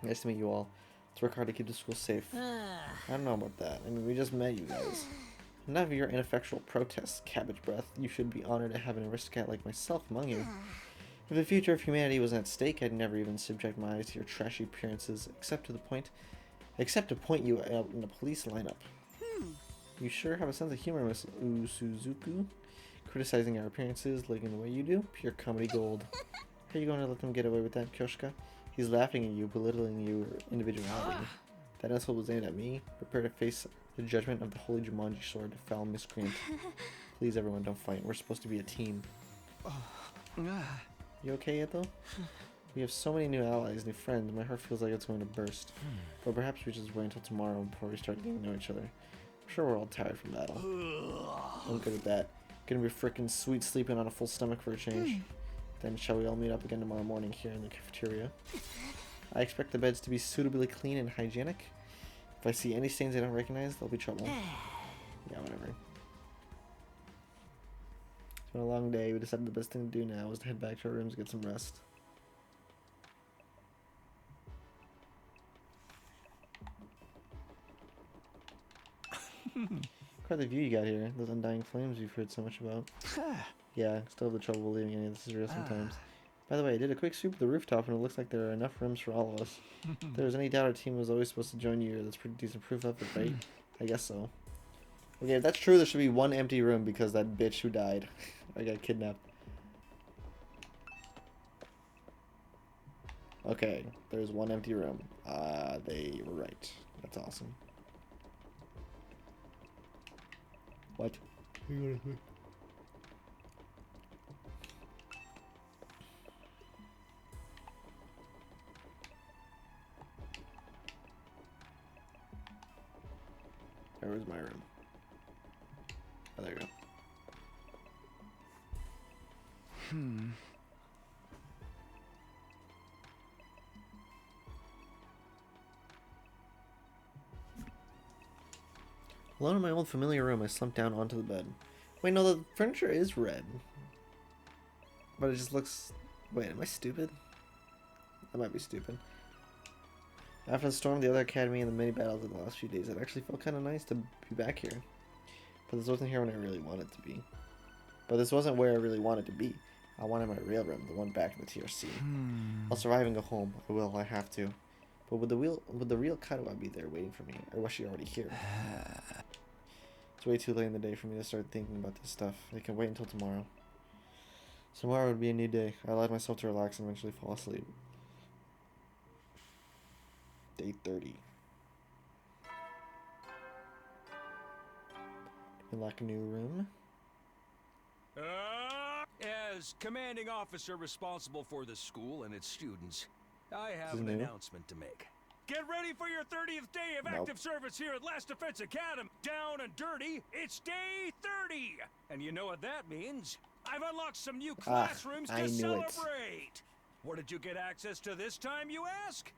Nice to meet you all. Let's work hard to keep the school safe. I don't know about that. I mean, we just met you guys. Enough of your ineffectual protests, Cabbage Breath. You should be honored to have an aristocrat like myself among you. If the future of humanity was at stake, I'd never even subject my eyes to your trashy appearances, except to point you out in a police lineup. You sure have a sense of humor, Miss Usuzuku. Criticizing our appearances, looking the way you do, pure comedy gold. Are you going to let them get away with that, Kyoshka? He's laughing at you, belittling your individuality. That insult was aimed at me. Prepare to face the judgment of the Holy Jumanji Sword, foul miscreant. Please, everyone, don't fight. We're supposed to be a team. You okay yet, though? We have so many new allies, new friends. My heart feels like it's going to burst. But perhaps we just wait until tomorrow before we start getting to know each other. I'm sure we're all tired from battle. I'm good at that. Gonna be frickin' sweet sleeping on a full stomach for a change. Then shall we all meet up again tomorrow morning here in the cafeteria? I expect the beds to be suitably clean and hygienic. If I see any stains I don't recognize, there'll be trouble. Yeah, whatever. It's been a long day. We decided the best thing to do now was to head back to our rooms and get some rest. Quite the view you got here. Those undying flames you've heard so much about. Yeah, still have the trouble believing any of this is real sometimes. By the way, I did a quick sweep of the rooftop and it looks like there are enough rooms for all of us. If there was any doubt our team was always supposed to join you, that's pretty decent proof of it, right? I guess so. Okay, if that's true, there should be one empty room because that bitch who died. I got kidnapped. Okay, there's one empty room. They were right. That's awesome. What? Where was my room? Oh, there you go. Alone in my old familiar room, I slumped down onto the bed. Wait, no, the furniture is red. But it just looks... Wait, am I stupid? I might be stupid. After the storm of the other academy and the many battles of the last few days, it actually felt kind of nice to be back here. But this wasn't here when I really wanted to be. But this wasn't where I really wanted to be. I wanted my real room, the one back in the TRC. I'll survive and go home. I will, I have to. But would the real Kaiwa be there waiting for me? Or was she already here? It's way too late in the day for me to start thinking about this stuff. I can wait until tomorrow. Tomorrow would be a new day. I allowed myself to relax and eventually fall asleep. Day 30. Unlock a new room. As commanding officer responsible for the school and its students, I have an new? announcement to make. Get ready for your 30th day of active service here at Last Defense Academy. Down and dirty, it's day 30. And you know what that means? I've unlocked some new classrooms to celebrate. Where did you get access to this time, you ask?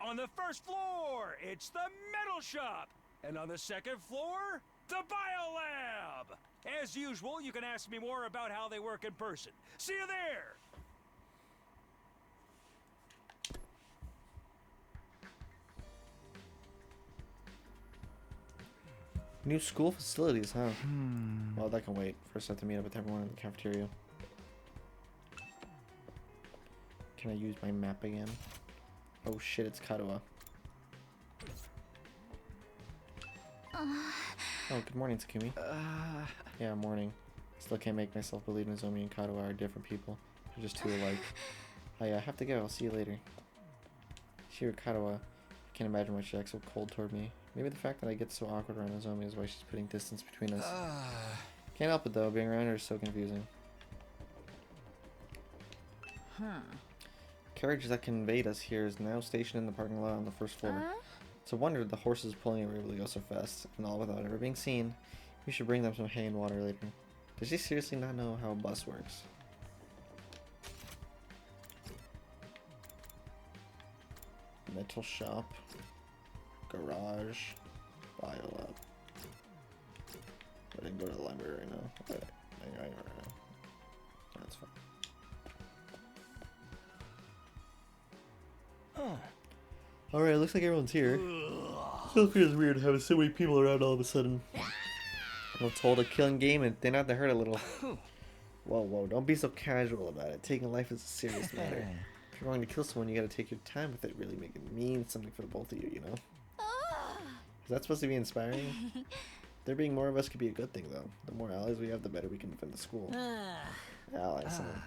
On the first floor, it's the metal shop. And on the second floor, the biolab. As usual, you can ask me more about how they work in person. See you there. New school facilities, huh? Well, that can wait. First I have to meet up with everyone in the cafeteria. Can I use my map again? Oh shit, it's Kadoa. Oh, good morning, Takumi. Yeah, morning. Still can't make myself believe Nozomi and Kadoa are different people. They're just too alike. I have to go. I'll see you later. Shiro Kadoa. I can't imagine why she acts so cold toward me. Maybe the fact that I get so awkward around Nozomi is why she's putting distance between us. Can't help it though, being around her is so confusing. Carriage that conveyed us here is now stationed in the parking lot on the first floor. It's a wonder the horses pulling it were able to go so fast, and all without ever being seen. We should bring them some hay and water later. Does she seriously not know how a bus works? Metal shop. Garage. Biolab. I didn't go to the library right now. I go right now. That's fine. Alright, looks like everyone's here. Still feels weird having so many people around all of a sudden. Let's hold a killing game and thin out the herd a little. Whoa, whoa, don't be so casual about it. Taking life is a serious matter. If you're going to kill someone, you gotta take your time with it, really make it mean something for the both of you, you know? Is that supposed to be inspiring? There being more of us could be a good thing, though. The more allies we have, the better we can defend the school. Allies, huh?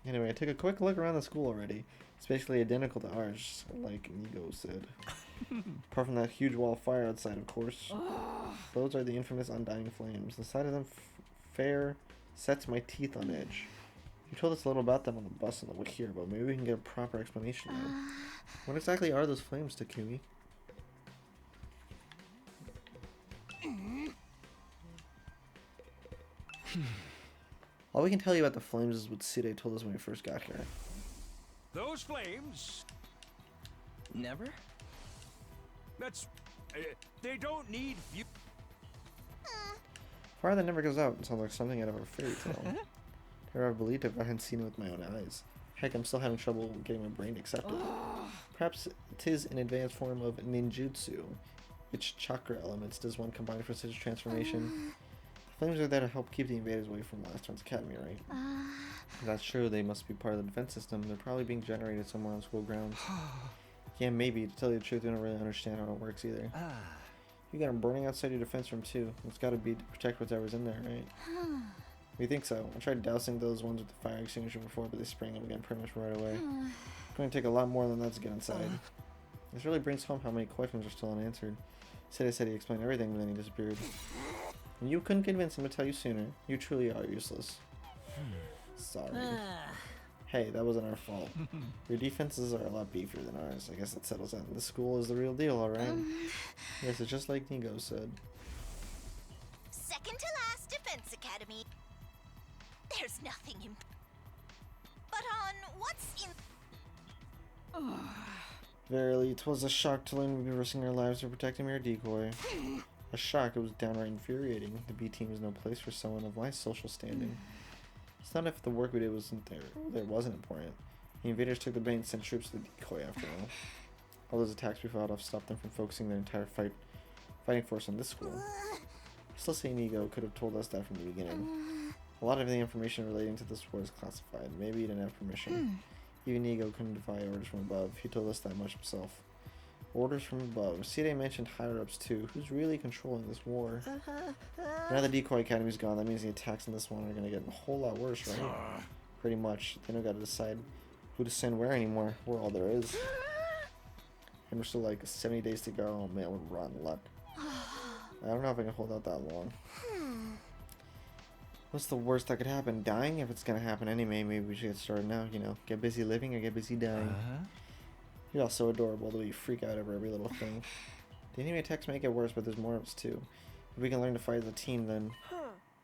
Anyway, I took a quick look around the school already. It's basically identical to ours, like Nigo said. Apart from that huge wall of fire outside, of course. Those are the infamous undying flames. The sight of them fair sets my teeth on edge. You told us a little about them on the bus on the way here, but maybe we can get a proper explanation now. What exactly are those flames, Takumi? All we can tell you about the flames is what Side told us when we first got here. Those flames. Never? That's. They don't need view. Fire that never goes out. It sounds like something out of a fairy tale. Never believed it if I hadn't seen it with my own eyes. Heck, I'm still having trouble getting my brain to accept it. Perhaps 'tis an advanced form of ninjutsu. Which chakra elements does one combine for such a transformation? Flames are there to help keep the invaders away from Last One's Academy, right? If that's true, they must be part of the defense system. They're probably being generated somewhere on school grounds. Yeah, maybe. To tell you the truth, we don't really understand how it works either. You got them burning outside your defense room too. It's got to be to protect whatever's in there, right? We think so. I tried dousing those ones with the fire extinguisher before, but they sprang up again pretty much right away. It's going to take a lot more than that to get inside. This really brings home how many questions are still unanswered. Sede said he explained everything, but then he disappeared. And you couldn't convince him to tell you sooner. You truly are useless. Sorry. Hey, that wasn't our fault. Your defenses are a lot beefier than ours. I guess that settles it. This school is the real deal, alright? Yes, it's just like Nigo said. Second to last Defense Academy. There's nothing in. But on what's in. Verily, 'twas a shock to learn we'd be risking our lives for protecting mere decoy. A shock, it was downright infuriating. The B team is no place for someone of my social standing. It's not if the work we did wasn't wasn't important. The invaders took the bait and sent troops to the decoy after all. All those attacks we fought off stopped them from focusing their entire fighting force on this school. I still say Nigo could have told us that from the beginning. A lot of the information relating to this war is classified. Maybe he didn't have permission. Even Nigo couldn't defy orders from above. He told us that much himself. Orders from above. Side mentioned higher-ups too. Who's really controlling this war? Now the decoy academy's gone, that means the attacks on this one are gonna get a whole lot worse, right? Pretty much. They don't gotta decide who to send where anymore. We're all there is. And we're still like 70 days to go. Oh man, we're rotten luck. I don't know if I can hold out that long. What's the worst that could happen? Dying? If it's gonna happen anyway, maybe we should get started now, you know. Get busy living or get busy dying. You're all so adorable the way you freak out over every little thing. The enemy attacks may get worse, but there's more of us too. If we can learn to fight as a team, then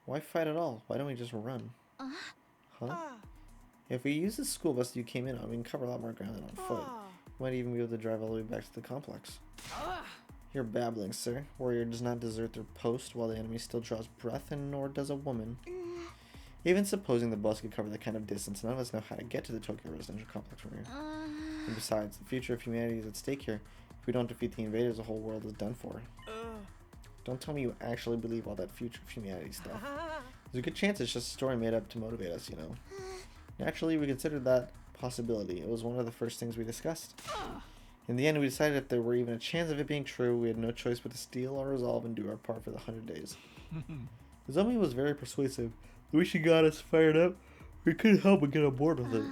why fight at all? Why don't we just run? Huh? If we use the school bus you came in on, we can cover a lot more ground than on foot. We might even be able to drive all the way back to the complex. You're babbling, sir. Warrior does not desert their post while the enemy still draws breath, and nor does a woman. Even supposing the bus could cover that kind of distance, none of us know how to get to the Tokyo residential complex from here. And besides, the future of humanity is at stake here. If we don't defeat the invaders, the whole world is done for. Don't tell me you actually believe all that future of humanity stuff. There's a good chance it's just a story made up to motivate us, you know. Naturally, we considered that possibility. It was one of the first things we discussed. In the end, we decided if there were even a chance of it being true, we had no choice but to steel our resolve and do our part for the 100 days. The zombie was very persuasive. The way she got us fired up, we couldn't help but get on board with it.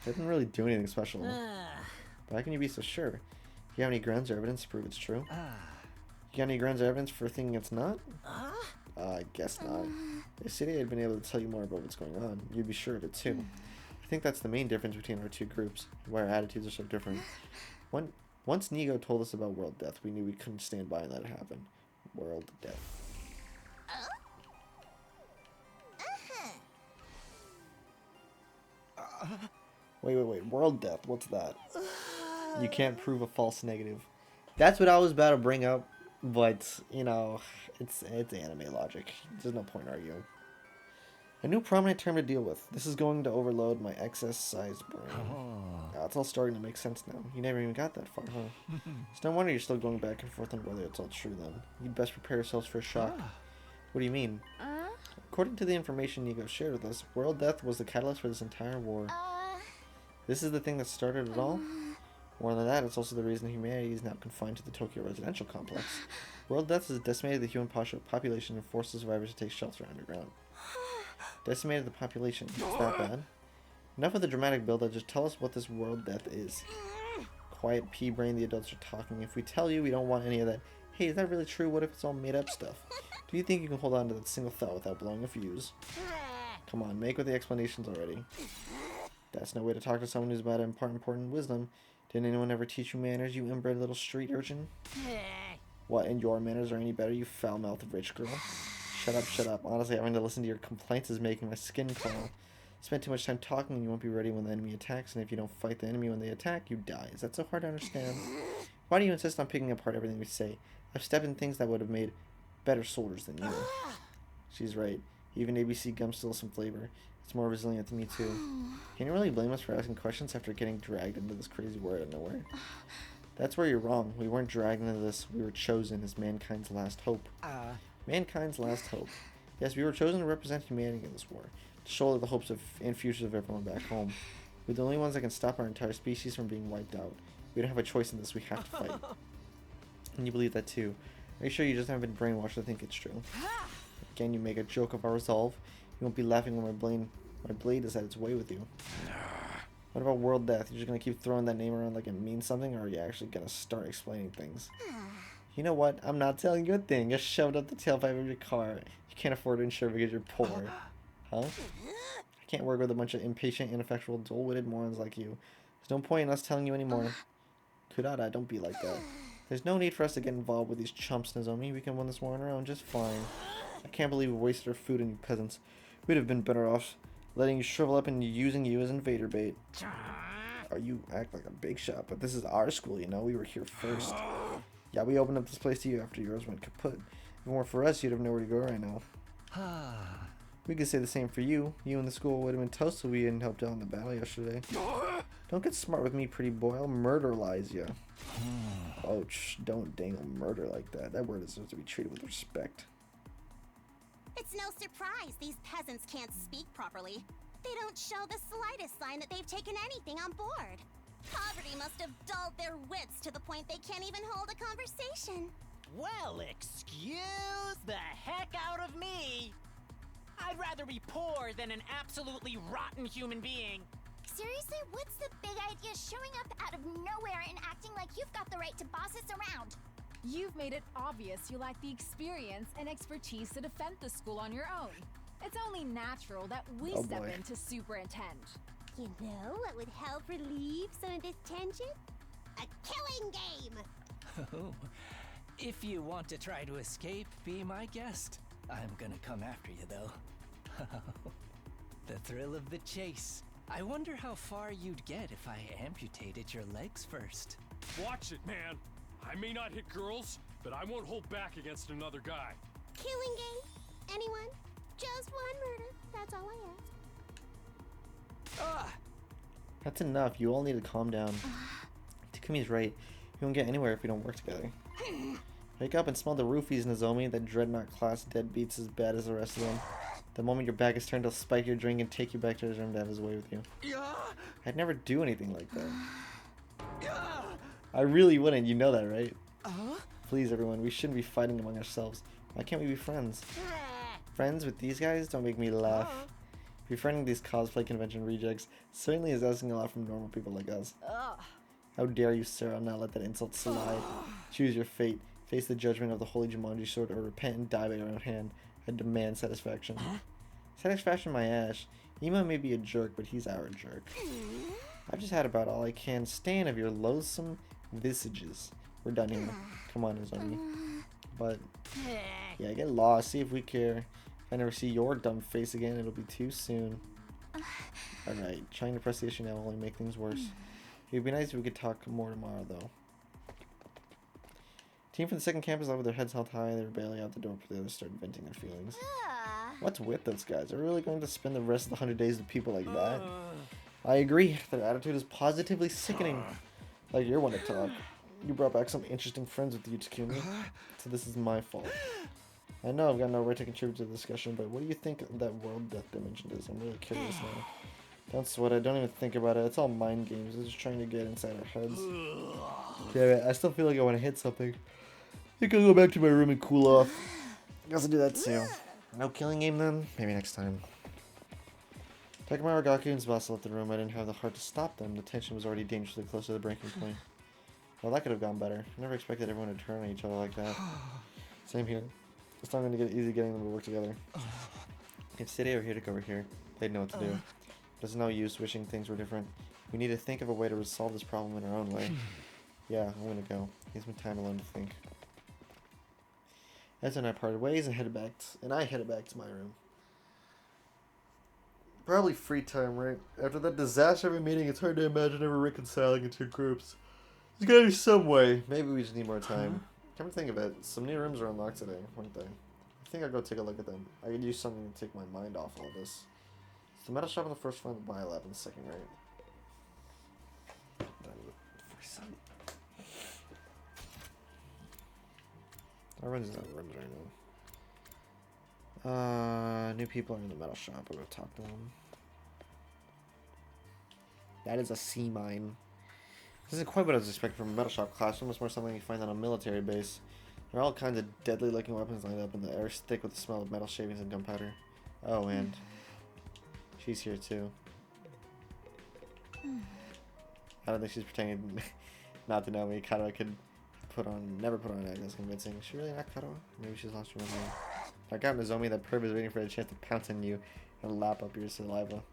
It didn't really do anything special. But how can you be so sure? Do you have any grounds or evidence to prove it's true? You got any grounds or evidence for thinking it's not? I guess not. If City had been able to tell you more about what's going on, you'd be sure of it too. I think that's the main difference between our two groups, why our attitudes are so different. Once Nigo told us about world death, we knew we couldn't stand by and let it happen. World death. Wait. World death. What's that? You can't prove a false negative. That's what I was about to bring up, but, you know, it's anime logic. There's no point arguing. A new prominent term to deal with. This is going to overload my excess-sized brain. It's all starting to make sense now. You never even got that far, huh? It's no wonder you're still going back and forth on whether it's all true, then. You'd best prepare yourselves for a shock. What do you mean? According to the information Nico shared with us, world death was the catalyst for this entire war. This is the thing that started it all? More than that, it's also the reason humanity is now confined to the Tokyo residential complex. World death has decimated the human population and forced the survivors to take shelter underground. Decimated the population. It's that bad? Enough of the dramatic build-up, just tell us what this world death is. Quiet pea-brain, the adults are talking. If we tell you, we don't want any of that. Hey, is that really true? What if it's all made-up stuff? Do you think you can hold on to that single thought without blowing a fuse? Come on, make with the explanations already. That's no way to talk to someone who's about to impart important wisdom. Didn't anyone ever teach you manners, you inbred little street urchin? What, and your manners are any better, you foul-mouthed rich girl? Shut up, shut up. Honestly, having to listen to your complaints is making my skin crawl. Spend too much time talking and you won't be ready when the enemy attacks, and if you don't fight the enemy when they attack, you die. Is that so hard to understand? Why do you insist on picking apart everything we say? I've stepped in things that would have made better soldiers than you. She's right. Even ABC gum still has some flavor. It's more resilient than me too. Can you really blame us for asking questions after getting dragged into this crazy war out of nowhere? That's where you're wrong. We weren't dragged into this. We were chosen as mankind's last hope. Mankind's last hope. Yes, we were chosen to represent humanity in this war. To shoulder the hopes of and futures of everyone back home. We're the only ones that can stop our entire species from being wiped out. We don't have a choice in this. We have to fight. And you believe that too. Are you sure you just haven't been brainwashed to think it's true? Again, you make a joke of our resolve. You won't be laughing when my blade is at its way with you. What about world death? You're just gonna keep throwing that name around like it means something, or are you actually gonna start explaining things? You know what? I'm not telling you a thing. Just shove it up the tailpipe of your car. You can't afford to insure because you're poor. Huh? I can't work with a bunch of impatient, ineffectual, dull-witted morons like you. There's no point in us telling you anymore. Kurata, don't be like that. There's no need for us to get involved with these chumps, Nozomi. We can win this war on our own just fine. I can't believe we wasted our food on you peasants. We'd have been better off letting you shrivel up and using you as invader bait. Oh, you act like a big shot, but this is our school, you know? We were here first. Yeah, we opened up this place to you after yours went kaput. If it weren't for us, you'd have nowhere to go right now. We could say the same for you. You and the school would have been toast if we hadn't helped out in the battle yesterday. Don't get smart with me, pretty boy. I'll murderlize you. Ouch, don't dangle murder like that. That word deserves to be treated with respect. It's no surprise these peasants can't speak properly. They don't show the slightest sign that they've taken anything on board. Poverty must have dulled their wits to the point they can't even hold a conversation. Well, excuse the heck out of me. I'd rather be poor than an absolutely rotten human being. Seriously, what's the big idea showing up out of nowhere and acting like you've got the right to boss us around? You've made it obvious you lack the experience and expertise to defend the school on your own. It's only natural that we step in to superintend. You know what would help relieve some of this tension? A killing game! Oh, if you want to try to escape, be my guest. I'm gonna come after you, though. The thrill of the chase. I wonder how far you'd get if I amputated your legs first. Watch it, man. I may not hit girls, but I won't hold back against another guy. Killing game? Anyone? Just one murder. That's all I ask. That's enough. You all need to calm down. Takumi's right. We won't get anywhere if we don't work together. Wake up and smell the roofies, Nozomi. That dreadnought class deadbeat's as bad as the rest of them. The moment your back is turned, he'll spike your drink and take you back to his room to have his way with you. I'd never do anything like that. I really wouldn't. You know that, right? Please, everyone. We shouldn't be fighting among ourselves. Why can't we be friends? Friends with these guys? Don't make me laugh. Befriending these cosplay convention rejects certainly is asking a lot from normal people like us. How dare you, sir? I'll not let that insult slide. Choose your fate. Face the judgment of the holy Jumanji sword, or repent and die by your own hand. I demand satisfaction. Satisfaction my ass. Ema may be a jerk, but he's our jerk. I've just had about all I can stand of your loathsome visages. We're done here. Come on, Nozomi. But, yeah, get lost. See if we care. If I never see your dumb face again, it'll be too soon. Alright, trying to press the issue now will only make things worse. It would be nice if we could talk more tomorrow, though. Team from the second campus left with their heads held high. They were barely out the door before the others started venting their feelings. What's with those guys? Are we really going to spend the rest of the 100 days with people like that? I agree. Their attitude is positively sickening. Like you're one to talk. You brought back some interesting friends with you, Takumi. So this is my fault. I know I've got no right to contribute to the discussion, but what do you think that world death dimension is? I'm really curious now. Don't sweat it. Don't even think about it. It's all mind games. It's just trying to get inside our heads. Damn it. I still feel like I want to hit something. I think I'll go back to my room and cool off. I guess I'll do that too. No killing game then? Maybe next time. Takamaru, Gaku, and Tsubasa left the room. I didn't have the heart to stop them. The tension was already dangerously close to the breaking point. Well, that could have gone better. I never expected everyone to turn on each other like that. Same here. It's not going to get easy getting them to work together. If City or Hideko were here, they'd know what to do. There's no use wishing things were different. We need to think of a way to resolve this problem in our own way. Yeah, I'm gonna go. Gives me time alone to think. Ezra and I parted ways and I headed back to my room. Probably free time, right? After that disaster of a meeting, it's hard to imagine ever reconciling into groups. There's gotta be some way. Maybe we just need more time. Come to think of it, some new rooms are unlocked today, weren't they? I think I'll go take a look at them. I could use something to take my mind off all this. It's the metal shop on the first floor and the biolab on the second, right? Everyone's in that rooms right now. New people are in the metal shop. I'll go talk to them. That is a sea mine. This isn't quite what I was expecting from a metal shop classroom. It's more something you find on a military base. There are all kinds of deadly looking weapons lined up, and the air is thick with the smell of metal shavings and gunpowder. Oh, and she's here too. I don't think she's pretending not to know me. Katawa could never put on an act that's convincing. Is she really not Katawa? Maybe she's lost her mind. I got Nozomi, that perv is waiting for a chance to pounce on you and lap up your saliva.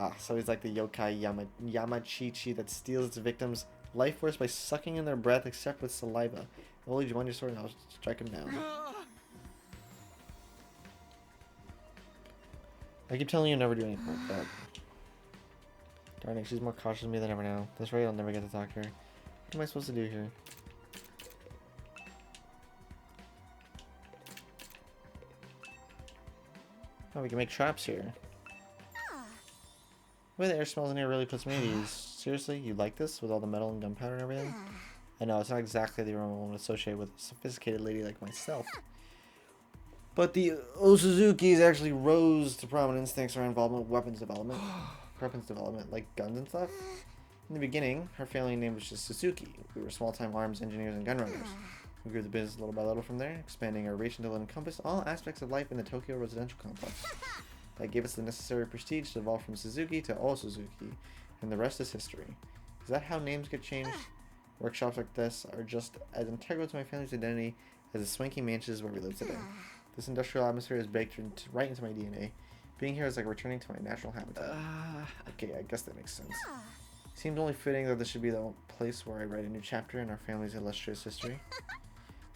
Ah, so he's like the yokai Yamachichi that steals its victims' life force by sucking in their breath except with saliva. Only you want your sword and I'll strike him down. I keep telling you never do anything like that. Darn it, she's more cautious of me than ever now. This rate I'll never get to talk to her. What am I supposed to do here? Oh, we can make traps here. The way the air smells in here really puts me at ease. Seriously, you like this? With all the metal and gunpowder and everything? I know, it's not exactly the aroma one would associate with a sophisticated lady like myself. But the Osuzukis actually rose to prominence thanks to her involvement with weapons development, like guns and stuff. In the beginning, her family name was just Suzuki. We were small-time arms engineers and gunrunners. We grew the business little by little from there, expanding our reach until it encompassed all aspects of life in the Tokyo residential complex. That gave us the necessary prestige to evolve from Suzuki to all Suzuki, and the rest is history. Is that how names get changed? Workshops like this are just as integral to my family's identity as the swanky mansions where we live today. This industrial atmosphere is baked right into my DNA. Being here is like returning to my natural habitat. Okay, I guess that makes sense. Seemed only fitting that this should be the place where I write a new chapter in our family's illustrious history.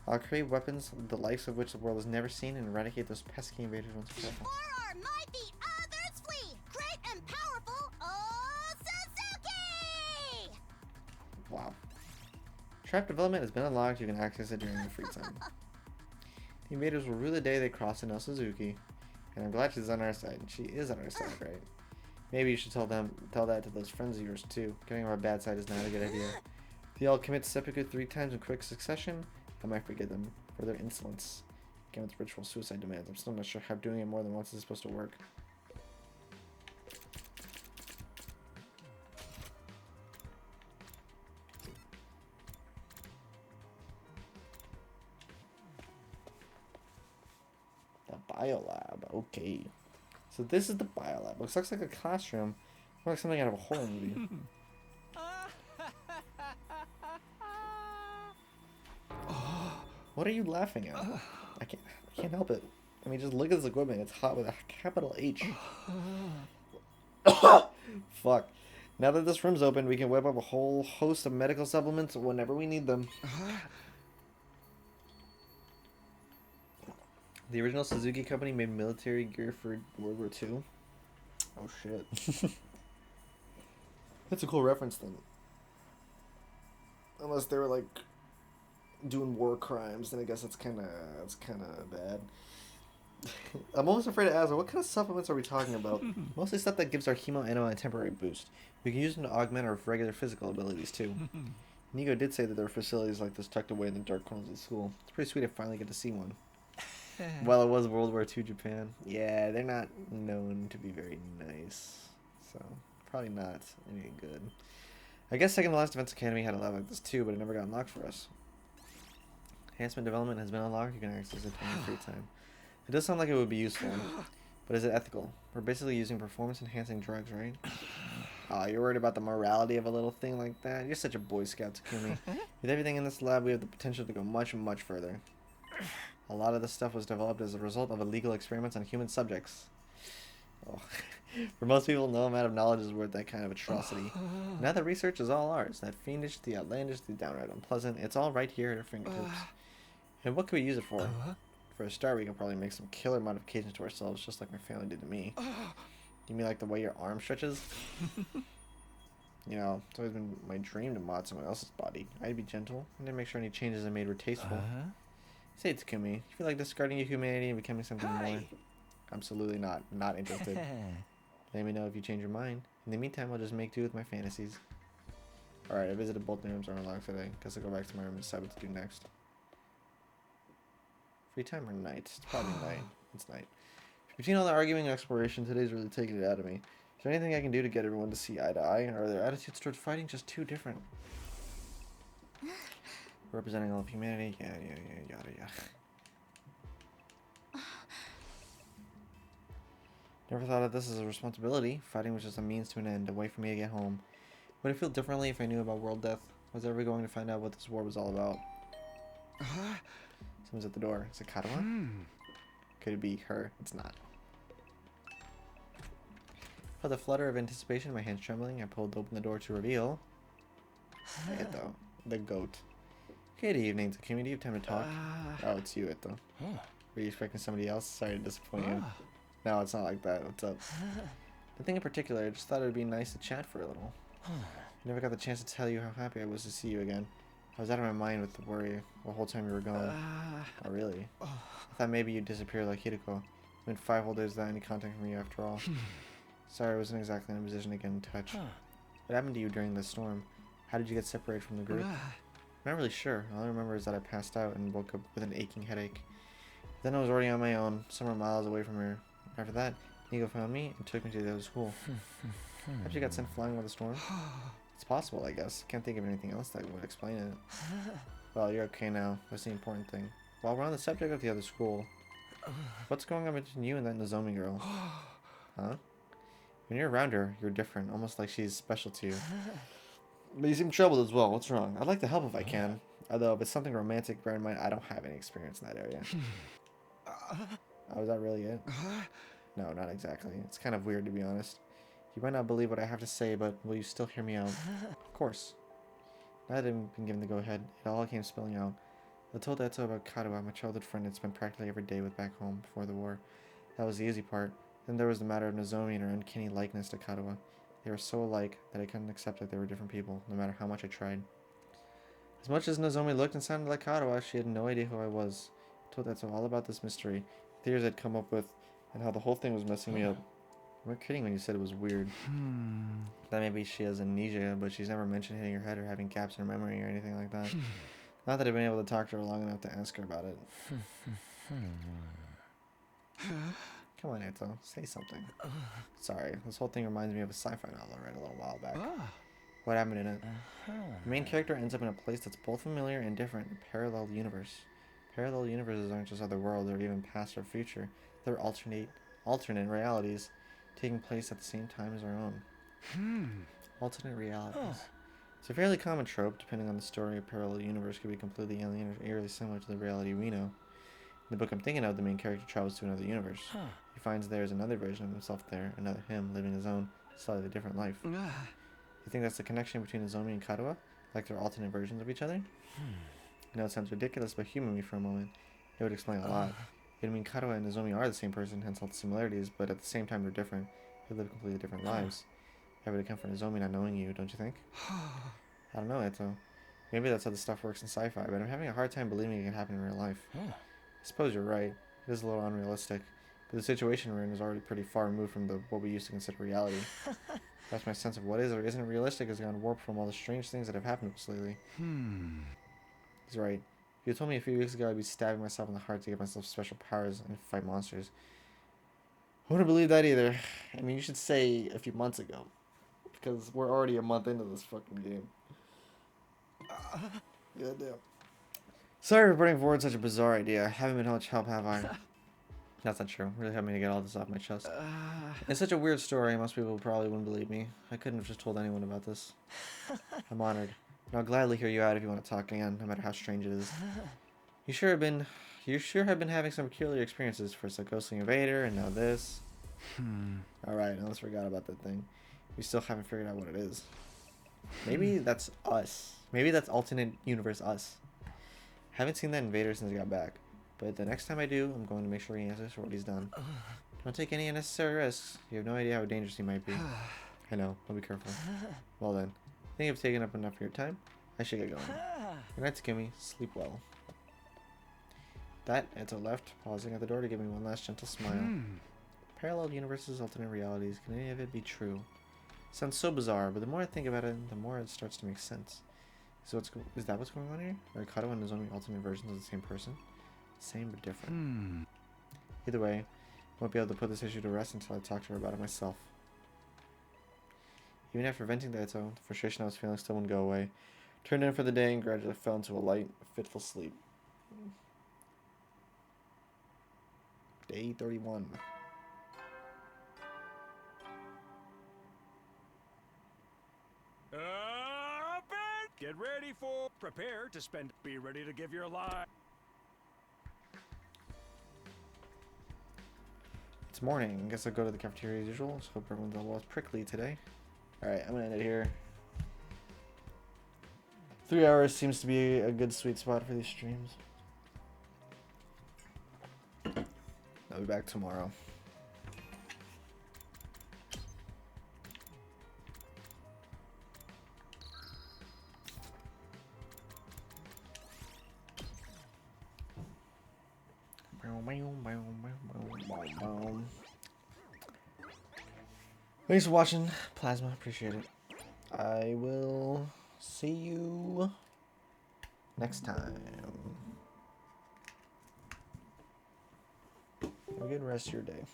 I'll create weapons, the likes of which the world has never seen, and eradicate those pesky invaders once and for all. Before our mighty others flee, great and powerful Suzuki! Wow. Trap development has been unlocked. You can access it during your free time. The invaders will rule the day they cross into Suzuki, and I'm glad she's on our side. She is on our side, right? Maybe you should tell that to those friends of yours too. Getting on our bad side is not a good idea. If they all commit seppuku 3 times in quick succession, I might forgive them for their insolence. Again, with ritual suicide demands, I'm still not sure how doing it more than once is supposed to work. The biolab, okay. So this is the biolab. Looks like a classroom. More like something out of a horror movie. What are you laughing at? I can't help it. I mean, just look at this equipment. It's hot with a capital H. Fuck. Now that this room's open, we can whip up a whole host of medical supplements whenever we need them. The original Suzuki company made military gear for World War II. Oh shit. That's a cool reference then. Unless they were like doing war crimes, then I guess that's kind of bad. I'm almost afraid to ask, what kind of supplements are we talking about? Mostly stuff that gives our hemo animal a temporary boost. We can use them to augment our regular physical abilities too. Nico did say that there were facilities like this tucked away in the dark corners of the school. It's pretty sweet to finally get to see one. Well, it was World War II Japan. Yeah, they're not known to be very nice. So, probably not anything good. I guess Second to Last Defense Academy had a lab like this too, but it never got unlocked for us. Enhancement development has been unlocked. You can access it in your free time. It does sound like it would be useful, but is it ethical? We're basically using performance-enhancing drugs, right? Oh, you're worried about the morality of a little thing like that? You're such a Boy Scout, Takumi. With everything in this lab, we have the potential to go much, much further. A lot of this stuff was developed as a result of illegal experiments on human subjects. Oh. For most people, no amount of knowledge is worth that kind of atrocity. Now the research is all ours. That fiendish, the outlandish, the downright unpleasant. It's all right here at our fingertips. And what can we use it for? For a start, we can probably make some killer modifications to ourselves, just like my family did to me. You mean like the way your arm stretches? You know, it's always been my dream to mod someone else's body. I'd be gentle, and then make sure any changes I made were tasteful. Say, Takumi, you feel like discarding your humanity and becoming something more? Absolutely not. Not interested. Let me know if you change your mind. In the meantime, I'll just make do with my fantasies. Alright, I visited both rooms are unlocked today. Guess I'll go back to my room and decide what to do next. Free time or night? It's probably night. It's night. Between all the arguing and exploration, today's really taking it out of me. Is there anything I can do to get everyone to see eye to eye? Or are their attitudes towards fighting just too different? Representing all of humanity? Yeah, yada yada. Never thought of this as a responsibility. Fighting was just a means to an end, a way for me to get home. Would I feel differently if I knew about world death? Was I ever going to find out what this war was all about? Someone's at the door. Is it Katawa? Could it be her? It's not. With a flutter of anticipation, my hands trembling, I pulled open the door to reveal... Eto, the goat. Good evening, Takumi. Do you have time to talk? Oh, it's you, Eto. Were you expecting somebody else? Sorry to disappoint you. No, it's not like that. What's up? Nothing in particular. I just thought it would be nice to chat for a little. I never got the chance to tell you how happy I was to see you again. I was out of my mind with the worry the whole time you were gone. Oh, really? I thought maybe you'd disappear like Hideko. It's been 5 whole days without any contact from you after all. Sorry, I wasn't exactly in a position to get in touch. What happened to you during the storm? How did you get separated from the group? I'm not really sure. All I remember is that I passed out and woke up with an aching headache. Then I was already on my own, somewhere miles away from here. After that, Nico found me and took me to the other school. Perhaps you got sent flying by the storm? It's possible, I guess. Can't think of anything else that would explain it. Well, you're okay now. That's the important thing. While we're on the subject of the other school, what's going on between you and that Nozomi girl? Huh? When you're around her, you're different, almost like she's special to you. But you seem troubled as well. What's wrong? I'd like to help if I can. Although, if it's something romantic, bear in mind, I don't have any experience in that area. Oh, is that really it? No, not exactly. It's kind of weird, to be honest. You might not believe what I have to say, but will you still hear me out? Of course. Now that I've been given the go-ahead, it all came spilling out. I told Eto about Katawa, my childhood friend I'd spent practically every day with back home before the war. That was the easy part. Then there was the matter of Nozomi and her uncanny likeness to Katawa. They were so alike that I couldn't accept that they were different people, no matter how much I tried. As much as Nozomi looked and sounded like Katawa, she had no idea who I was. I told Eto all about this mystery, theories I'd come up with, and how the whole thing was messing me up. You weren't kidding when you said it was weird. That maybe she has amnesia, but she's never mentioned hitting her head or having gaps in her memory or anything like that. Not that I've been able to talk to her long enough to ask her about it. Come on, Eto, say something. Sorry, this whole thing reminds me of a sci-fi novel I read a little while back. What happened in it? The main character ends up in a place that's both familiar and different, a parallel universe. Parallel universes aren't just other worlds or even past or future. They're alternate realities taking place at the same time as our own. Alternate realities. It's a fairly common trope. Depending on the story, a parallel universe could be completely alien or eerily similar to the reality we know. In the book I'm thinking of, the main character travels to another universe. He finds there is another version of himself there, another him, living his own, slightly different life. You think that's the connection between Nozomi and Katawa? Like they're alternate versions of each other? I know it sounds ridiculous, but humor me for a moment. It would explain a lot. It would mean Katawa and Nozomi are the same person, hence all the similarities, but at the same time they're different. They live completely different lives. That would account for Nozomi not knowing you, don't you think? I don't know, Eto. Maybe that's how the stuff works in sci-fi, but I'm having a hard time believing it can happen in real life. I suppose you're right. It is a little unrealistic. But the situation we're in is already pretty far removed from what we used to consider reality. Perhaps my sense of what is or isn't realistic has gone warped from all the strange things that have happened to us lately. He's right. If you told me a few weeks ago I'd be stabbing myself in the heart to give myself special powers and fight monsters, I wouldn't believe that either. I mean, you should say a few months ago. Because we're already a month into this fucking game. Goddamn. Sorry for putting forward such a bizarre idea. I haven't been much help, have I? That's not true. Really helped me to get all this off my chest. It's such a weird story. Most people probably wouldn't believe me. I couldn't have just told anyone about this. I'm honored. And I'll gladly hear you out if you want to talk again, no matter how strange it is. You sure have been having some peculiar experiences. First a ghostly invader, and now this. Alright, I almost forgot about that thing. We still haven't figured out what it is. Maybe that's us. Maybe that's alternate universe us. Haven't seen that invader since I got back. But the next time I do, I'm going to make sure he answers for what he's done. Don't take any unnecessary risks. You have no idea how dangerous he might be. I know. I'll be careful. Well then. I think I've taken up enough of your time. I should get going. Good night, Takumi. Sleep well. That, and to the left, pausing at the door to give me one last gentle smile. Parallel universes, alternate realities. Can any of it be true? Sounds so bizarre, but the more I think about it, the more it starts to make sense. So is that what's going on here? Or Kato and his own alternate versions of the same person? Same but different. Either way, I won't be able to put this issue to rest until I talk to her about it myself. Even after venting that, though, the frustration I was feeling still wouldn't go away. Turned in for the day and gradually fell into a light, fitful sleep. Day 31. Get ready for... Prepare to spend... Be ready to give your life. It's morning. I guess I'll go to the cafeteria as usual. So hope everyone's all as prickly today. Alright, I'm gonna end it here. 3 hours seems to be a good sweet spot for these streams. I'll be back tomorrow. Thanks for watching, Plasma. Appreciate it. I will see you next time. Have a good rest of your day.